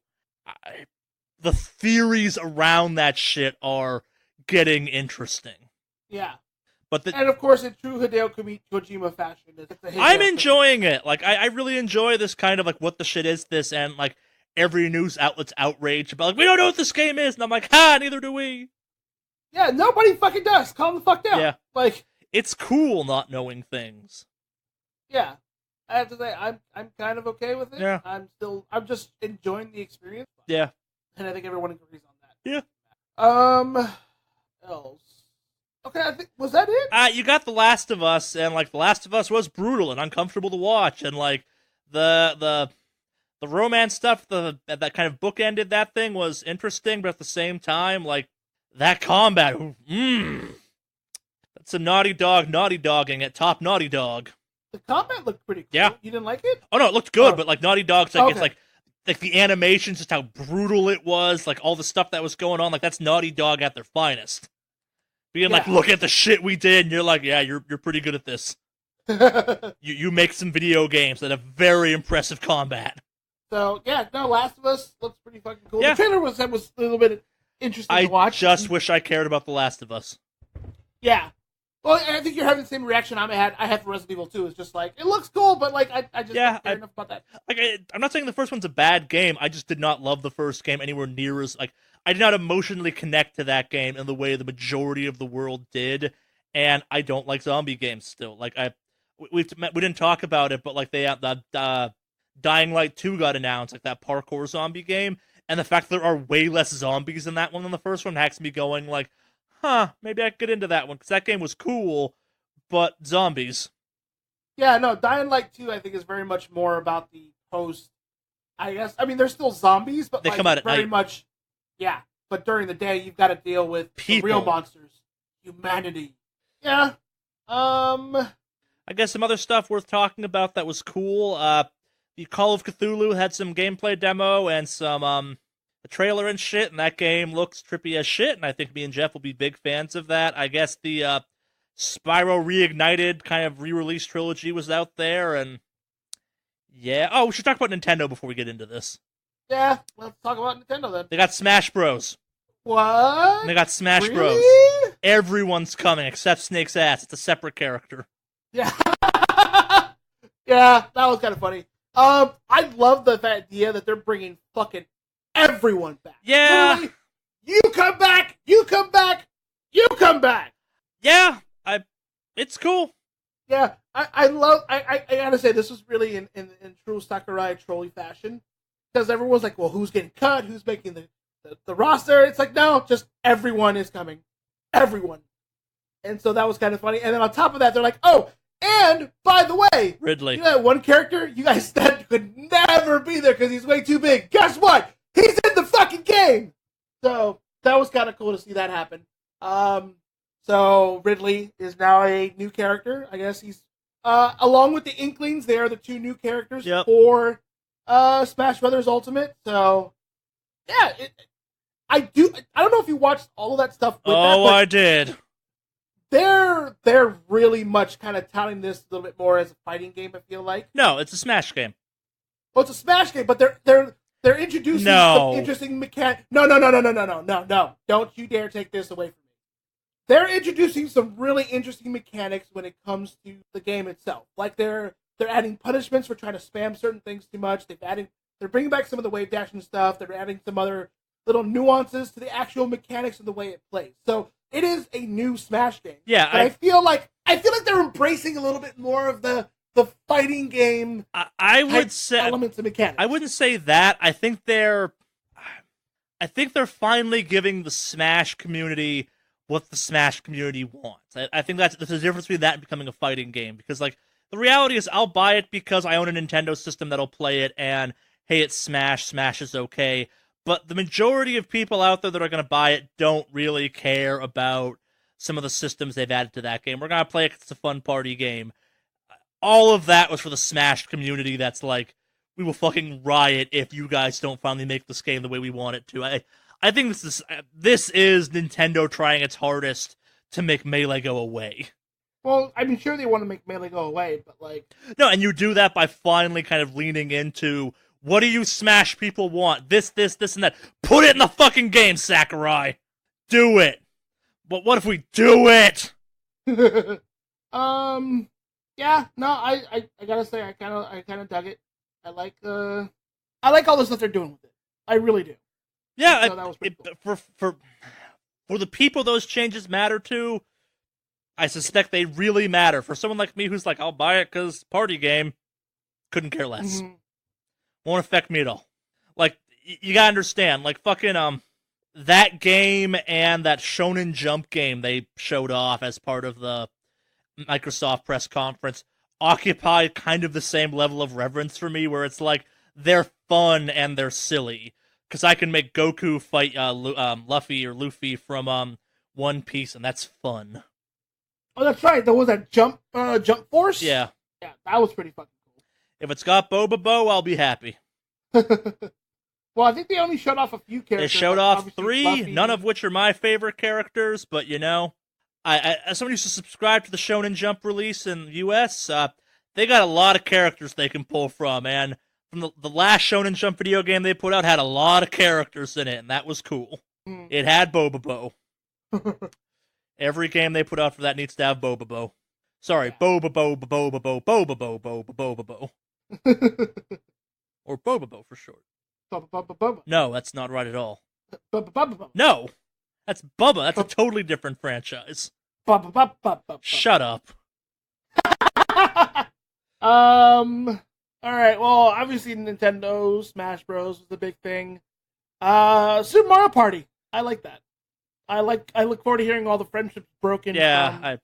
the theories around that shit are getting interesting. Yeah. But and of course, in true Hideo Kojima fashion, I'm enjoying it. Like, I really enjoy this kind of like what the shit is this, and like every news outlet's outraged about like we don't know what this game is, and I'm like, neither do we. Yeah, nobody fucking does. Calm the fuck down. Yeah, like it's cool not knowing things. Yeah, I have to say I'm kind of okay with it. Yeah, I'm just enjoying the experience. Yeah, and I think everyone agrees on that. Yeah. Else. Okay, I think was that it? You got The Last of Us, and like The Last of Us was brutal and uncomfortable to watch, and like the romance stuff, that kind of bookended that thing was interesting, but at the same time, like that combat, that's a Naughty Dogging at top Naughty Dog. The combat looked pretty cool. Yeah, you didn't like it? Oh no, it looked good, but like Naughty Dog's like okay. It's like the animations, just how brutal it was, like all the stuff that was going on, like that's Naughty Dog at their finest. Being like, look at the shit we did, and you're like, yeah, you're pretty good at this. you make some video games that have very impressive combat. So yeah, no, Last of Us looks pretty fucking cool. Yeah. The trailer was a little bit interesting to watch. I just wish I cared about The Last of Us. Yeah. Well, I think you're having the same reaction I had for Resident Evil 2. It's just like, it looks cool, but like I just don't care enough about that. Like, I'm not saying the first one's a bad game. I just did not love the first game anywhere near as like I did not emotionally connect to that game in the way the majority of the world did, and I don't like zombie games still. Like we didn't talk about it, but like the Dying Light 2 got announced, like that parkour zombie game, and the fact that there are way less zombies in that one than the first one has me going like, maybe I could get into that one, because that game was cool, but zombies. Yeah, no, Dying Light 2 I think is very much more about the post, I guess. I mean, there's still zombies, but they like, come out at very night. Much, yeah, but during the day you've got to deal with the real monsters, humanity. Yeah. I guess some other stuff worth talking about that was cool. The Call of Cthulhu had some gameplay demo and some a trailer and shit, and that game looks trippy as shit, and I think me and Jeff will be big fans of that. I guess the Spyro Reignited kind of re-release trilogy was out there, and yeah. Oh, we should talk about Nintendo before we get into this. Yeah, let's talk about Nintendo then. They got Smash Bros. What? They got Smash Bros. Everyone's coming except Snake's ass. It's a separate character. Yeah. Yeah, that was kind of funny. I love the idea that they're bringing fucking everyone back. Yeah. Literally, you come back, you come back, you come back. Yeah, it's cool. Yeah, I gotta say, this was really in true Sakurai trolley fashion. Because everyone's like, well, who's getting cut? Who's making the roster? It's like, no, just everyone is coming. Everyone. And so that was kind of funny. And then on top of that, they're like, oh, and by the way, Ridley. You know that one character you guys said could never be there because he's way too big. Guess what? He's in the fucking game. So that was kind of cool to see that happen. So Ridley is now a new character. I guess he's along with the Inklings. They are the two new characters for Smash Brothers Ultimate. So yeah, I don't know if you watched all of that stuff. With that, I did. They're really much kind of touting this a little bit more as a fighting game. I feel like no, it's a Smash game. Well, it's a Smash game, but they're introducing some interesting mechanics. No! Don't you dare take this away from me. They're introducing some really interesting mechanics when it comes to the game itself. Like they're adding punishments for trying to spam certain things too much. They're bringing back some of the wave dashing stuff. They're adding some other little nuances to the actual mechanics of the way it plays. So it is a new Smash game. Yeah, but I feel like they're embracing a little bit more of the fighting game. I would say elements of mechanics. I wouldn't say that. I think they're finally giving the Smash community what the Smash community wants. I think there's a difference between that and becoming a fighting game, because like the reality is I'll buy it because I own a Nintendo system that'll play it, and hey, it's Smash. Smash is okay. But the majority of people out there that are going to buy it don't really care about some of the systems they've added to that game. We're going to play it because it's a fun party game. All of that was for the Smash community that's like, we will fucking riot if you guys don't finally make this game the way we want it to. I think this is Nintendo trying its hardest to make Melee go away. Well, I mean, sure they want to make Melee go away, but like... No, and you do that by finally kind of leaning into, what do you Smash people want? This, and that. Put it in the fucking game, Sakurai! Do it! But what if we do it? Yeah, no, I gotta say, I kind of dug it. I like all the stuff they're doing with it. I really do. Yeah, so that was pretty cool. For the people those changes matter to, I suspect they really matter. For someone like me who's like, I'll buy it because party game, couldn't care less. Mm-hmm. Won't affect me at all. Like, you gotta understand, like, fucking, that game and that Shonen Jump game they showed off as part of the Microsoft press conference occupy kind of the same level of reverence for me, where it's like, they're fun and they're silly. Because I can make Goku fight Luffy from One Piece, and that's fun. Oh, that's right. There was that Jump Force? Yeah. Yeah, that was pretty fucking cool. If it's got Boba, I'll be happy. Well, I think they only showed off a few characters. They showed off 3, Luffy. none of which are my favorite characters, but you know, I as someone who used to subscribe to the Shonen Jump release in the US, they got a lot of characters they can pull from, and from the last Shonen Jump video game they put out had a lot of characters in it, and that was cool. It had Boba. Every game they put out for that needs to have Boba. Sorry, yeah. Boba. Or Boba for short. Bubba. No, that's not right at all. Bubba. No, that's Bubba. That's a totally different franchise. Bubba. Shut up. All right. Well, obviously Nintendo Smash Bros was the big thing. Super Mario Party. I like that. I look forward to hearing all the friendships broken. Yeah.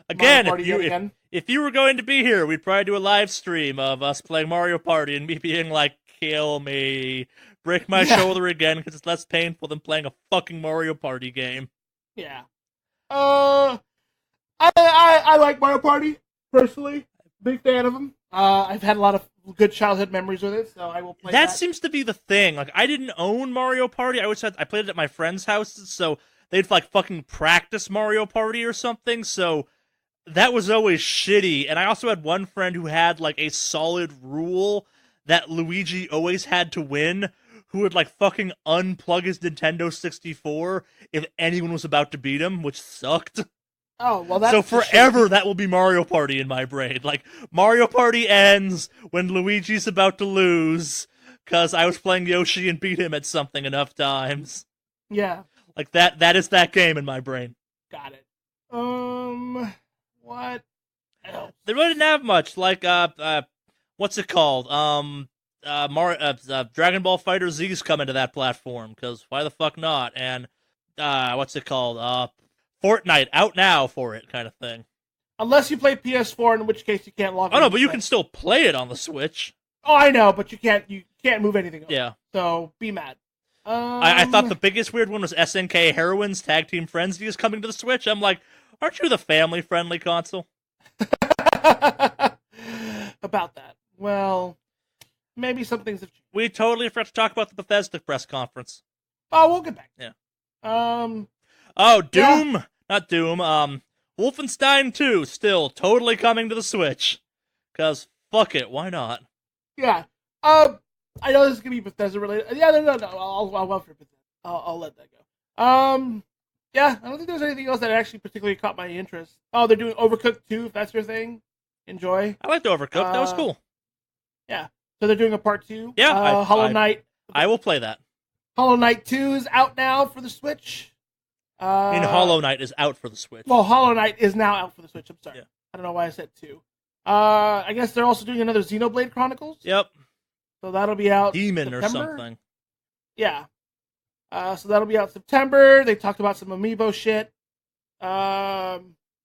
If you were going to be here, we'd probably do a live stream of us playing Mario Party and me being like, kill me, break my shoulder again because it's less painful than playing a fucking Mario Party game. Yeah. I like Mario Party personally. Big fan of them. I've had a lot of good childhood memories with it, so I will play that. That seems to be the thing. Like, I didn't own Mario Party. I played it at my friends' houses, so they'd like fucking practice Mario Party or something. So that was always shitty. And I also had one friend who had like a solid rule that Luigi always had to win, who would like fucking unplug his Nintendo 64 if anyone was about to beat him, which sucked. Oh, well, that's so forever that will be Mario Party in my brain. Like, Mario Party ends when Luigi's about to lose because I was playing Yoshi and beat him at something enough times. Yeah. Like, that is that game in my brain. Got it. What else? They really didn't have much. Like, what's it called? Dragon Ball Fighter Z's coming to that platform, because why the fuck not? And, what's it called? Fortnite out now for it, kind of thing. Unless you play PS4, in which case you can't log in. Oh no, but you can still play it on the Switch. Oh, I know, but you can't move anything else. Yeah. So be mad. I thought the biggest weird one was SNK Heroines Tag Team Frenzy is coming to the Switch. I'm like, aren't you the family-friendly console? About that. Well, maybe some things have changed. We totally forgot to talk about the Bethesda press conference. Oh, we'll get back. Yeah. Oh, Doom! Yeah. Not Doom, Wolfenstein 2, still totally coming to the Switch. Because, fuck it, why not? Yeah. I know this is going to be Bethesda related. Yeah, no. I'll wait for Bethesda. I'll let that go. Yeah, I don't think there's anything else that actually particularly caught my interest. Oh, they're doing Overcooked 2, if that's your thing. Enjoy. I liked Overcooked, that was cool. Yeah. So they're doing a part 2. Yeah, Hollow Knight. I will play that. Hollow Knight 2 is out now for the Switch. Hollow Knight is out for the Switch. Well, Hollow Knight is now out for the Switch. I'm sorry. Yeah. I don't know why I said 2. I guess they're also doing another Xenoblade Chronicles. Yep. So that'll be out Demon September. Or something. Yeah. So that'll be out September. They talked about some Amiibo shit. I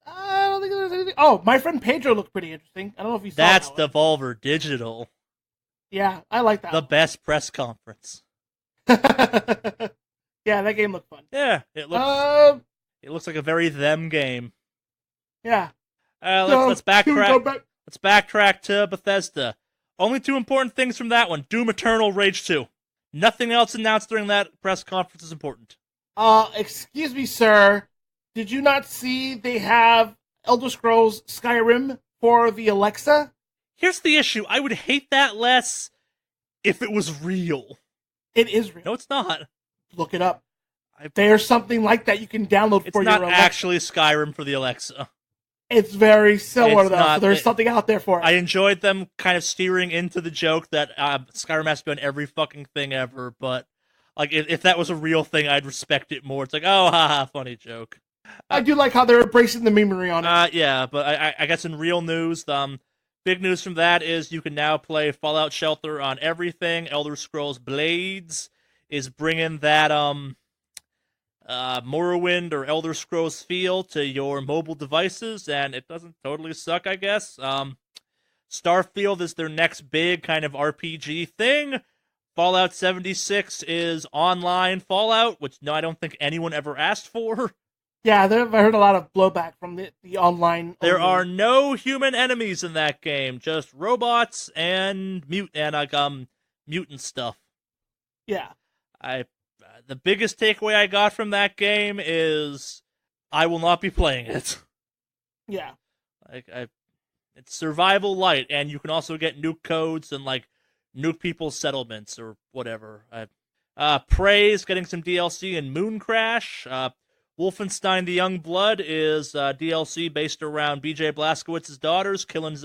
don't think there's anything. Oh, My Friend Pedro looked pretty interesting. I don't know if you saw That's that Devolver Digital. Yeah, I like that. The best press conference. Yeah, that game looked fun. Yeah, it looks like a very them game. Yeah. Let's backtrack. Let's backtrack to Bethesda. Only 2 important things from that one: Doom Eternal, Rage 2. Nothing else announced during that press conference is important. Excuse me, sir. Did you not see they have Elder Scrolls Skyrim for the Alexa? Here's the issue. I would hate that less if it was real. It is real. No, it's not. Look it up. There's something like that you can download for your Alexa. It's not actually Skyrim for the Alexa. It's very similar, though. So there's something out there for it. I enjoyed them kind of steering into the joke that Skyrim has been every fucking thing ever, but like if that was a real thing, I'd respect it more. It's like, oh, haha, funny joke. I do like how they're embracing the memery on it. Yeah, but I guess in real news, big news from that is you can now play Fallout Shelter on everything. Elder Scrolls Blades is bringing that Morrowind or Elder Scrolls feel to your mobile devices, and it doesn't totally suck, I guess. Starfield is their next big kind of RPG thing. Fallout 76 is online Fallout, which I don't think anyone ever asked for. Yeah, I've heard a lot of blowback from the online. There are no human enemies in that game, just robots and mutant stuff. Yeah. The biggest takeaway I got from that game is I will not be playing it. Yeah. It's survival light, and you can also get nuke codes and like nuke people's settlements or whatever. Prey is getting some DLC in Moon Crash. Wolfenstein: The Young Blood is DLC based around B.J. Blazkowicz's daughters killing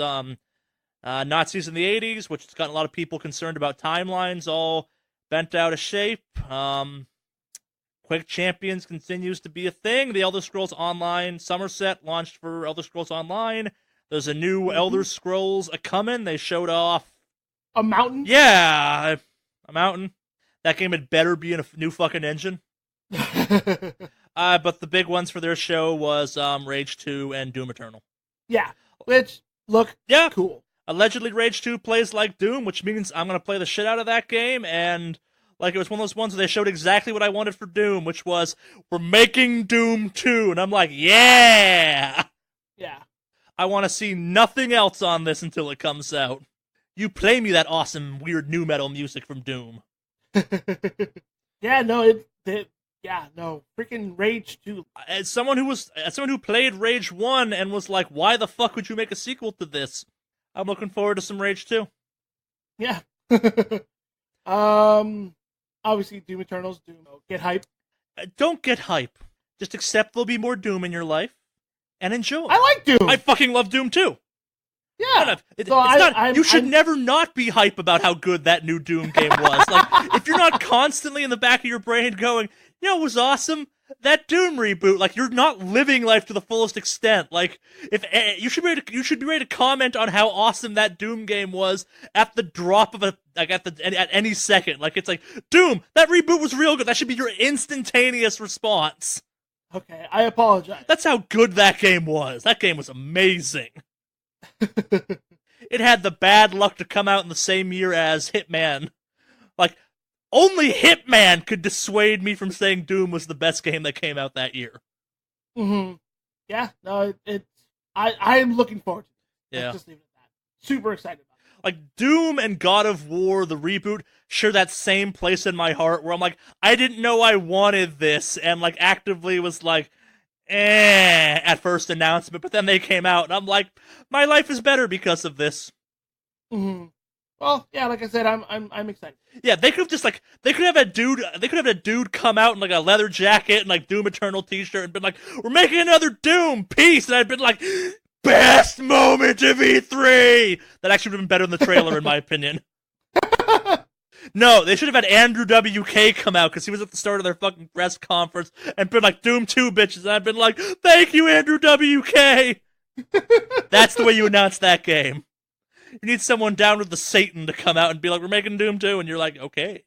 Nazis in the 80s, which has gotten a lot of people concerned about timelines all bent out of shape. Quake Champions continues to be a thing. The Elder Scrolls Online Somerset launched for Elder Scrolls Online. There's a new Elder Scrolls a-coming. They showed off a mountain? Yeah, a mountain. That game had better be in a new fucking engine. But the big ones for their show was Rage 2 and Doom Eternal. Yeah, which look cool. Allegedly, Rage 2 plays like Doom, which means I'm going to play the shit out of that game, and like it was one of those ones where they showed exactly what I wanted for Doom, which was, we're making Doom 2, and I'm like, yeah! Yeah. I want to see nothing else on this until it comes out. You play me that awesome, weird new metal music from Doom. Yeah, no, freaking Rage 2. As someone who played Rage 1 and was like, why the fuck would you make a sequel to this? I'm looking forward to some Rage 2. Yeah. Obviously Doom Eternal's Doom. Get hype. Don't get hype. Just accept there'll be more Doom in your life and enjoy. I like Doom. I fucking love Doom too. Yeah. You should never not be hype about how good that new Doom game was. Like, if you're not constantly in the back of your brain going, you know, it was awesome, that Doom reboot. Like, you're not living life to the fullest extent. Like, you should be ready to comment on how awesome that Doom game was at the drop of at any second. Like, it's like, Doom, that reboot was real good. That should be your instantaneous response. Okay, I apologize. That's how good that game was. That game was amazing. It had the bad luck to come out in the same year as Hitman. Like, only Hitman could dissuade me from saying Doom was the best game that came out that year. Mm-hmm. Yeah, no, I am looking forward to it. Yeah. Let's just leave it at that. Super excited about it. Like, Doom and God of War, the reboot, share that same place in my heart where I'm like, I didn't know I wanted this, and like actively was like, at first announcement, but then they came out, and I'm like, my life is better because of this. Mm-hmm. Well, yeah, like I said, I'm excited. Yeah, they could have a dude come out in like a leather jacket and like Doom Eternal t-shirt and been like, we're making another Doom piece, and I'd been like, best moment of E3. That actually would have been better than the trailer, in my opinion. No, they should have had Andrew WK come out because he was at the start of their fucking press conference and been like, Doom 2, bitches. And I've been like, thank you, Andrew WK. That's the way you announce that game. You need someone down with the Satan to come out and be like, we're making Doom 2. And you're like, okay,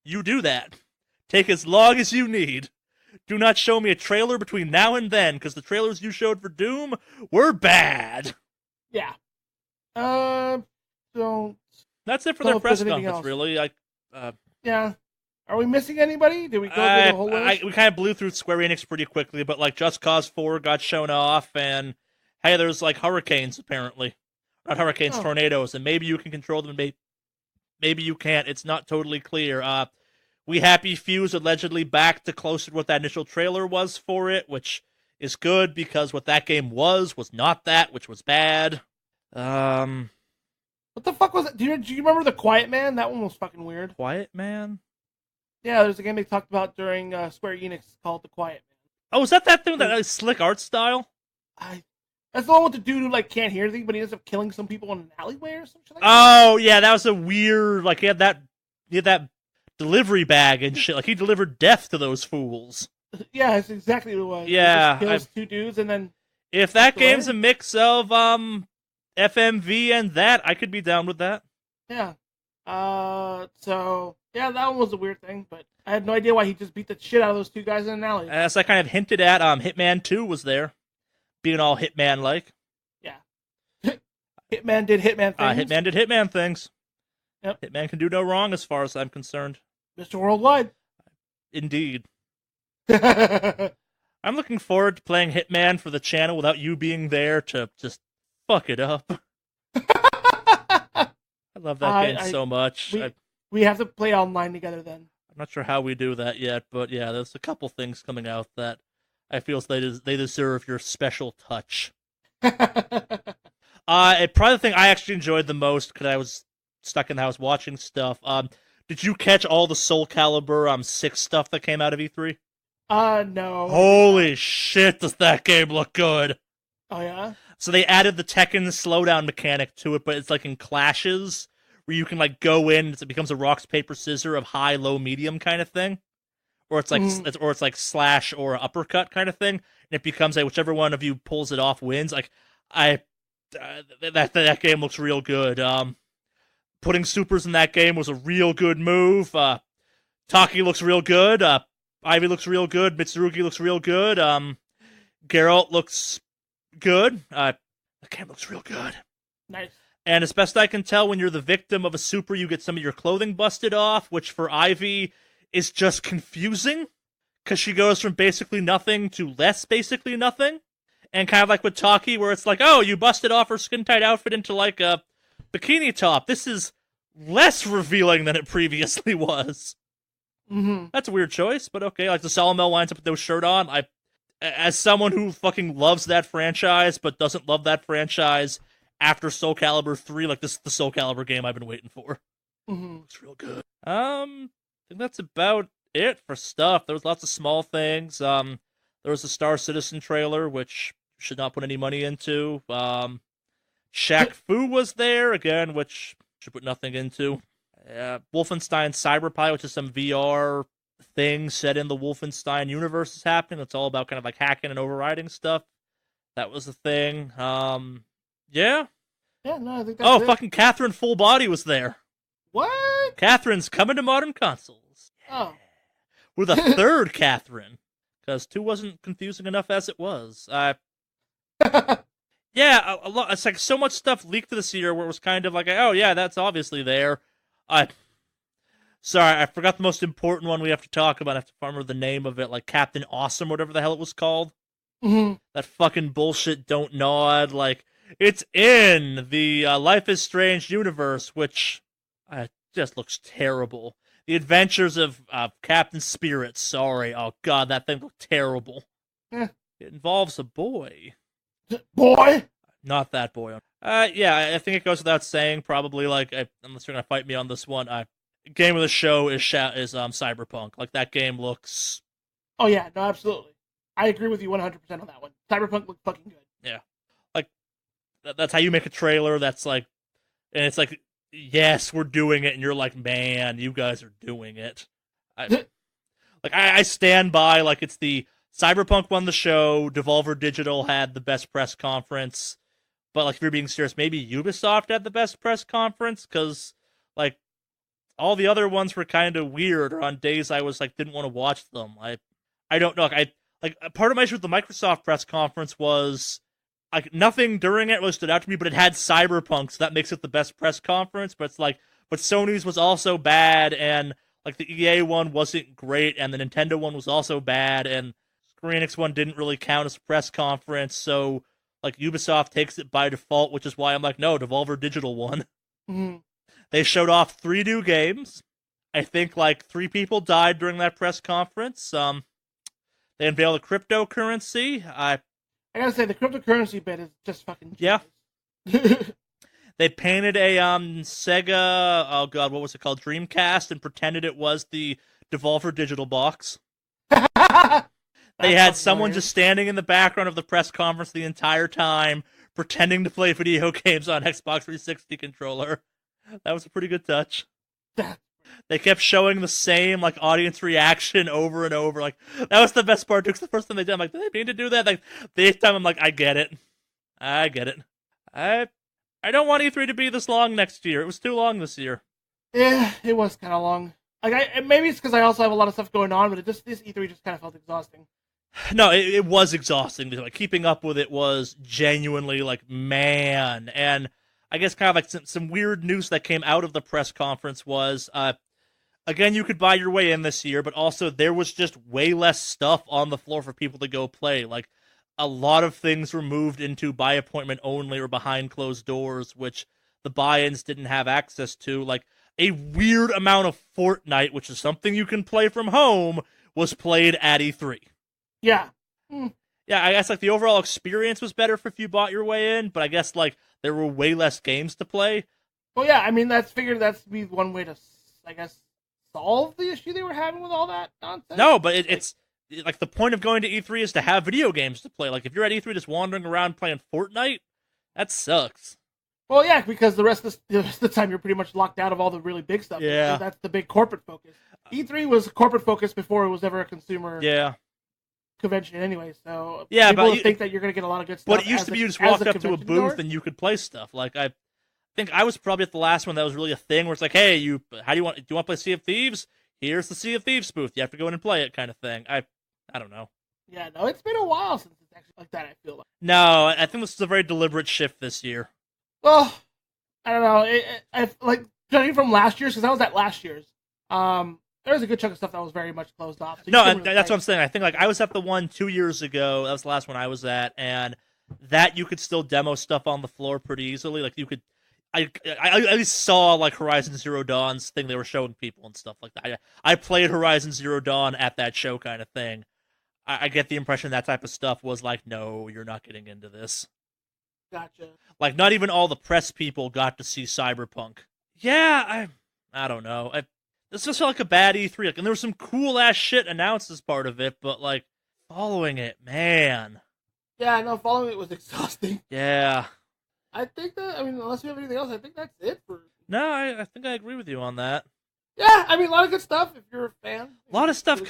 you do that. Take as long as you need. Do not show me a trailer between now and then, because the trailers you showed for Doom were bad. Yeah. That's it for their press conference, really. Yeah. Are we missing anybody? Did we go through the whole list? We kind of blew through Square Enix pretty quickly, but like Just Cause 4 got shown off, and hey, there's like hurricanes, apparently. Not hurricanes, tornadoes, and maybe you can control them, maybe you can't. It's not totally clear. We Happy Few's allegedly back to closer to what that initial trailer was for it, which is good because what that game was not that, which was bad. What the fuck was it? Do you remember The Quiet Man? That one was fucking weird. Quiet Man? Yeah, there's a game they talked about during Square Enix called The Quiet Man. Oh, is that thing with that slick art style? That's the one with the dude who like can't hear anything, but he ends up killing some people in an alleyway or something like that. Oh yeah, that was a weird. Like he had that delivery bag and shit. Like he delivered death to those fools. Yeah, that's exactly what it was. Yeah, he just kills two dudes and then. If that game's a mix of FMV and that, I could be down with that. Yeah. So yeah, that one was a weird thing, but I had no idea why he just beat the shit out of those two guys in an alley. As I kind of hinted at, Hitman 2 was there, being all Hitman-like. Yeah. Hitman did Hitman things. Hitman did Hitman things. Yep. Hitman can do no wrong as far as I'm concerned. Mr. Worldwide. Indeed. I'm looking forward to playing Hitman for the channel without you being there to just fuck it up. I love that game so much. We have to play online together then. I'm not sure how we do that yet, but yeah, there's a couple things coming out that I feel they deserve your special touch. Probably the thing I actually enjoyed the most, because I was stuck in the house watching stuff. Did you catch all the Soul Calibur 6 stuff that came out of E3? No. Holy shit, does that game look good? Oh, yeah? So they added the Tekken slowdown mechanic to it, but it's like in clashes, where you can like go in, it becomes a rocks, paper, scissors of high, low, medium kind of thing. Or it's like it's like slash or uppercut kind of thing. And it becomes like whichever one of you pulls it off wins. Like that game looks real good. Putting supers in that game was a real good move. Taki looks real good. Ivy looks real good. Mitsurugi looks real good. Geralt looks good. The game looks real good. Nice. And as best I can tell, when you're the victim of a super, you get some of your clothing busted off, which for Ivy is just confusing, because she goes from basically nothing to less basically nothing. And kind of like with Taki, where it's like, oh, you busted off her skin-tight outfit into like a bikini top. This is less revealing than it previously was. Mm-hmm. That's a weird choice, but okay. Like the Solomel winds up with no shirt on. As someone who fucking loves that franchise, but doesn't love that franchise after Soul Calibur 3, like this is the Soul Calibur game I've been waiting for. Mm-hmm. It's real good. I think that's about it for stuff. There was lots of small things. There was a Star Citizen trailer, which you should not put any money into. Shaq Fu was there again, which should put nothing into. Wolfenstein Cyberpilot, which is some VR thing set in the Wolfenstein universe, is happening. It's all about kind of like hacking and overriding stuff. That was the thing. Yeah. Yeah, no, I think that's it. Fucking Catherine Full Body was there. What? Catherine's coming to modern consoles. Oh. We're the third Catherine, because 2 wasn't confusing enough as it was. Yeah, a lot. It's like so much stuff leaked this year where it was kind of like, oh yeah, that's obviously there. Sorry, I forgot the most important one we have to talk about. I have to remember the name of it, like Captain Awesome, whatever the hell it was called. Mm-hmm. That fucking bullshit don't nod. Like, it's in the Life is Strange universe, which just looks terrible. The Adventures of Captain Spirit, sorry. Oh god, that thing looked terrible. Eh. It involves a boy. Boy? Not that boy. Yeah, I think it goes without saying, probably, like, unless you're gonna fight me on this one, game of the show is Cyberpunk. Like, that game looks... Oh yeah, no, absolutely. I agree with you 100% on that one. Cyberpunk looked fucking good. Yeah. Like, that's how you make a trailer that's like... And it's like, yes, we're doing it, and you're like, man, you guys are doing it. I stand by, like, it's the... Cyberpunk won the show, Devolver Digital had the best press conference, but, like, if you're being serious, maybe Ubisoft had the best press conference, because, like, all the other ones were kind of weird, or on days I was, like, didn't want to watch them. I don't know, part of my issue with the Microsoft press conference was, like, nothing during it really stood out to me, but it had Cyberpunk, so that makes it the best press conference, but it's like, but Sony's was also bad, and, like, the EA one wasn't great, and the Nintendo one was also bad, and Square Enix one didn't really count as a press conference, so, like, Ubisoft takes it by default, which is why I'm like, no, Devolver Digital won. Mm-hmm. They showed off 3 new games. I think, like, 3 people died during that press conference. They unveiled a cryptocurrency. I gotta say, the cryptocurrency bit is just fucking Yeah. genius. They painted a Sega, oh god, what was it called? Dreamcast, and pretended it was the Devolver Digital box. They had someone just standing in the background of the press conference the entire time, pretending to play video games on Xbox 360 controller. That was a pretty good touch. They kept showing the same like audience reaction over and over. Like that was the best part. Because the first time they did, I'm like, did they mean to do that? Like this time, I'm like, I get it. I don't want E3 to be this long next year. It was too long this year. Yeah, it was kind of long. Like maybe it's because I also have a lot of stuff going on, but this E3 just kind of felt exhausting. No, it was exhausting. Like keeping up with it was genuinely like man. And I guess kind of like some weird news that came out of the press conference was, again, you could buy your way in this year, but also there was just way less stuff on the floor for people to go play. Like a lot of things were moved into by appointment only or behind closed doors, which the buy-ins didn't have access to. Like a weird amount of Fortnite, which is something you can play from home, was played at E3. Yeah. Yeah, I guess like the overall experience was better if you bought your way in, but I guess like there were way less games to play. Well, yeah, I mean that's be one way to, I guess, solve the issue they were having with all that nonsense. No, but it's like the point of going to E3 is to have video games to play. Like if you're at E3 just wandering around playing Fortnite, that sucks. Well, yeah, because the rest of the time you're pretty much locked out of all the really big stuff. Yeah, that's the big corporate focus. E3 was corporate focus before it was ever a consumer. Yeah. Convention anyway, so yeah, people but think that you're gonna get a lot of good stuff. But it used to be you just walked up to a booth and you could play stuff. Like I think I was probably at the last one that was really a thing where it's like, hey, do you want to play Sea of Thieves? Here's the Sea of Thieves booth. You have to go in and play it, kind of thing. I don't know. Yeah, no, it's been a while since it's actually like that. I feel like. No, I think this is a very deliberate shift this year. Well, I don't know. I like judging from last year's, because I was at last year's. There was a good chunk of stuff that was very much closed off. So no, that's what I'm saying. I think like I was at the one 2 years ago. That was the last one I was at, and that you could still demo stuff on the floor pretty easily. Like you could, I at least saw like Horizon Zero Dawn's thing they were showing people and stuff like that. I played Horizon Zero Dawn at that show kind of thing. I get the impression that type of stuff was like, no, you're not getting into this. Gotcha. Like not even all the press people got to see Cyberpunk. Yeah, I don't know. This just felt like a bad E3. Like, and there was some cool ass shit announced as part of it, but like following it, man. Yeah, no, following it was exhausting. Yeah. I think unless you have anything else, I think that's it for. No, I think I agree with you on that. Yeah, I mean a lot of good stuff if you're a fan. A lot of stuff.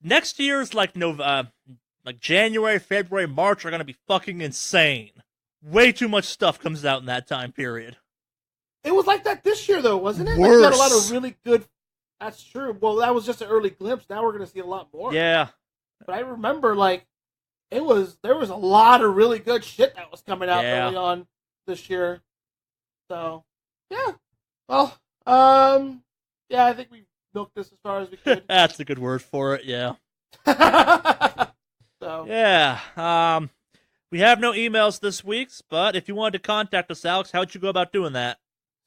Next year's like like January, February, March are gonna be fucking insane. Way too much stuff comes out in that time period. It was like that this year though, wasn't it? Worse. Like, we had a lot of really good. That's true. Well, that was just an early glimpse. Now we're going to see a lot more. Yeah. But I remember, like, there was a lot of really good shit that was coming out early on this year. So, yeah. Well, yeah, I think we milked this as far as we could. That's a good word for it, yeah. So. Yeah. We have no emails this week, but if you wanted to contact us, Alex, how'd you go about doing that?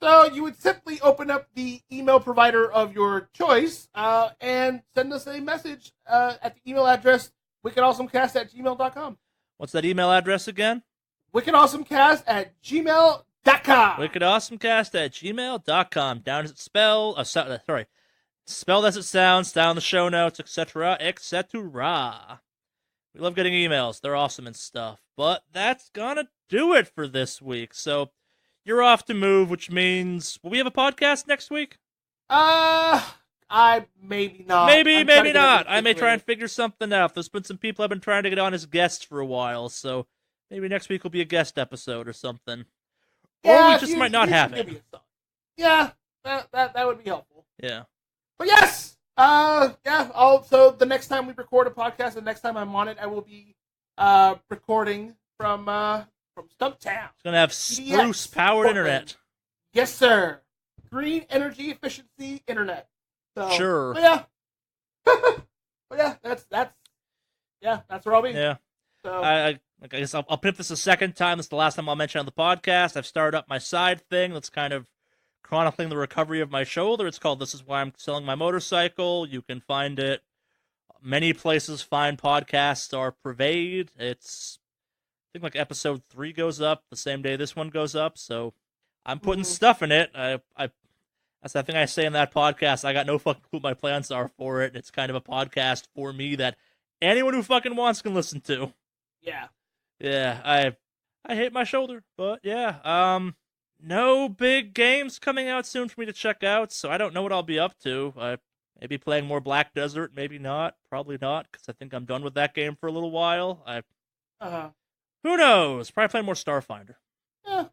So you would simply open up the email provider of your choice and send us a message at the email address wickedawesomecast@gmail.com. What's that email address again? wickedawesomecast@gmail.com. wickedawesomecast@gmail.com. Down as it spelled as it sounds, down in the show notes, etc., etc. We love getting emails. They're awesome and stuff. But that's gonna do it for this week. So you're off to move, which means will we have a podcast next week? I maybe not. Maybe not. I may try and figure something out. There's been some people I've been trying to get on as guests for a while, so maybe next week will be a guest episode or something. Yeah, or we just might not have it. Yeah, that would be helpful. Yeah. But yes, yeah. Also, the next time we record a podcast, the next time I'm on it, I will be recording from Stumptown. It's gonna have spruce powered internet. Yes, sir. Green energy efficiency internet. So, sure. But yeah. But yeah, that's where I'll be. Yeah. So I guess I'll pimp this a second time. This is the last time I'll mention on the podcast. I've started up my side thing that's kind of chronicling the recovery of my shoulder. It's called This Is Why I'm Selling My Motorcycle. You can find it Many places fine podcasts are purveyed. It's, I think, like episode 3 goes up the same day this one goes up, so I'm putting stuff in it. That's the thing I say in that podcast. I got no fucking clue what my plans are for it. It's kind of a podcast for me that anyone who fucking wants can listen to. Yeah. Yeah, I hate my shoulder, but yeah. No big games coming out soon for me to check out, so I don't know what I'll be up to. Maybe playing more Black Desert, maybe not. Probably not, because I think I'm done with that game for a little while. Who knows? Probably playing more Starfinder. Yeah.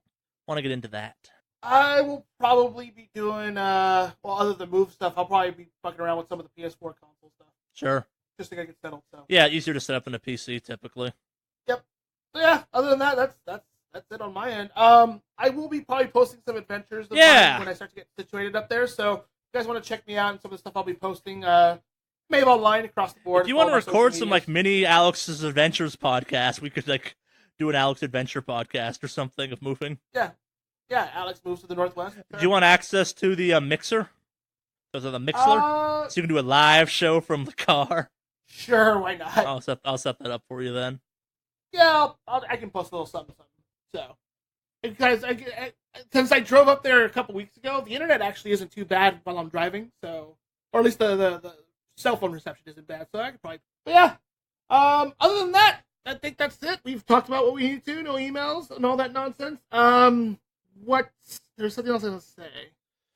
Want to get into that. I will probably be doing, other than move stuff, I'll probably be fucking around with some of the PS4 console stuff. Sure. Just to get it settled, so. Yeah, easier to set up than a PC, typically. Yep. So yeah, other than that, that's it on my end. I will be probably posting some adventures of mine when I start to get situated up there, so if you guys want to check me out and some of the stuff I'll be posting, maybe online across the board. If you want to record some, like, mini Alex's Adventures podcast, we could, like, do an Alex Adventure podcast or something of moving. Yeah, Alex moves to the Northwest. Sure. Do you want access to the Mixer? Those are the Mixler? So you can do a live show from the car? Sure, why not? I'll set that up for you then. Yeah, I can post a little something. So, because since I drove up there a couple weeks ago, the internet actually isn't too bad while I'm driving. So, or at least the cell phone reception isn't bad. So I could probably. But yeah. Other than that, I think that's it. We've talked about what we need to. No emails and all that nonsense. There's something else I was going to say.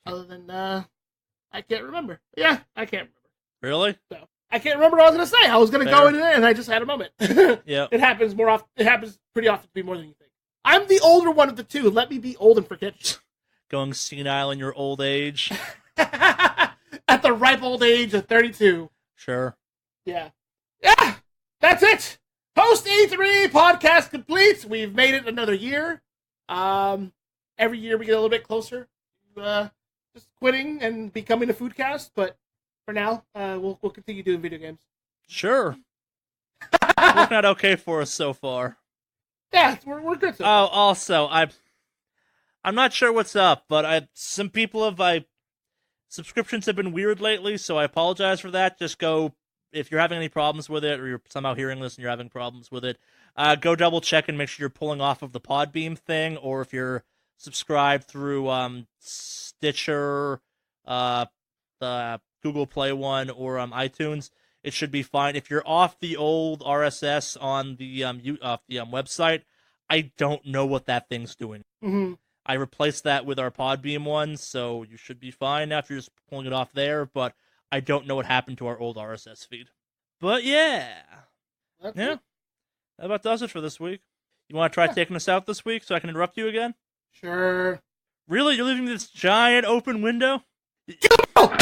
Other than, I can't remember. Yeah, I can't remember. Really? So, I can't remember what I was going to say. I was going to go in there and I just had a moment. Yeah. It happens more often. It happens pretty often to be more than you think. I'm the older one of the two. Let me be old and forget. Going senile in your old age. At the ripe old age of 32. Sure. Yeah. Yeah! That's it! Post E3 podcast complete. We've made it another year. Every year we get a little bit closer to just quitting and becoming a foodcast, but for now, we'll continue doing video games. Sure. Working out okay for us so far. Yeah, we're good so far. Also, I'm not sure what's up, but some people have subscriptions have been weird lately, so I apologize for that. Just go, if you're having any problems with it, or you're somehow hearing this and you're having problems with it, go double check and make sure you're pulling off of the Podbeam thing, or if you're subscribed through Stitcher, the Google Play one, or iTunes, it should be fine. If you're off the old RSS on the website, I don't know what that thing's doing. Mm-hmm. I replaced that with our Podbeam one, so you should be fine now if you're just pulling it off there, but I don't know what happened to our old RSS feed. But yeah. That's yeah. it. That about does it for this week. You want to try taking us out this week so I can interrupt you again? Sure. Really? You're leaving this giant open window? Go!